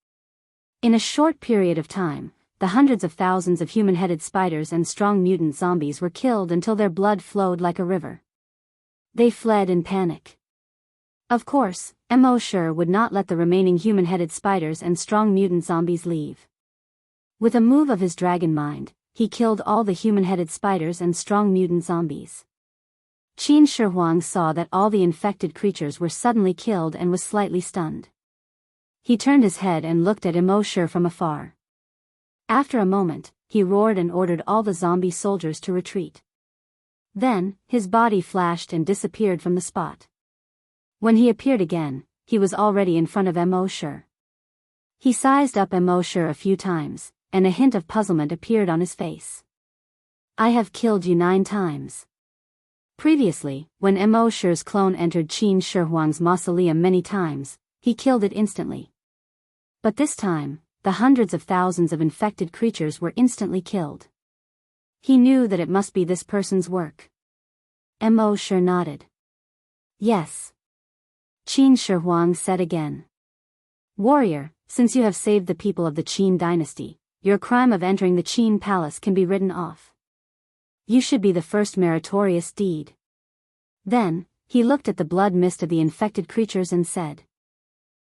In a short period of time, the hundreds of thousands of human-headed spiders and strong mutant zombies were killed until their blood flowed like a river. They fled in panic. Of course, Mosher would not let the remaining human-headed spiders and strong mutant zombies leave. With a move of his dragon mind, he killed all the human-headed spiders and strong mutant zombies. Qin Shi Huang saw that all the infected creatures were suddenly killed and was slightly stunned. He turned his head and looked at Mosher from afar. After a moment, he roared and ordered all the zombie soldiers to retreat. Then, his body flashed and disappeared from the spot. When he appeared again, he was already in front of Mo Shi. He sized up Mo Shi a few times, and a hint of puzzlement appeared on his face. I have killed you 9 times. Previously, when Mo Shi's clone entered Qin Shi Huang's mausoleum many times, he killed it instantly. But this time, the hundreds of thousands of infected creatures were instantly killed. He knew that it must be this person's work. Mo Shi nodded. Yes. Qin Shi Huang said again. Warrior, since you have saved the people of the Qin dynasty, your crime of entering the Qin palace can be written off. You should be the first meritorious deed. Then, he looked at the blood mist of the infected creatures and said.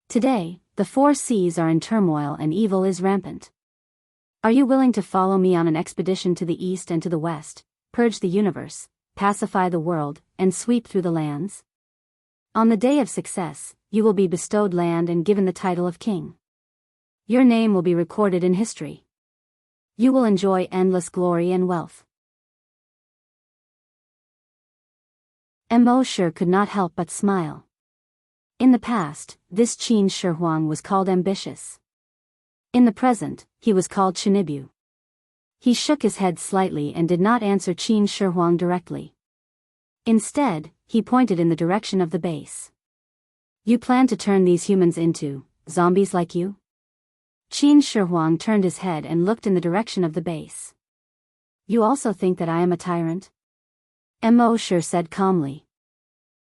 Today, the 4 seas are in turmoil and evil is rampant. Are you willing to follow me on an expedition to the east and to the west, purge the universe, pacify the world, and sweep through the lands? On the day of success, you will be bestowed land and given the title of king. Your name will be recorded in history. You will enjoy endless glory and wealth. Mo Shi could not help but smile. In the past, this Qin Shi Huang was called ambitious. In the present, he was called Shinibu. He shook his head slightly and did not answer Qin Shi Huang directly. Instead, he pointed in the direction of the base. You plan to turn these humans into zombies like you? Qin Shi Huang turned his head and looked in the direction of the base. You also think that I am a tyrant? Mo Shi said calmly.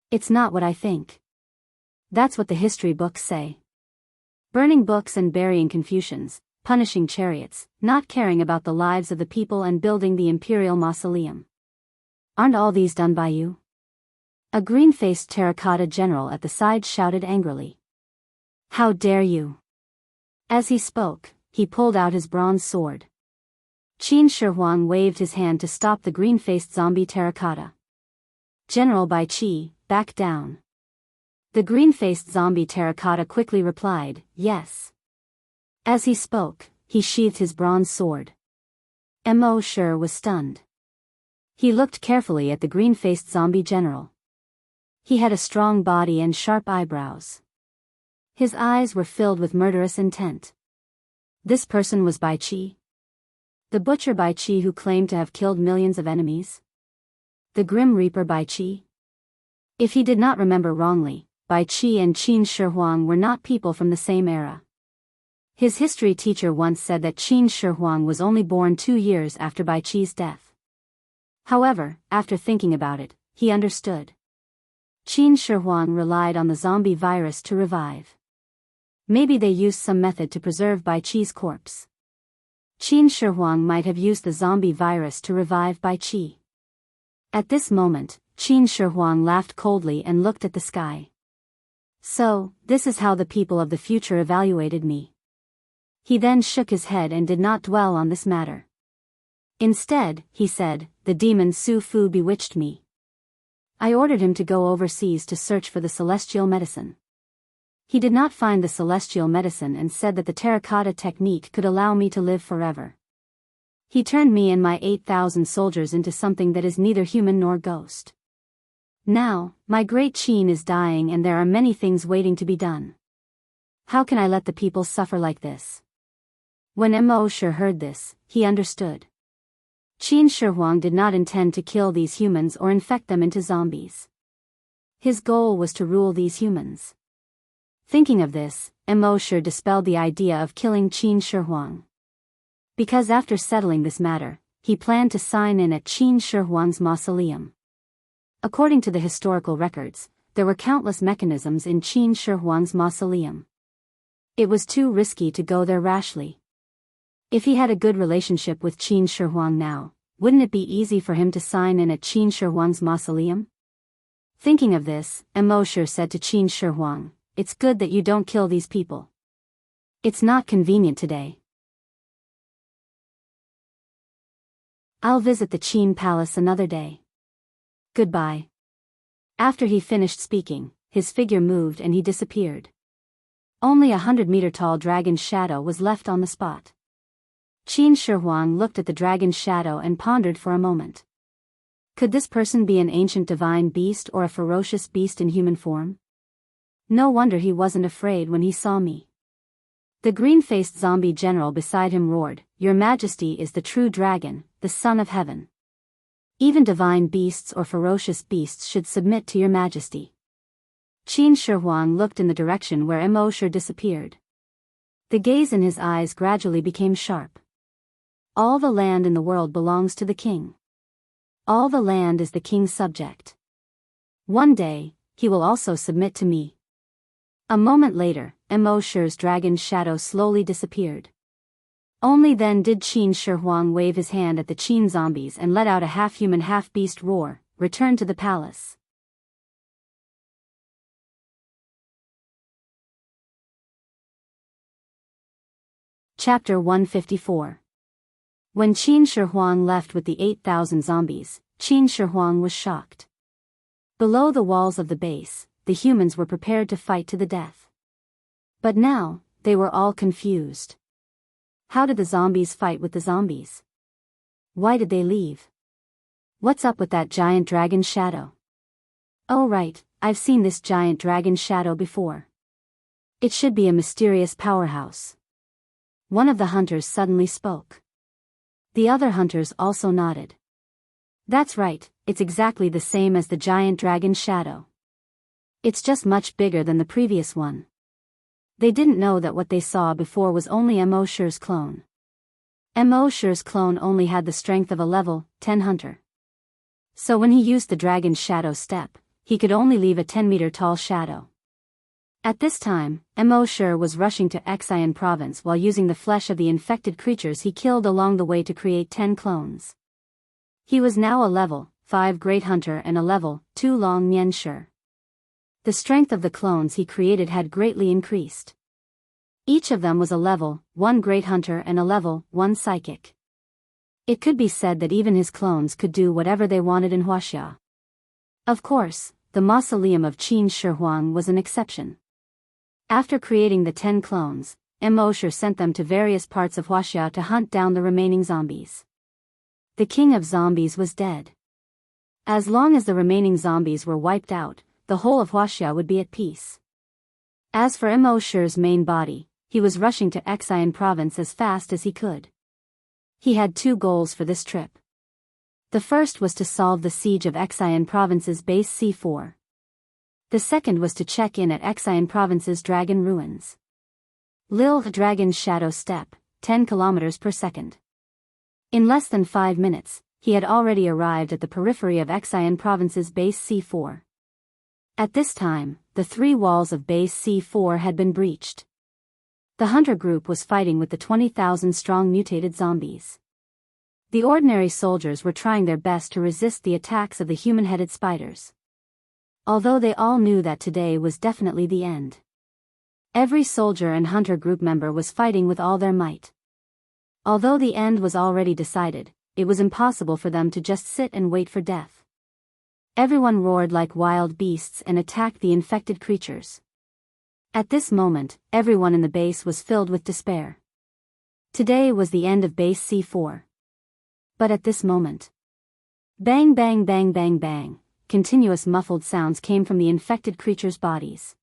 It's not what I think. That's what the history books say. Burning books and burying Confucians, punishing chariots, not caring about the lives of the people and building the imperial mausoleum. Aren't all these done by you? A green-faced terracotta general at the side shouted angrily. How dare you? As he spoke, he pulled out his bronze sword. Qin Shi Huang waved his hand to stop the green-faced zombie terracotta. General Bai Qi, back down. The green-faced zombie terracotta quickly replied, yes. As he spoke, he sheathed his bronze sword. Mo Shi was stunned. He looked carefully at the green-faced zombie general. He had a strong body and sharp eyebrows. His eyes were filled with murderous intent. This person was Bai Qi? The butcher Bai Qi who claimed to have killed millions of enemies? The Grim Reaper Bai Qi? If he did not remember wrongly, Bai Qi and Qin Shi Huang were not people from the same era. His history teacher once said that Qin Shi Huang was only born 2 years after Bai Qi's death. However, after thinking about it, he understood. Qin Shi Huang relied on the zombie virus to revive. Maybe they used some method to preserve Bai Qi's corpse. Qin Shi Huang might have used the zombie virus to revive Bai Qi. At this moment, Qin Shi Huang laughed coldly and looked at the sky. So, this is how the people of the future evaluated me. He then shook his head and did not dwell on this matter. Instead, he said, the demon Su Fu bewitched me. I ordered him to go overseas to search for the celestial medicine. He did not find the celestial medicine and said that the terracotta technique could allow me to live forever. He turned me and my 8,000 soldiers into something that is neither human nor ghost. Now, my great Qin is dying and there are many things waiting to be done. How can I let the people suffer like this? When Mo Shi heard this, he understood. Qin Shi Huang did not intend to kill these humans or infect them into zombies. His goal was to rule these humans. Thinking of this, Mo Shi dispelled the idea of killing Qin Shi Huang. Because after settling this matter, he planned to sign in at Qin Shi Huang's mausoleum. According to the historical records, there were countless mechanisms in Qin Shi Huang's mausoleum. It was too risky to go there rashly. If he had a good relationship with Qin Shi Huang now, wouldn't it be easy for him to sign in at Qin Shi Huang's mausoleum? Thinking of this, Mo Shi said to Qin Shi Huang, it's good that you don't kill these people. It's not convenient today. I'll visit the Qin palace another day. Goodbye. After he finished speaking, his figure moved and he disappeared. Only 100-meter-tall dragon's shadow was left on the spot. Qin Shi Huang looked at the dragon's shadow and pondered for a moment. Could this person be an ancient divine beast or a ferocious beast in human form? No wonder he wasn't afraid when he saw me. The green-faced zombie general beside him roared, "Your Majesty is the true dragon, the son of heaven. Even divine beasts or ferocious beasts should submit to your Majesty." Qin Shi Huang looked in the direction where Mo Shi disappeared. The gaze in his eyes gradually became sharp. All the land in the world belongs to the king. All the land is the king's subject. One day, he will also submit to me. A moment later, Mo Shi's dragon's shadow slowly disappeared. Only then did Qin Shi Huang wave his hand at the Qin zombies and let out a half-human half-beast roar, "Return to the palace." Chapter 154. When Qin Shi Huang left with the 8,000 zombies, Qin Shi Huang was shocked. Below the walls of the base, the humans were prepared to fight to the death. But now, they were all confused. How did the zombies fight with the zombies? Why did they leave? What's up with that giant dragon shadow? Oh right, I've seen this giant dragon shadow before. It should be a mysterious powerhouse. One of the hunters suddenly spoke. The other hunters also nodded. That's right, it's exactly the same as the giant dragon shadow. It's just much bigger than the previous one. They didn't know that what they saw before was only Mo Shi's clone. Mo Shi's clone only had the strength of a level 10 hunter. So when he used the dragon's shadow step, he could only leave a 10-meter tall shadow. At this time, Mo Shi was rushing to Xian province while using the flesh of the infected creatures he killed along the way to create 10 clones. He was now a level 5 great hunter and a level 2 long Nian Shi. The strength of the clones he created had greatly increased. Each of them was a level 1 great hunter and a level 1 psychic. It could be said that even his clones could do whatever they wanted in Wuxia. Of course, the mausoleum of Qin Shi Huang was an exception. After creating the 10 clones, Mo Shi sent them to various parts of Wuxia to hunt down the remaining zombies. The king of zombies was dead. As long as the remaining zombies were wiped out, the whole of Wuxia would be at peace. As for Mo Shi's main body, he was rushing to Xian province as fast as he could. He had 2 goals for this trip. The first was to solve the siege of Xian province's base C4. The second was to check in at Xian province's dragon ruins. Lil Dragon's shadow step, 10 kilometers per second. In less than 5 minutes, he had already arrived at the periphery of Xian province's base C4. At this time, the 3 walls of base C4 had been breached. The hunter group was fighting with the 20,000-strong mutated zombies. The ordinary soldiers were trying their best to resist the attacks of the human-headed spiders. Although they all knew that today was definitely the end. Every soldier and hunter group member was fighting with all their might. Although the end was already decided, it was impossible for them to just sit and wait for death. Everyone roared like wild beasts and attacked the infected creatures. At this moment, everyone in the base was filled with despair. Today was the end of base C4. But at this moment, bang bang bang bang bang, continuous muffled sounds came from the infected creatures' bodies.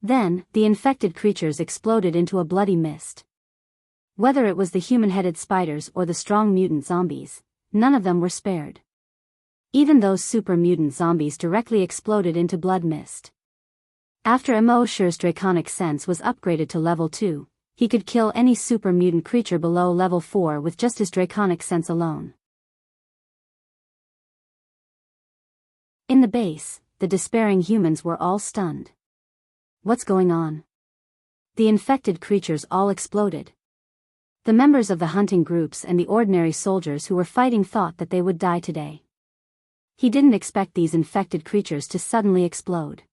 Then, the infected creatures exploded into a bloody mist. Whether it was the human-headed spiders or the strong mutant zombies, none of them were spared. Even those super mutant zombies directly exploded into blood mist. After Mo Shi's draconic sense was upgraded to level 2, he could kill any super mutant creature below level 4 with just his draconic sense alone. In the base, the despairing humans were all stunned. What's going on? The infected creatures all exploded. The members of the hunting groups and the ordinary soldiers who were fighting thought that they would die today. He didn't expect these infected creatures to suddenly explode.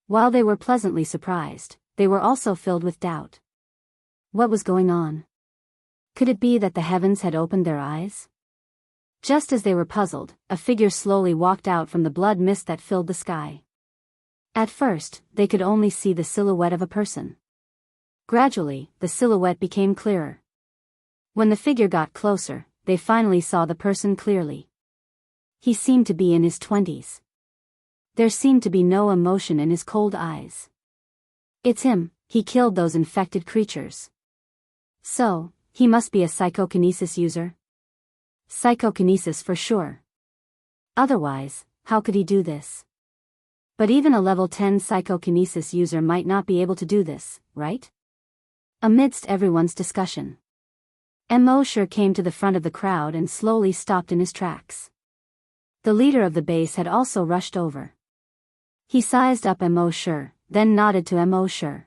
While they were pleasantly surprised, they were also filled with doubt. What was going on? Could it be that the heavens had opened their eyes? Just as they were puzzled, a figure slowly walked out from the blood mist that filled the sky. At first, they could only see the silhouette of a person. Gradually, the silhouette became clearer. When the figure got closer, they finally saw the person clearly. He seemed to be in his 20s. There seemed to be no emotion in his cold eyes. It's him, he killed those infected creatures. So, he must be a psychokinesis user? Psychokinesis for sure. Otherwise, how could he do this? But even a level 10 psychokinesis user might not be able to do this, right? Amidst everyone's discussion, Mosher came to the front of the crowd and slowly stopped in his tracks. The leader of the base had also rushed over. He sized up Mosher, then nodded to Mosher.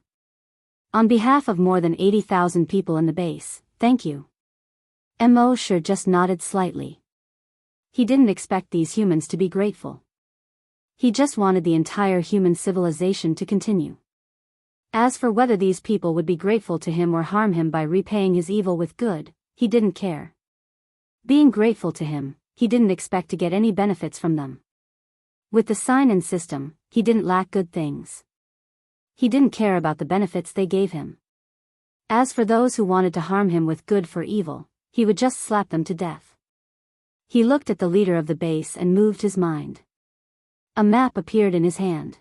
On behalf of more than 80,000 people in the base, thank you. Mosher just nodded slightly. He didn't expect these humans to be grateful. He just wanted the entire human civilization to continue. As for whether these people would be grateful to him or harm him by repaying his evil with good, he didn't care. Being grateful to him, he didn't expect to get any benefits from them. With the sign-in system, he didn't lack good things. He didn't care about the benefits they gave him. As for those who wanted to harm him with good for evil, he would just slap them to death. He looked at the leader of the base and moved his mind. A map appeared in his hand.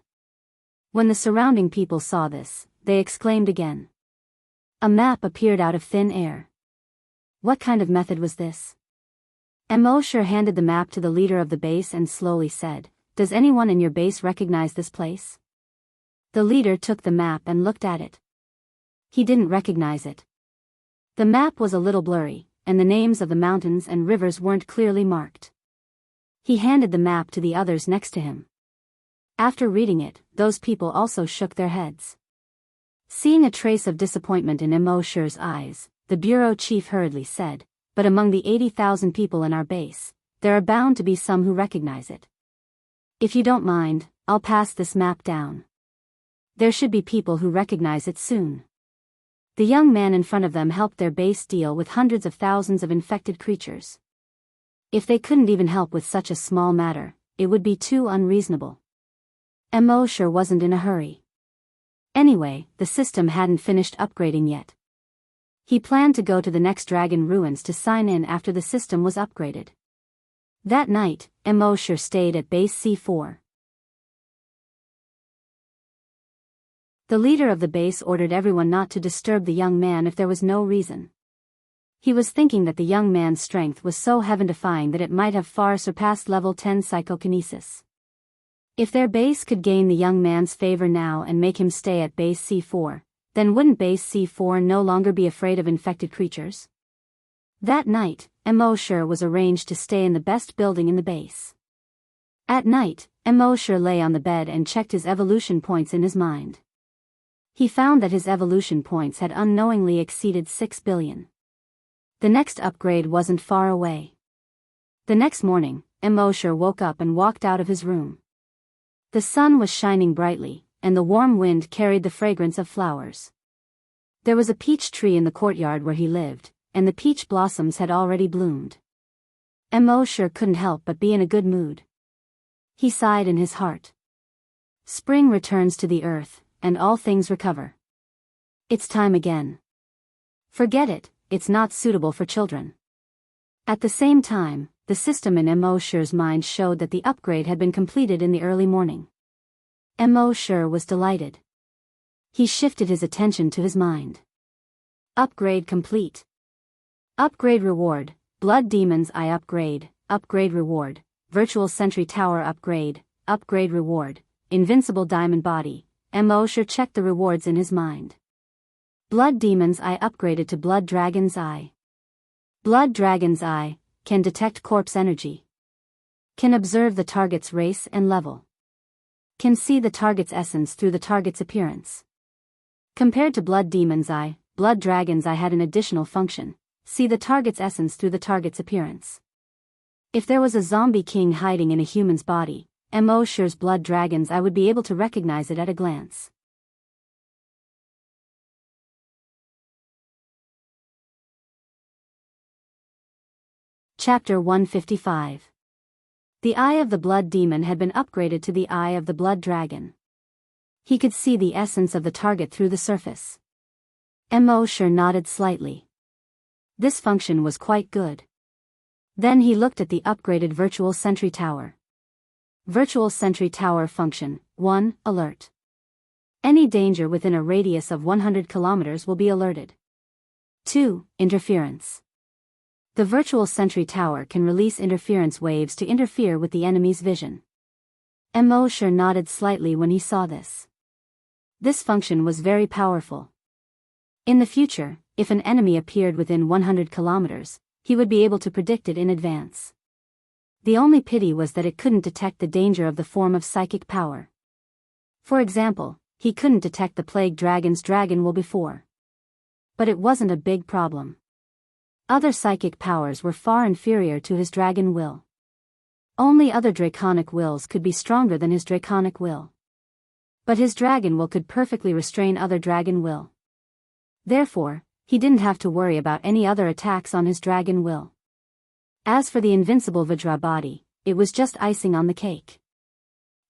When the surrounding people saw this, they exclaimed again. A map appeared out of thin air. What kind of method was this? Mosher handed the map to the leader of the base and slowly said, "Does anyone in your base recognize this place?" The leader took the map and looked at it. He didn't recognize it. The map was a little blurry, and the names of the mountains and rivers weren't clearly marked. He handed the map to the others next to him. After reading it, those people also shook their heads. Seeing a trace of disappointment in Mosher's eyes, the bureau chief hurriedly said, "But among the 80,000 people in our base, there are bound to be some who recognize it. If you don't mind, I'll pass this map down. There should be people who recognize it soon." The young man in front of them helped their base deal with hundreds of thousands of infected creatures. If they couldn't even help with such a small matter, it would be too unreasonable. Mosher wasn't in a hurry. Anyway, the system hadn't finished upgrading yet. He planned to go to the next dragon ruins to sign in after the system was upgraded. That night, Mosher stayed at base C4. The leader of the base ordered everyone not to disturb the young man if there was no reason. He was thinking that the young man's strength was so heaven-defying that it might have far surpassed level 10 psychokinesis. If their base could gain the young man's favor now and make him stay at base C4, then wouldn't base C4 no longer be afraid of infected creatures? That night, Mosher was arranged to stay in the best building in the base. At night, Mosher lay on the bed and checked his evolution points in his mind. He found that his evolution points had unknowingly exceeded 6 billion. The next upgrade wasn't far away. The next morning, Mosher woke up and walked out of his room. The sun was shining brightly, and the warm wind carried the fragrance of flowers. There was a peach tree in the courtyard where he lived, and the peach blossoms had already bloomed. Mosher couldn't help but be in a good mood. He sighed in his heart. Spring returns to the earth, and all things recover. It's time again. Forget it, it's not suitable for children. At the same time, the system in Mosher's mind showed that the upgrade had been completed in the early morning. Mosher was delighted. He shifted his attention to his mind. Upgrade complete. Upgrade reward, Blood Demon's Eye upgrade, upgrade reward, Virtual Sentry Tower upgrade, upgrade reward, Invincible Diamond Body. Mosher checked the rewards in his mind. Blood Demon's Eye upgraded to Blood Dragon's Eye. Blood Dragon's Eye can detect corpse energy. Can observe the target's race and level. Can see the target's essence through the target's appearance. Compared to Blood Demon's Eye, Blood Dragon's Eye had an additional function: see the target's essence through the target's appearance. If there was a zombie king hiding in a human's body, Mosher's Blood Dragon's Eye would be able to recognize it at a glance. Chapter 155. The Eye of the Blood Demon had been upgraded to the Eye of the Blood Dragon. He could see the essence of the target through the surface. Mosher nodded slightly. This function was quite good. Then he looked at the upgraded Virtual Sentry Tower. Virtual Sentry Tower function. 1. Alert. Any danger within a radius of 100 kilometers will be alerted. 2. Interference. The Virtual Sentry Tower can release interference waves to interfere with the enemy's vision. Mosher nodded slightly when he saw this. This function was very powerful. In the future, if an enemy appeared within 100 kilometers, he would be able to predict it in advance. The only pity was that it couldn't detect the danger of the form of psychic power. For example, he couldn't detect the plague dragon's dragon will before. But it wasn't a big problem. Other psychic powers were far inferior to his dragon will. Only other draconic wills could be stronger than his draconic will. But his dragon will could perfectly restrain other dragon will. Therefore, he didn't have to worry about any other attacks on his dragon will. As for the invincible Vajra body, it was just icing on the cake.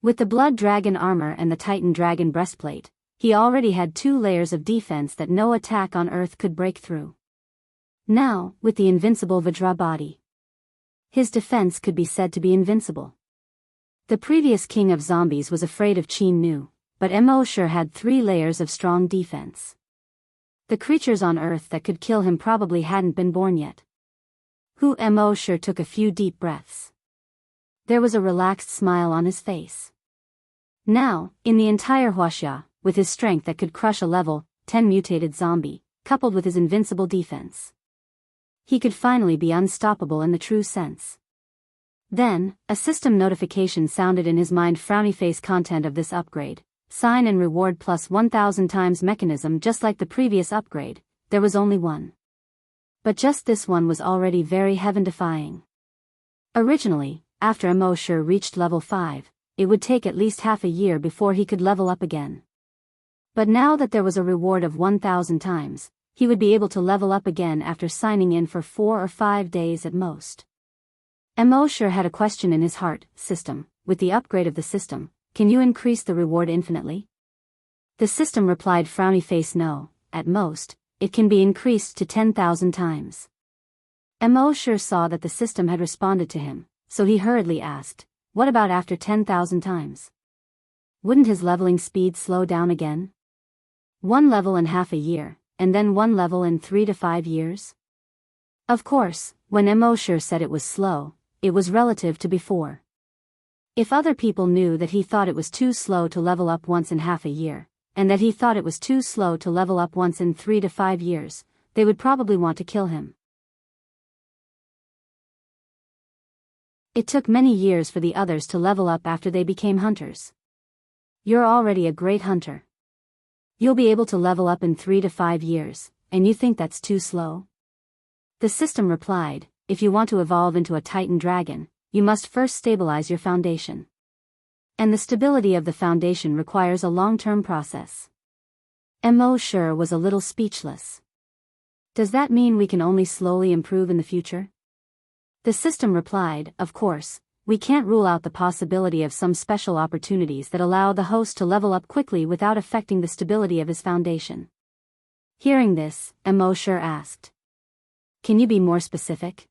With the blood dragon armor and the titan dragon breastplate, he already had 2 layers of defense that no attack on Earth could break through. Now, with the invincible Vajra body, his defense could be said to be invincible. The previous king of zombies was afraid of Qin Nu, but Mosher had 3 layers of strong defense. The creatures on Earth that could kill him probably hadn't been born yet. Mosher took a few deep breaths. There was a relaxed smile on his face. Now, in the entire Wuxia, with his strength that could crush a level 10 mutated zombie, coupled with his invincible defense, he could finally be unstoppable in the true sense. Then, a system notification sounded in his mind. Frowny face. Content of this upgrade, sign and reward plus 1000 times mechanism. Just like the previous upgrade, there was only one. But just this one was already very heaven-defying. Originally, after Mosher reached level 5, it would take at least half a year before he could level up again. But now that there was a reward of 1000 times, he would be able to level up again after signing in for 4 or 5 days at most. Mosher had a question in his heart. System, with the upgrade of the system, can you increase the reward infinitely? The system replied. Frowny face. No, at most, it can be increased to 10,000 times. Mosher saw that the system had responded to him, so he hurriedly asked, what about after 10,000 times? Wouldn't his leveling speed slow down again? 1 level in half a year, and then 1 level in 3 to 5 years? Of course, when Mosher said it was slow, it was relative to before. If other people knew that he thought it was too slow to level up once in half a year, and that he thought it was too slow to level up once in 3 to 5 years, they would probably want to kill him. It took many years for the others to level up after they became hunters. You're already a great hunter. You'll be able to level up in 3 to 5 years, and you think that's too slow? The system replied, if you want to evolve into a Titan dragon, you must first stabilize your foundation. And the stability of the foundation requires a long-term process. Mosher was a little speechless. Does that mean we can only slowly improve in the future? The system replied, of course, we can't rule out the possibility of some special opportunities that allow the host to level up quickly without affecting the stability of his foundation. Hearing this, Mosher asked, can you be more specific?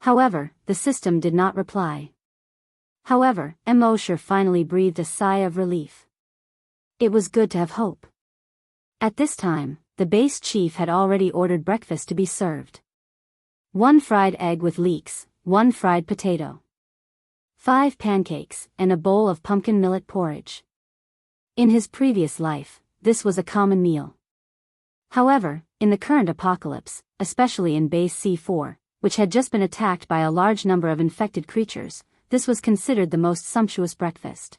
However, the system did not reply. However, Mosher finally breathed a sigh of relief. It was good to have hope. At this time, the base chief had already ordered breakfast to be served. 1 fried egg with leeks, 1 fried potato, 5 pancakes, and a bowl of pumpkin millet porridge. In his previous life, this was a common meal. However, in the current apocalypse, especially in base C4, which had just been attacked by a large number of infected creatures, this was considered the most sumptuous breakfast.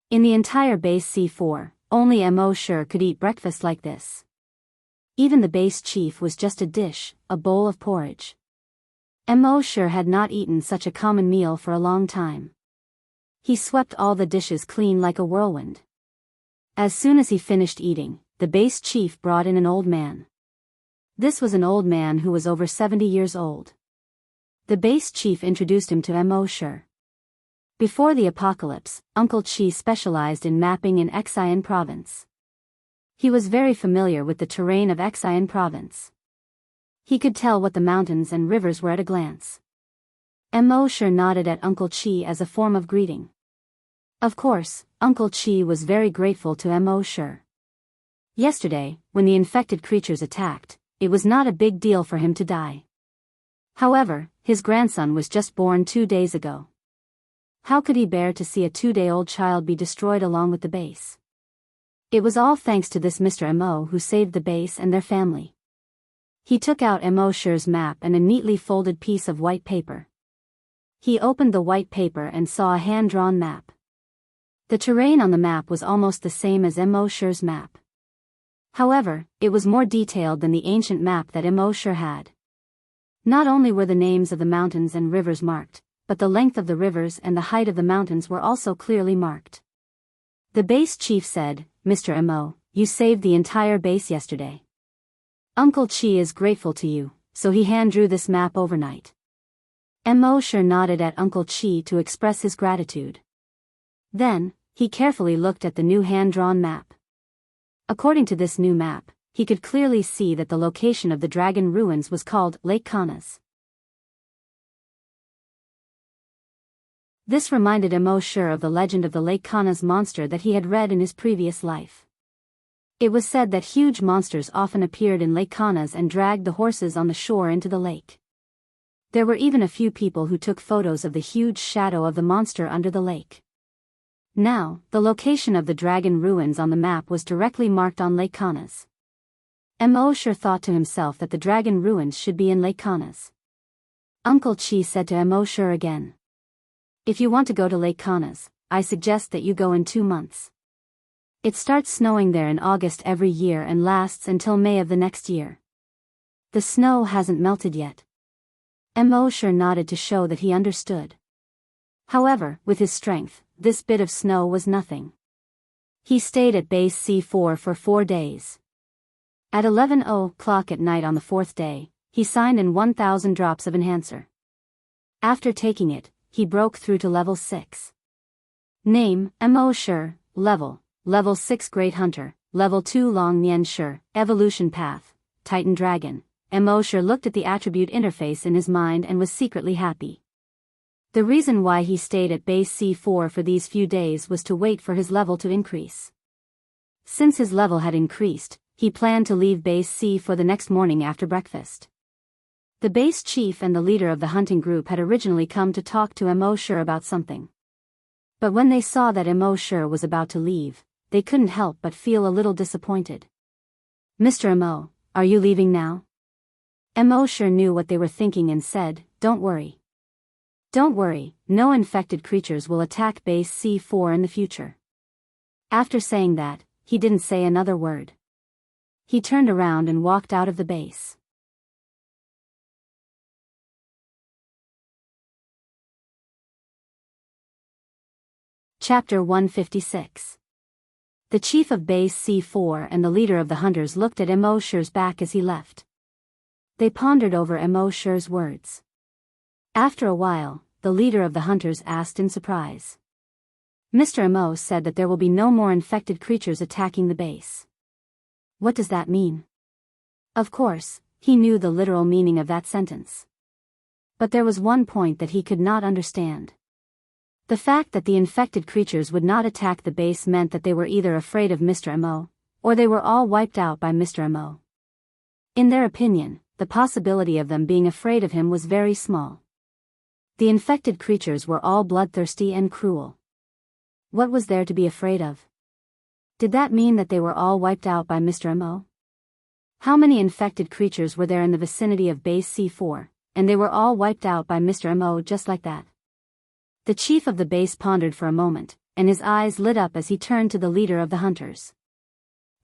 In the entire base C4, only Mosher could eat breakfast like this. Even the base chief was just a dish, a bowl of porridge. Mosher had not eaten such a common meal for a long time. He swept all the dishes clean like a whirlwind. As soon as he finished eating, the base chief brought in an old man. This was an old man who was over 70 years old. The base chief introduced him to Mosher. Before the apocalypse, Uncle Chi specialized in mapping in Xian province. He was very familiar with the terrain of Xian province. He could tell what the mountains and rivers were at a glance. Mo sure nodded at Uncle Chi as a form of greeting. Of course, Uncle Chi was very grateful to Mo sure. Yesterday, when the infected creatures attacked, it was not a big deal for him to die. However, his grandson was just born 2 days ago. How could he bear to see a 2-day-old child be destroyed along with the base? It was all thanks to this Mr. Mo who saved the base and their family. He took out Mo sure's map and a neatly folded piece of white paper. He opened the white paper and saw a hand-drawn map. The terrain on the map was almost the same as Mo sure's map. However, it was more detailed than the ancient map that Mo sure had. Not only were the names of the mountains and rivers marked, but the length of the rivers and the height of the mountains were also clearly marked. The base chief said, "Mr. Mo, you saved the entire base yesterday. Uncle Chi is grateful to you, so he hand-drew this map overnight." Mo sure nodded at Uncle Chi to express his gratitude. Then, he carefully looked at the new hand-drawn map. According to this new map, he could clearly see that the location of the dragon ruins was called Lake Kanas. This reminded Mo sure of the legend of the Lake Kanas monster that he had read in his previous life. It was said that huge monsters often appeared in Lake Kanas and dragged the horses on the shore into the lake. There were even a few people who took photos of the huge shadow of the monster under the lake. Now, the location of the dragon ruins on the map was directly marked on Lake Kanas. Mo sure thought to himself that the dragon ruins should be in Lake Kanas. Uncle Chi said to Mo sure again, "If you want to go to Lake Kanas, I suggest that you go in 2 months. It starts snowing there in August every year and lasts until May of the next year. The snow hasn't melted yet." Mo sure nodded to show that he understood. However, with his strength, this bit of snow was nothing. He stayed at base C4 for 4 days. At 11:00 at night on the 4th day, he signed in 1,000 drops of enhancer. After taking it, he broke through to level 6. Name, Mo sure, Level 6 Great Hunter, Level 2 Long Nian Sure, Evolution Path, Titan Dragon. Mo sure looked at the attribute interface in his mind and was secretly happy. The reason why he stayed at base C4 for these few days was to wait for his level to increase. Since his level had increased, he planned to leave base C for the next morning after breakfast. The base chief and the leader of the hunting group had originally come to talk to Mo sure about something. But when they saw that Mo sure was about to leave, they couldn't help but feel a little disappointed. "Mr. Mo, are you leaving now?" Mo sure knew what they were thinking and said, "Don't worry. Don't worry, no infected creatures will attack base C4 in the future." After saying that, he didn't say another word. He turned around and walked out of the base. Chapter 156. The chief of base C4 and the leader of the hunters looked at Mo sure's back as he left. They pondered over Mo sure's words. After a while, the leader of the hunters asked in surprise. "Mr. Mo said that there will be no more infected creatures attacking the base. What does that mean?" Of course, he knew the literal meaning of that sentence. But there was one point that he could not understand. The fact that the infected creatures would not attack the base meant that they were either afraid of Mr. Mo, or they were all wiped out by Mr. Mo. In their opinion, the possibility of them being afraid of him was very small. The infected creatures were all bloodthirsty and cruel. What was there to be afraid of? Did that mean that they were all wiped out by Mr. Mo? How many infected creatures were there in the vicinity of base C4, and they were all wiped out by Mr. Mo just like that? The chief of the base pondered for a moment, and his eyes lit up as he turned to the leader of the hunters.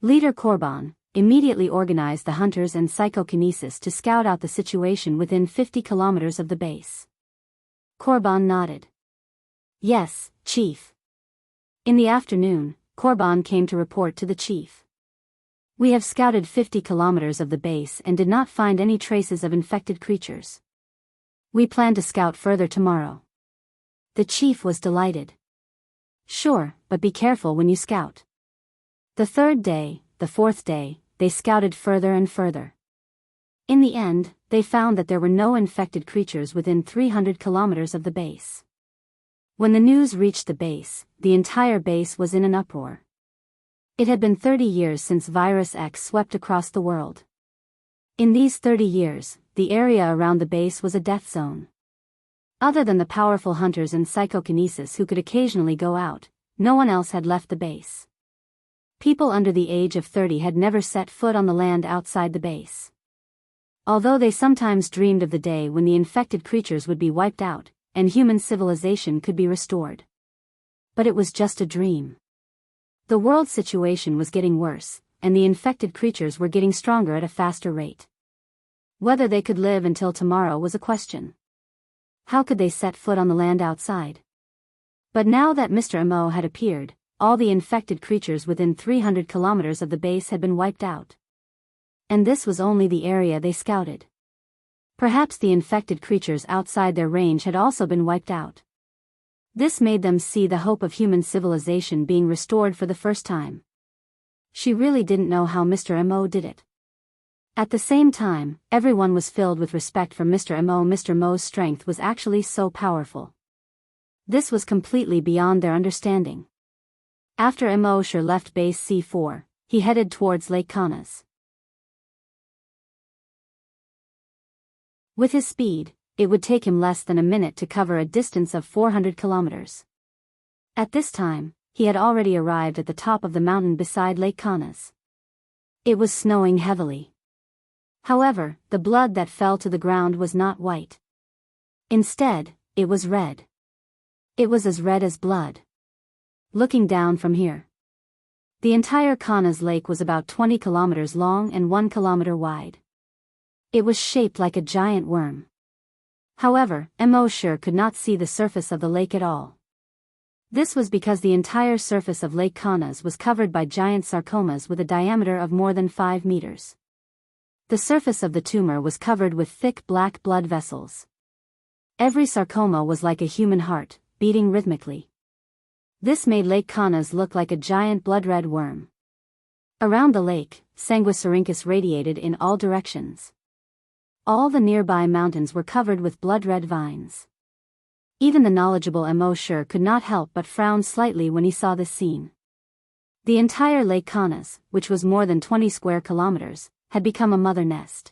Leader Korban immediately organized the hunters and psychokinesis to scout out the situation within 50 kilometers of the base. Korban nodded. "Yes, Chief." In the afternoon, Korban came to report to the chief. "We have scouted 50 kilometers of the base and did not find any traces of infected creatures. We plan to scout further tomorrow." The chief was delighted. "Sure, but be careful when you scout." The 3rd day, the 4th day, they scouted further and further. In the end, they found that there were no infected creatures within 300 kilometers of the base. When the news reached the base, the entire base was in an uproar. It had been 30 years since Virus X swept across the world. In these 30 years, the area around the base was a death zone. Other than the powerful hunters and psychokinesis who could occasionally go out, no one else had left the base. People under the age of 30 had never set foot on the land outside the base. Although they sometimes dreamed of the day when the infected creatures would be wiped out, and human civilization could be restored. But it was just a dream. The world situation was getting worse, and the infected creatures were getting stronger at a faster rate. Whether they could live until tomorrow was a question. How could they set foot on the land outside? But now that Mr. Mo had appeared, all the infected creatures within 300 kilometers of the base had been wiped out. And this was only the area they scouted. Perhaps the infected creatures outside their range had also been wiped out. This made them see the hope of human civilization being restored for the first time. She really didn't know how Mr. Mo did it. At the same time, everyone was filled with respect for Mr. Mo. Mr. Mo's strength was actually so powerful. This was completely beyond their understanding. After Mo left base C4, he headed towards Lake Kanas. With his speed, it would take him less than a minute to cover a distance of 400 kilometers. At this time, he had already arrived at the top of the mountain beside Lake Kanas. It was snowing heavily. However, the blood that fell to the ground was not white. Instead, it was red. It was as red as blood. Looking down from here, the entire Kanas Lake was about 20 kilometers long and 1 kilometer wide. It was shaped like a giant worm. However, Mo could not see the surface of the lake at all. This was because the entire surface of Lake Kanas was covered by giant sarcomas with a diameter of more than 5 meters. The surface of the tumor was covered with thick black blood vessels. Every sarcoma was like a human heart, beating rhythmically. This made Lake Kanas look like a giant blood-red worm. Around the lake, Sanguisurincus radiated in all directions. All the nearby mountains were covered with blood-red vines. Even the knowledgeable Mo could not help but frown slightly when he saw this scene. The entire Lake Kanas, which was more than 20 square kilometers, had become a mother nest.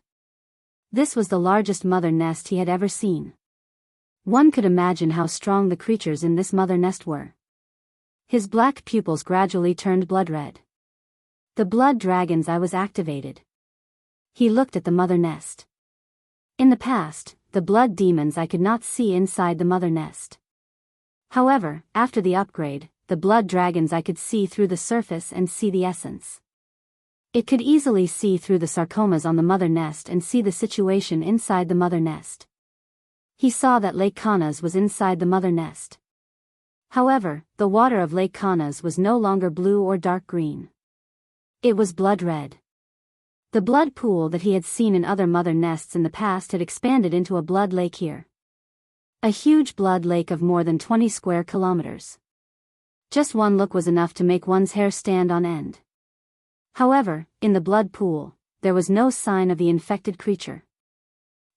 This was the largest mother nest he had ever seen. One could imagine how strong the creatures in this mother nest were. His black pupils gradually turned blood-red. The blood dragon's eye was activated. He looked at the mother nest. In the past, the blood demon's eye could not see inside the mother nest. However, after the upgrade, the blood dragon's eye could see through the surface and see the essence. It could easily see through the sarcomas on the mother nest and see the situation inside the mother nest. He saw that Lake Kanas was inside the mother nest. However, the water of Lake Kanas was no longer blue or dark green. It was blood red. The blood pool that he had seen in other mother nests in the past had expanded into a blood lake here. A huge blood lake of more than 20 square kilometers. Just one look was enough to make one's hair stand on end. However, in the blood pool, there was no sign of the infected creature.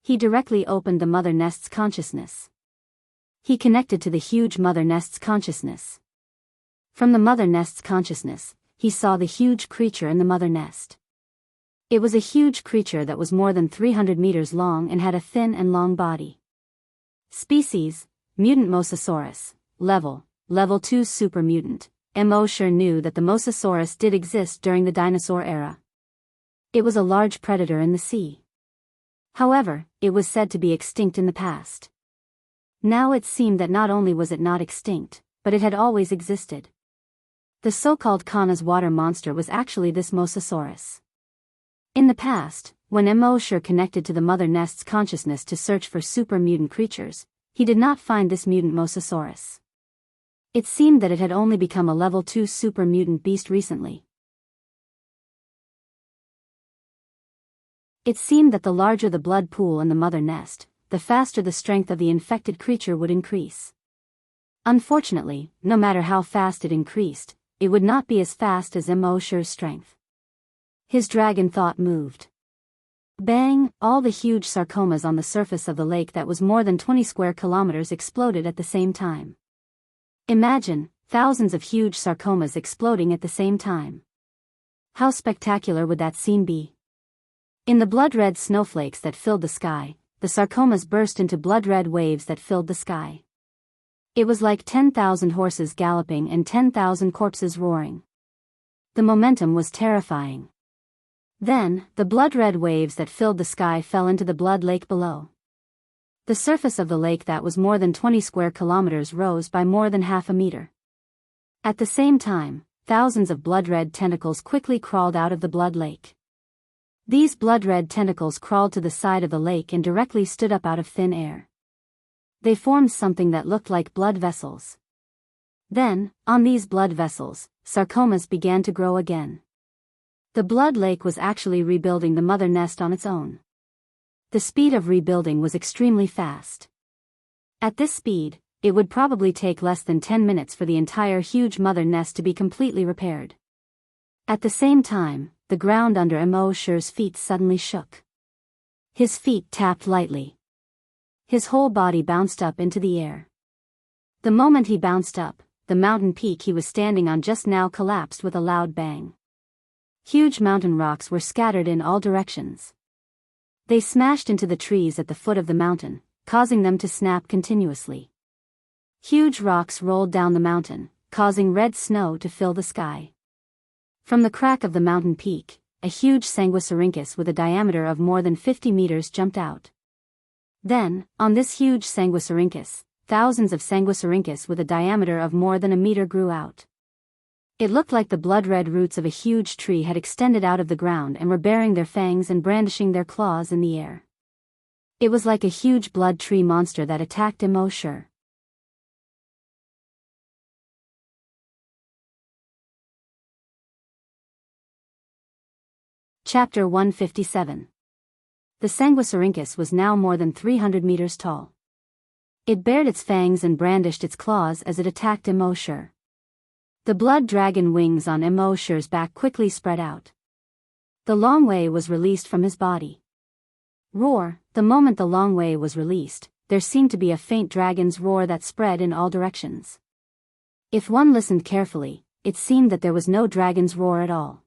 He directly opened the mother nest's consciousness. He connected to the huge mother nest's consciousness. From the mother nest's consciousness, he saw the huge creature in the mother nest. It was a huge creature that was more than 300 meters long and had a thin and long body. Species, mutant Mosasaurus. Level 2 super mutant. Mo knew that the Mosasaurus did exist during the dinosaur era. It was a large predator in the sea. However, it was said to be extinct in the past. Now it seemed that not only was it not extinct, but it had always existed. The so-called Kanas water monster was actually this Mosasaurus. In the past, when Mo connected to the mother nest's consciousness to search for super mutant creatures, he did not find this mutant Mosasaurus. It seemed that it had only become a level 2 super mutant beast recently. It seemed that the larger the blood pool in the mother nest, the faster the strength of the infected creature would increase. Unfortunately, no matter how fast it increased, it would not be as fast as Mo's strength. His dragon thought moved. Bang! All the huge sarcomas on the surface of the lake that was more than 20 square kilometers exploded at the same time. Imagine, thousands of huge sarcomas exploding at the same time. How spectacular would that scene be? In the blood-red snowflakes that filled the sky, the sarcomas burst into blood-red waves that filled the sky. It was like 10,000 horses galloping and 10,000 corpses roaring. The momentum was terrifying. Then, the blood-red waves that filled the sky fell into the blood lake below. The surface of the lake that was more than 20 square kilometers rose by more than half a meter. At the same time, thousands of blood-red tentacles quickly crawled out of the blood lake. These blood-red tentacles crawled to the side of the lake and directly stood up out of thin air. They formed something that looked like blood vessels. Then, on these blood vessels, sarcomas began to grow again. The blood lake was actually rebuilding the mother nest on its own. The speed of rebuilding was extremely fast. At this speed, it would probably take less than 10 minutes for the entire huge mother nest to be completely repaired. At the same time, the ground under Mo Shi's feet suddenly shook. His feet tapped lightly. His whole body bounced up into the air. The moment he bounced up, the mountain peak he was standing on just now collapsed with a loud bang. Huge mountain rocks were scattered in all directions. They smashed into the trees at the foot of the mountain, causing them to snap continuously. Huge rocks rolled down the mountain, causing red snow to fill the sky. From the crack of the mountain peak, a huge Sanguisurincus with a diameter of more than 50 meters jumped out. Then, on this huge Sanguisurincus, thousands of Sanguisurincus with a diameter of more than a meter grew out. It looked like the blood-red roots of a huge tree had extended out of the ground and were baring their fangs and brandishing their claws in the air. It was like a huge blood tree monster that attacked Mo Shi. Chapter 157. The Sanguisurincus was now more than 300 meters tall. It bared its fangs and brandished its claws as it attacked Mo Shi. The blood dragon wings on Mo Shi's back quickly spread out. The long way was released from his body. Roar! The moment the long way was released, there seemed to be a faint dragon's roar that spread in all directions. If one listened carefully, it seemed that there was no dragon's roar at all.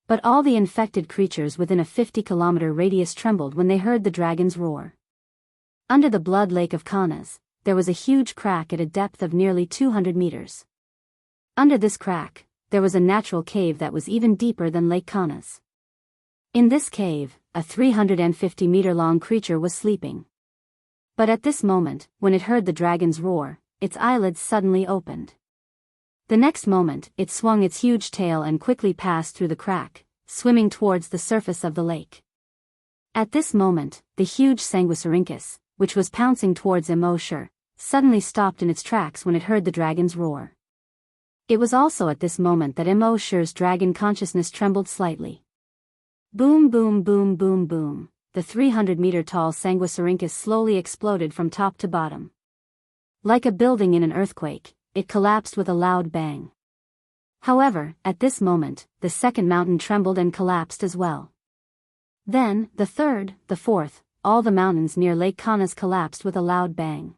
But all the infected creatures within a 50-kilometer radius trembled when they heard the dragon's roar. Under the blood lake of Kanas, there was a huge crack at a depth of nearly 200 meters. Under this crack, there was a natural cave that was even deeper than Lake Kanas. In this cave, a 350-meter-long creature was sleeping. But at this moment, when it heard the dragon's roar, its eyelids suddenly opened. The next moment, it swung its huge tail and quickly passed through the crack, swimming towards the surface of the lake. At this moment, the huge Sanguisurincus, which was pouncing towards Mo Shi, suddenly stopped in its tracks when it heard the dragon's roar. It was also at this moment that Mo Shi's dragon consciousness trembled slightly. Boom boom boom boom boom, the 300-meter-tall Sanguisurincus slowly exploded from top to bottom. Like a building in an earthquake, it collapsed with a loud bang. However, at this moment, the second mountain trembled and collapsed as well. Then, the third, the fourth, all the mountains near Lake Kanas collapsed with a loud bang.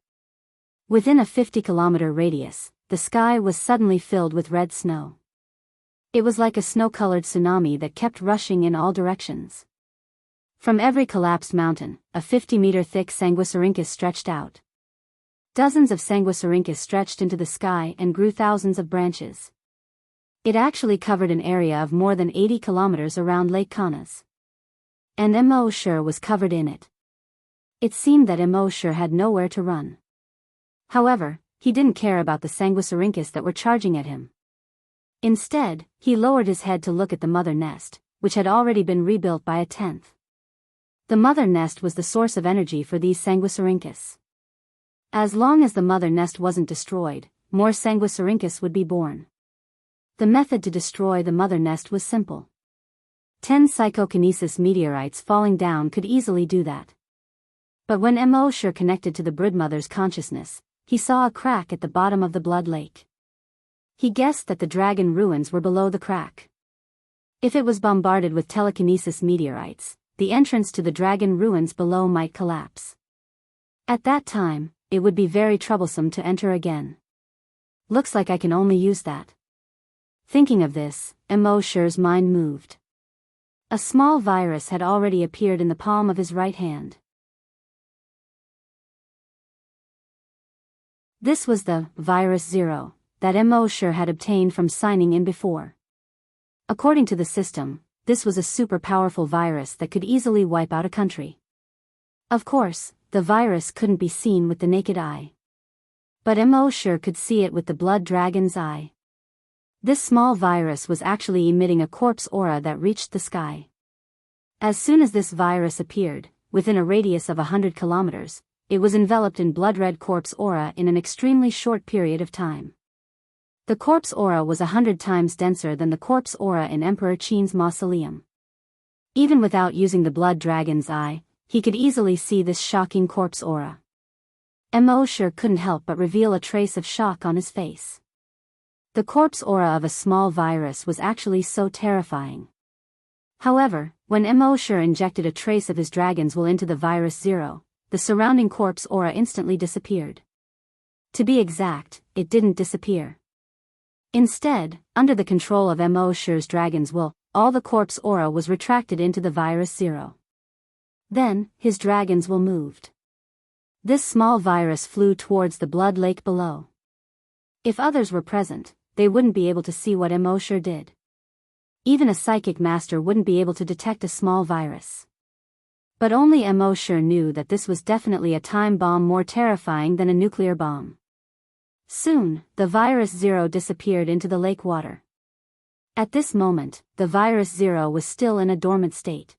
Within a 50-kilometer radius, the sky was suddenly filled with red snow. It was like a snow-colored tsunami that kept rushing in all directions. From every collapsed mountain, a 50-meter-thick Sanguisurincus stretched out. Dozens of Sanguisurincus stretched into the sky and grew thousands of branches. It actually covered an area of more than 80 kilometers around Lake Kanas. And Mo Shi was covered in it. It seemed that Mo Shi had nowhere to run. However, he didn't care about the Sanguisurincus that were charging at him. Instead, he lowered his head to look at the mother nest, which had already been rebuilt by a tenth. The mother nest was the source of energy for these Sanguisurincus. As long as the mother nest wasn't destroyed, more Sanguisurincus would be born. The method to destroy the mother nest was simple. 10 psychokinesis meteorites falling down could easily do that. But when Mo Shi connected to the broodmother's consciousness, he saw a crack at the bottom of the blood lake. He guessed that the dragon ruins were below the crack. If it was bombarded with telekinesis meteorites, the entrance to the dragon ruins below might collapse. At that time, it would be very troublesome to enter again. Looks like I can only use that. Thinking of this, Emoshir's mind moved. A small virus had already appeared in the palm of his right hand. This was the Virus Zero that Emoshir had obtained from signing in before. According to the system, this was a super powerful virus that could easily wipe out a country. Of course, the virus couldn't be seen with the naked eye. But Emoshir could see it with the blood dragon's eye. This small virus was actually emitting a corpse aura that reached the sky. As soon as this virus appeared, within a radius of 100 kilometers, it was enveloped in blood-red corpse aura in an extremely short period of time. The corpse aura was 100 times denser than the corpse aura in Emperor Qin's mausoleum. Even without using the blood dragon's eye, he could easily see this shocking corpse aura. Emoshir couldn't help but reveal a trace of shock on his face. The corpse aura of a small virus was actually so terrifying. However, when Emoshir injected a trace of his dragon's will into the Virus Zero, the surrounding corpse aura instantly disappeared. To be exact, it didn't disappear. Instead, under the control of Emoshir's dragon's will, all the corpse aura was retracted into the Virus Zero. Then, his dragon's will moved. This small virus flew towards the blood lake below. If others were present, they wouldn't be able to see what Emoshir did. Even a psychic master wouldn't be able to detect a small virus. But only Emoshir knew that this was definitely a time bomb more terrifying than a nuclear bomb. Soon, the Virus Zero disappeared into the lake water. At this moment, the Virus Zero was still in a dormant state.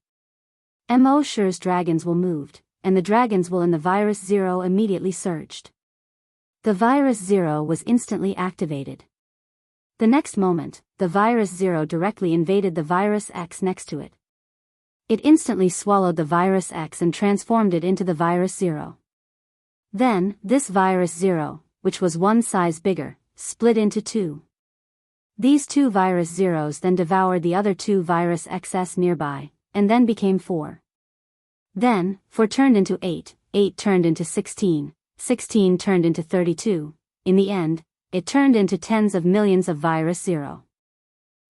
Emoshir's dragon's will moved, and the dragon's will in the Virus Zero immediately surged. The Virus Zero was instantly activated. The next moment, the Virus Zero directly invaded the Virus X next to it. It instantly swallowed the Virus X and transformed it into the Virus Zero. Then, this Virus Zero, which was one size bigger, split into two. These two Virus Zeros then devoured the other two Virus XS nearby, and then became 4. Then, 4 turned into 8, 8 turned into 16, 16 turned into 32, in the end, it turned into tens of millions of Virus Zero.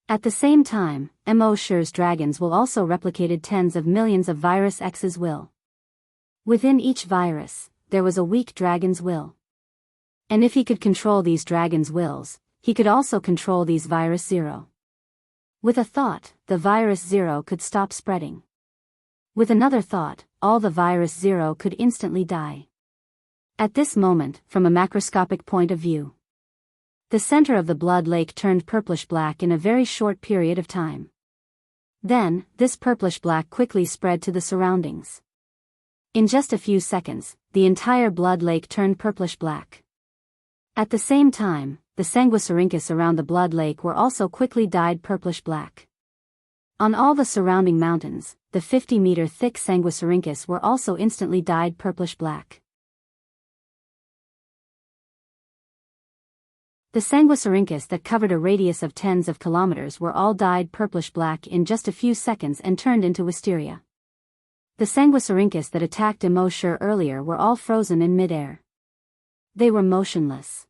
At the same time, Emoshir's dragons will also replicated tens of millions of Virus X's will. Within each virus, there was a weak dragon's will. And if he could control these dragons' wills, he could also control these Virus Zero. With a thought, the Virus Zero could stop spreading. With another thought, all the Virus Zero could instantly die. At this moment, from a macroscopic point of view, the center of the blood lake turned purplish-black in a very short period of time. Then, this purplish-black quickly spread to the surroundings. In just a few seconds, the entire blood lake turned purplish-black. At the same time, the sanguisurincus around the blood lake were also quickly dyed purplish-black. On all the surrounding mountains, the 50-meter thick sanguisurincus were also instantly dyed purplish-black. The sanguisurincus that covered a radius of tens of kilometers were all dyed purplish-black in just a few seconds and turned into wisteria. The sanguisurincus that attacked Emoshir earlier were all frozen in midair. They were motionless.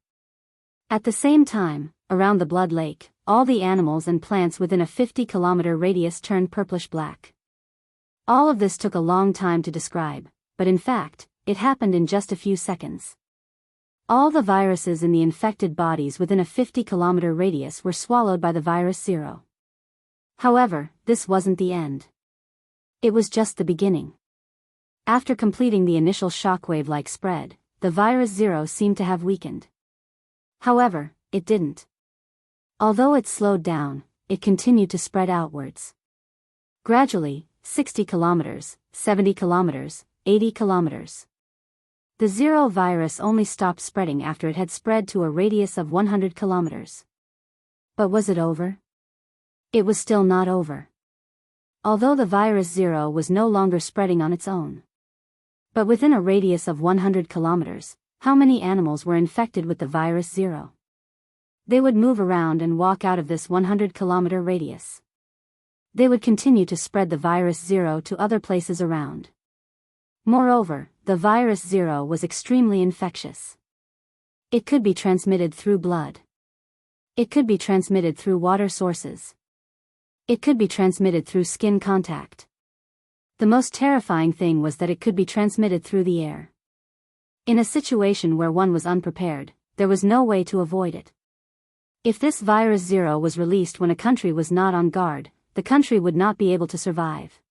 At the same time, around the blood lake, all the animals and plants within a 50-kilometer radius turned purplish-black. All of this took a long time to describe, but in fact, it happened in just a few seconds. All the viruses in the infected bodies within a 50-kilometer radius were swallowed by the Virus Zero. However, this wasn't the end. It was just the beginning. After completing the initial shockwave-like spread, the Virus Zero seemed to have weakened. However, it didn't. Although it slowed down, it continued to spread outwards. Gradually, 60 kilometers, 70 kilometers, 80 kilometers. The Zero virus only stopped spreading after it had spread to a radius of 100 kilometers. But was it over? It was still not over. Although the Virus Zero was no longer spreading on its own. But within a radius of 100 kilometers, how many animals were infected with the Virus Zero? They would move around and walk out of this 100-kilometer radius. They would continue to spread the virus zero to other places around. Moreover, the virus zero was extremely infectious. It could be transmitted through blood. It could be transmitted through water sources. It could be transmitted through skin contact. The most terrifying thing was that it could be transmitted through the air. In a situation where one was unprepared, there was no way to avoid it. If this virus zero was released when a country was not on guard, the country would not be able to survive.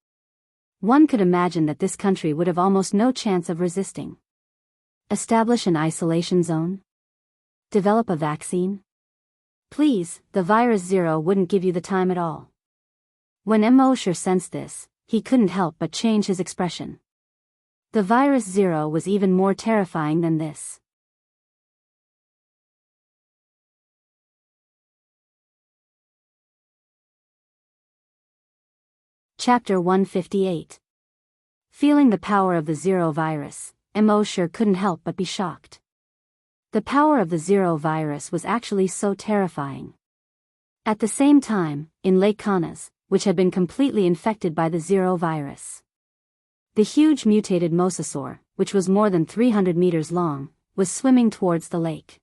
One could imagine that this country would have almost no chance of resisting. Establish an isolation zone? Develop a vaccine? Please, the virus zero wouldn't give you the time at all. When Mosher sensed this, he couldn't help but change his expression. The virus zero was even more terrifying than this. Chapter 158. Feeling the power of the zero virus, Mosher couldn't help but be shocked. The power of the zero virus was actually so terrifying. At the same time, in Lake Kanas, which had been completely infected by the zero virus, the huge mutated mosasaur, which was more than 300 meters long, was swimming towards the lake.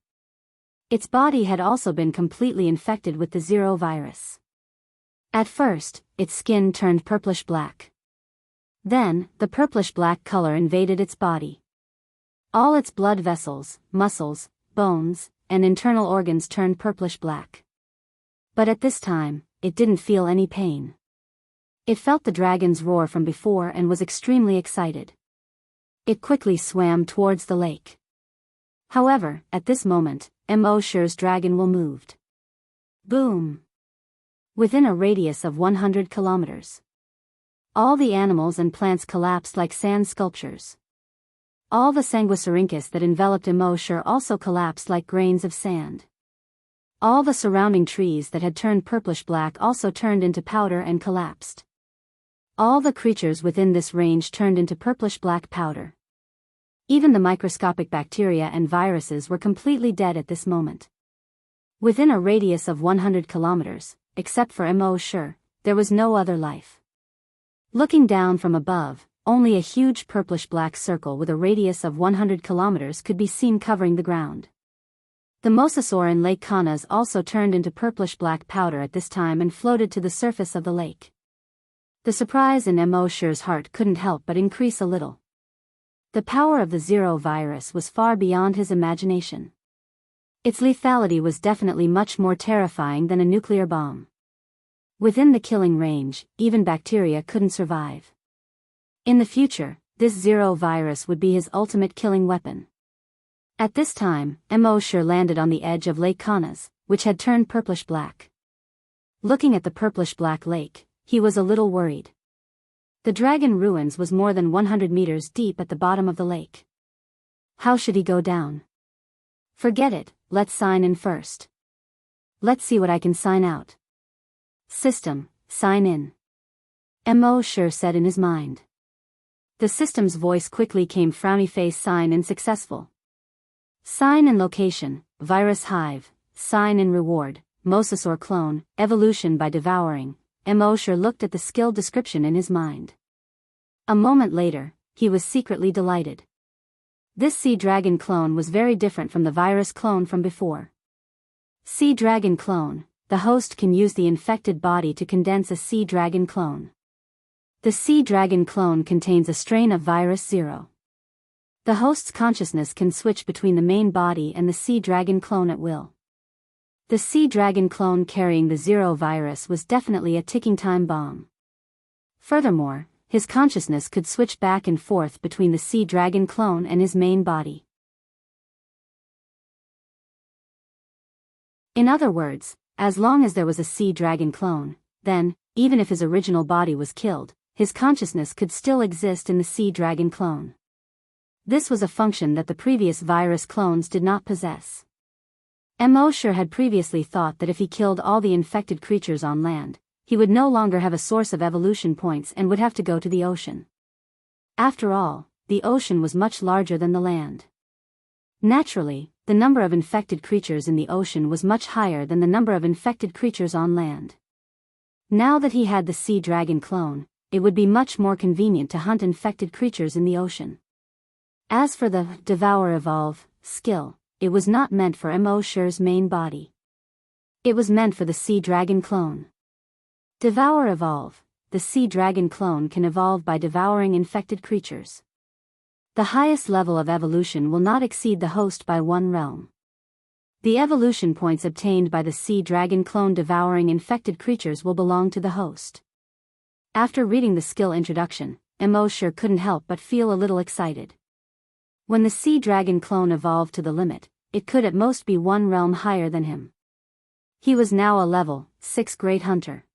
Its body had also been completely infected with the zero virus. At first, its skin turned purplish-black. Then, the purplish-black color invaded its body. All its blood vessels, muscles, bones, and internal organs turned purplish-black. But at this time, it didn't feel any pain. It felt the dragon's roar from before and was extremely excited. It quickly swam towards the lake. However, at this moment, Mosher's dragon will moved. Boom! Within a radius of 100 kilometers. All the animals and plants collapsed like sand sculptures. All the sanguisurincus that enveloped Mosher also collapsed like grains of sand. All the surrounding trees that had turned purplish-black also turned into powder and collapsed. All the creatures within this range turned into purplish-black powder. Even the microscopic bacteria and viruses were completely dead at this moment. Within a radius of 100 kilometers, except for Mosher, there was no other life. Looking down from above, only a huge purplish-black circle with a radius of 100 kilometers could be seen covering the ground. The mosasaur in Lake Kanas also turned into purplish-black powder at this time and floated to the surface of the lake. The surprise in Mosher's heart couldn't help but increase a little. The power of the zero virus was far beyond his imagination. Its lethality was definitely much more terrifying than a nuclear bomb. Within the killing range, even bacteria couldn't survive. In the future, this zero virus would be his ultimate killing weapon. At this time, Mosher landed on the edge of Lake Kanas, which had turned purplish-black. Looking at the purplish-black lake, he was a little worried. The dragon ruins was more than 100 meters deep at the bottom of the lake. How should he go down? Forget it, let's sign in first. Let's see what I can sign out. System, sign in. Mosher said in his mind. The system's voice quickly came frowny face sign in successful. Sign in location, virus hive, sign in reward, mosasaur clone, evolution by devouring. Mosher looked at the skill description in his mind. A moment later, he was secretly delighted. This sea dragon clone was very different from the virus clone from before. Sea dragon clone, the host can use the infected body to condense a sea dragon clone. The sea dragon clone contains a strain of virus zero. The host's consciousness can switch between the main body and the sea dragon clone at will. The sea dragon clone carrying the zero virus was definitely a ticking time bomb. Furthermore, his consciousness could switch back and forth between the sea dragon clone and his main body. In other words, as long as there was a sea dragon clone, then, even if his original body was killed, his consciousness could still exist in the sea dragon clone. This was a function that the previous virus clones did not possess. Mosher had previously thought that if he killed all the infected creatures on land, he would no longer have a source of evolution points and would have to go to the ocean. After all, the ocean was much larger than the land. Naturally, the number of infected creatures in the ocean was much higher than the number of infected creatures on land. Now that he had the sea dragon clone, it would be much more convenient to hunt infected creatures in the ocean. As for the Devour Evolve skill, it was not meant for Mo Shi's main body. It was meant for the sea dragon clone. Devour Evolve. The sea dragon clone can evolve by devouring infected creatures. The highest level of evolution will not exceed the host by 1 realm. The evolution points obtained by the sea dragon clone devouring infected creatures will belong to the host. After reading the skill introduction, Mo Shi couldn't help but feel a little excited. When the sea dragon clone evolved to the limit, it could at most be 1 realm higher than him. He was now a level 6 great hunter.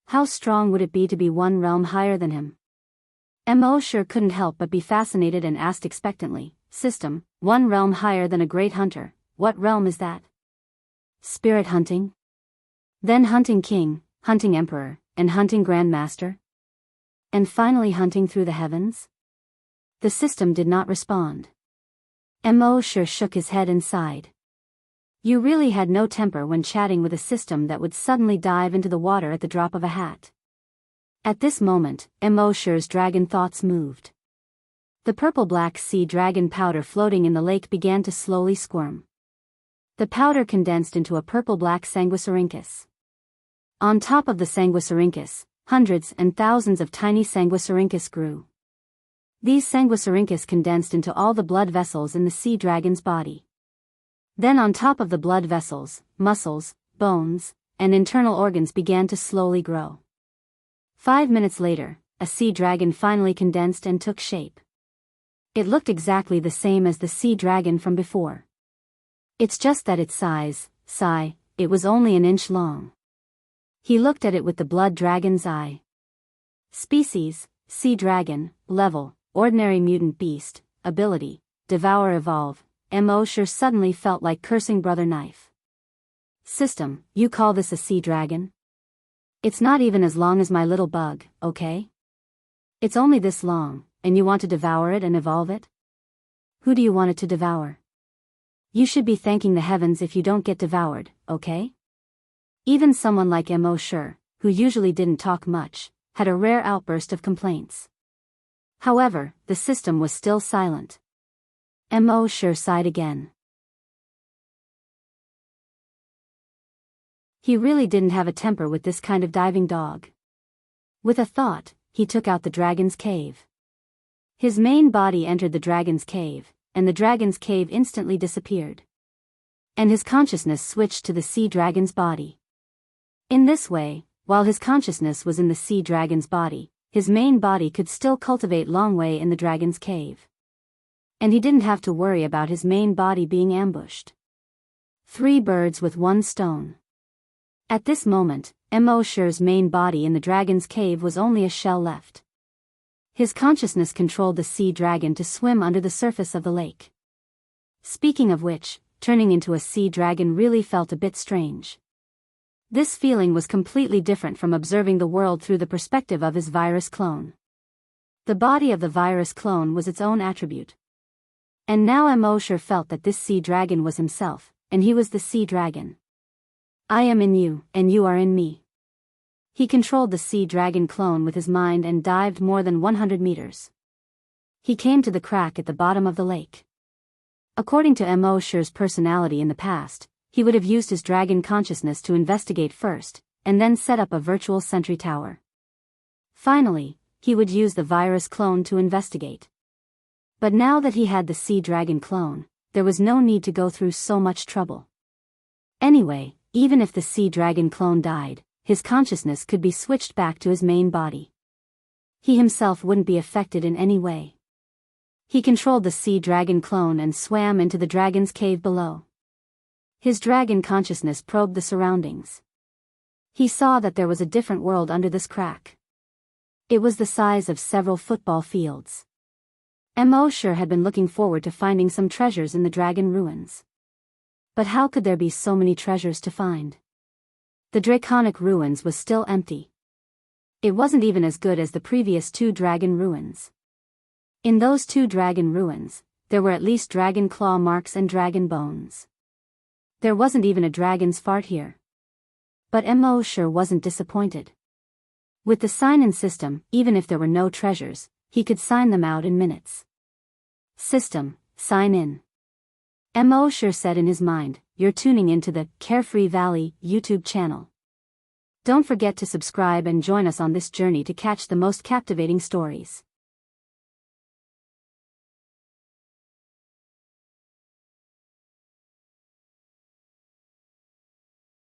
How strong would it be to be 1 realm higher than him? Mo Shi couldn't help but be fascinated and asked expectantly, "System, 1 realm higher than a great hunter, what realm is that?" "Spirit hunting? Then hunting king, hunting emperor, and hunting grandmaster? And finally hunting through the heavens?" The system did not respond. Mo Shi shook his head and sighed. You really had no temper when chatting with a system that would suddenly dive into the water at the drop of a hat. At this moment, Mo Shi's dragon thoughts moved. The purple-black sea dragon powder floating in the lake began to slowly squirm. The powder condensed into a purple-black sanguisurincus. On top of the sanguisurincus, hundreds and thousands of tiny sanguisurincus grew. These sanguisurincus condensed into all the blood vessels in the sea dragon's body. Then on top of the blood vessels, muscles, bones, and internal organs began to slowly grow. 5 minutes later, a sea dragon finally condensed and took shape. It looked exactly the same as the sea dragon from before. It's just that its size, it was only 1 inch long. He looked at it with the blood dragon's eye. Species, sea dragon, level, ordinary mutant beast, ability, devour evolve. Mo Shi suddenly felt like cursing Brother Knife. System, you call this a sea dragon? It's not even as long as my little bug, okay? It's only this long, and you want to devour it and evolve it? Who do you want it to devour? You should be thanking the heavens if you don't get devoured, okay? Even someone like Mo Shi, who usually didn't talk much, had a rare outburst of complaints. However, the system was still silent. Mo Shi sighed again. He really didn't have a temper with this kind of diving dog. With a thought, he took out the dragon's cave. His main body entered the dragon's cave, and the dragon's cave instantly disappeared. And his consciousness switched to the sea dragon's body. In this way, while his consciousness was in the sea dragon's body, his main body could still cultivate long way in the dragon's cave. And he didn't have to worry about his main body being ambushed. 3 birds with 1 stone. At this moment, Mo Shi's main body in the dragon's cave was only a shell left. His consciousness controlled the sea dragon to swim under the surface of the lake. Speaking of which, turning into a sea dragon really felt a bit strange. This feeling was completely different from observing the world through the perspective of his virus clone. The body of the virus clone was its own attribute. And now Mo Shi felt that this sea dragon was himself, and he was the sea dragon. I am in you, and you are in me. He controlled the sea dragon clone with his mind and dived more than 100 meters. He came to the crack at the bottom of the lake. According to Mo Shi's personality in the past, he would have used his dragon consciousness to investigate first, and then set up a virtual sentry tower. Finally, he would use the virus clone to investigate. But now that he had the sea dragon clone, there was no need to go through so much trouble. Anyway, even if the sea dragon clone died, his consciousness could be switched back to his main body. He himself wouldn't be affected in any way. He controlled the sea dragon clone and swam into the dragon's cave below. His dragon consciousness probed the surroundings. He saw that there was a different world under this crack. It was the size of several football fields. Mo Shi had been looking forward to finding some treasures in the dragon ruins. But how could there be so many treasures to find? The draconic ruins was still empty. It wasn't even as good as the previous 2 dragon ruins. In those 2 dragon ruins, there were at least dragon claw marks and dragon bones. There wasn't even a dragon's fart here. But Mo sure wasn't disappointed. With the sign-in system, even if there were no treasures, he could sign them out in minutes. System, sign in. Mo sure said in his mind, "You're tuning into the Carefree Valley YouTube channel. Don't forget to subscribe and join us on this journey to catch the most captivating stories."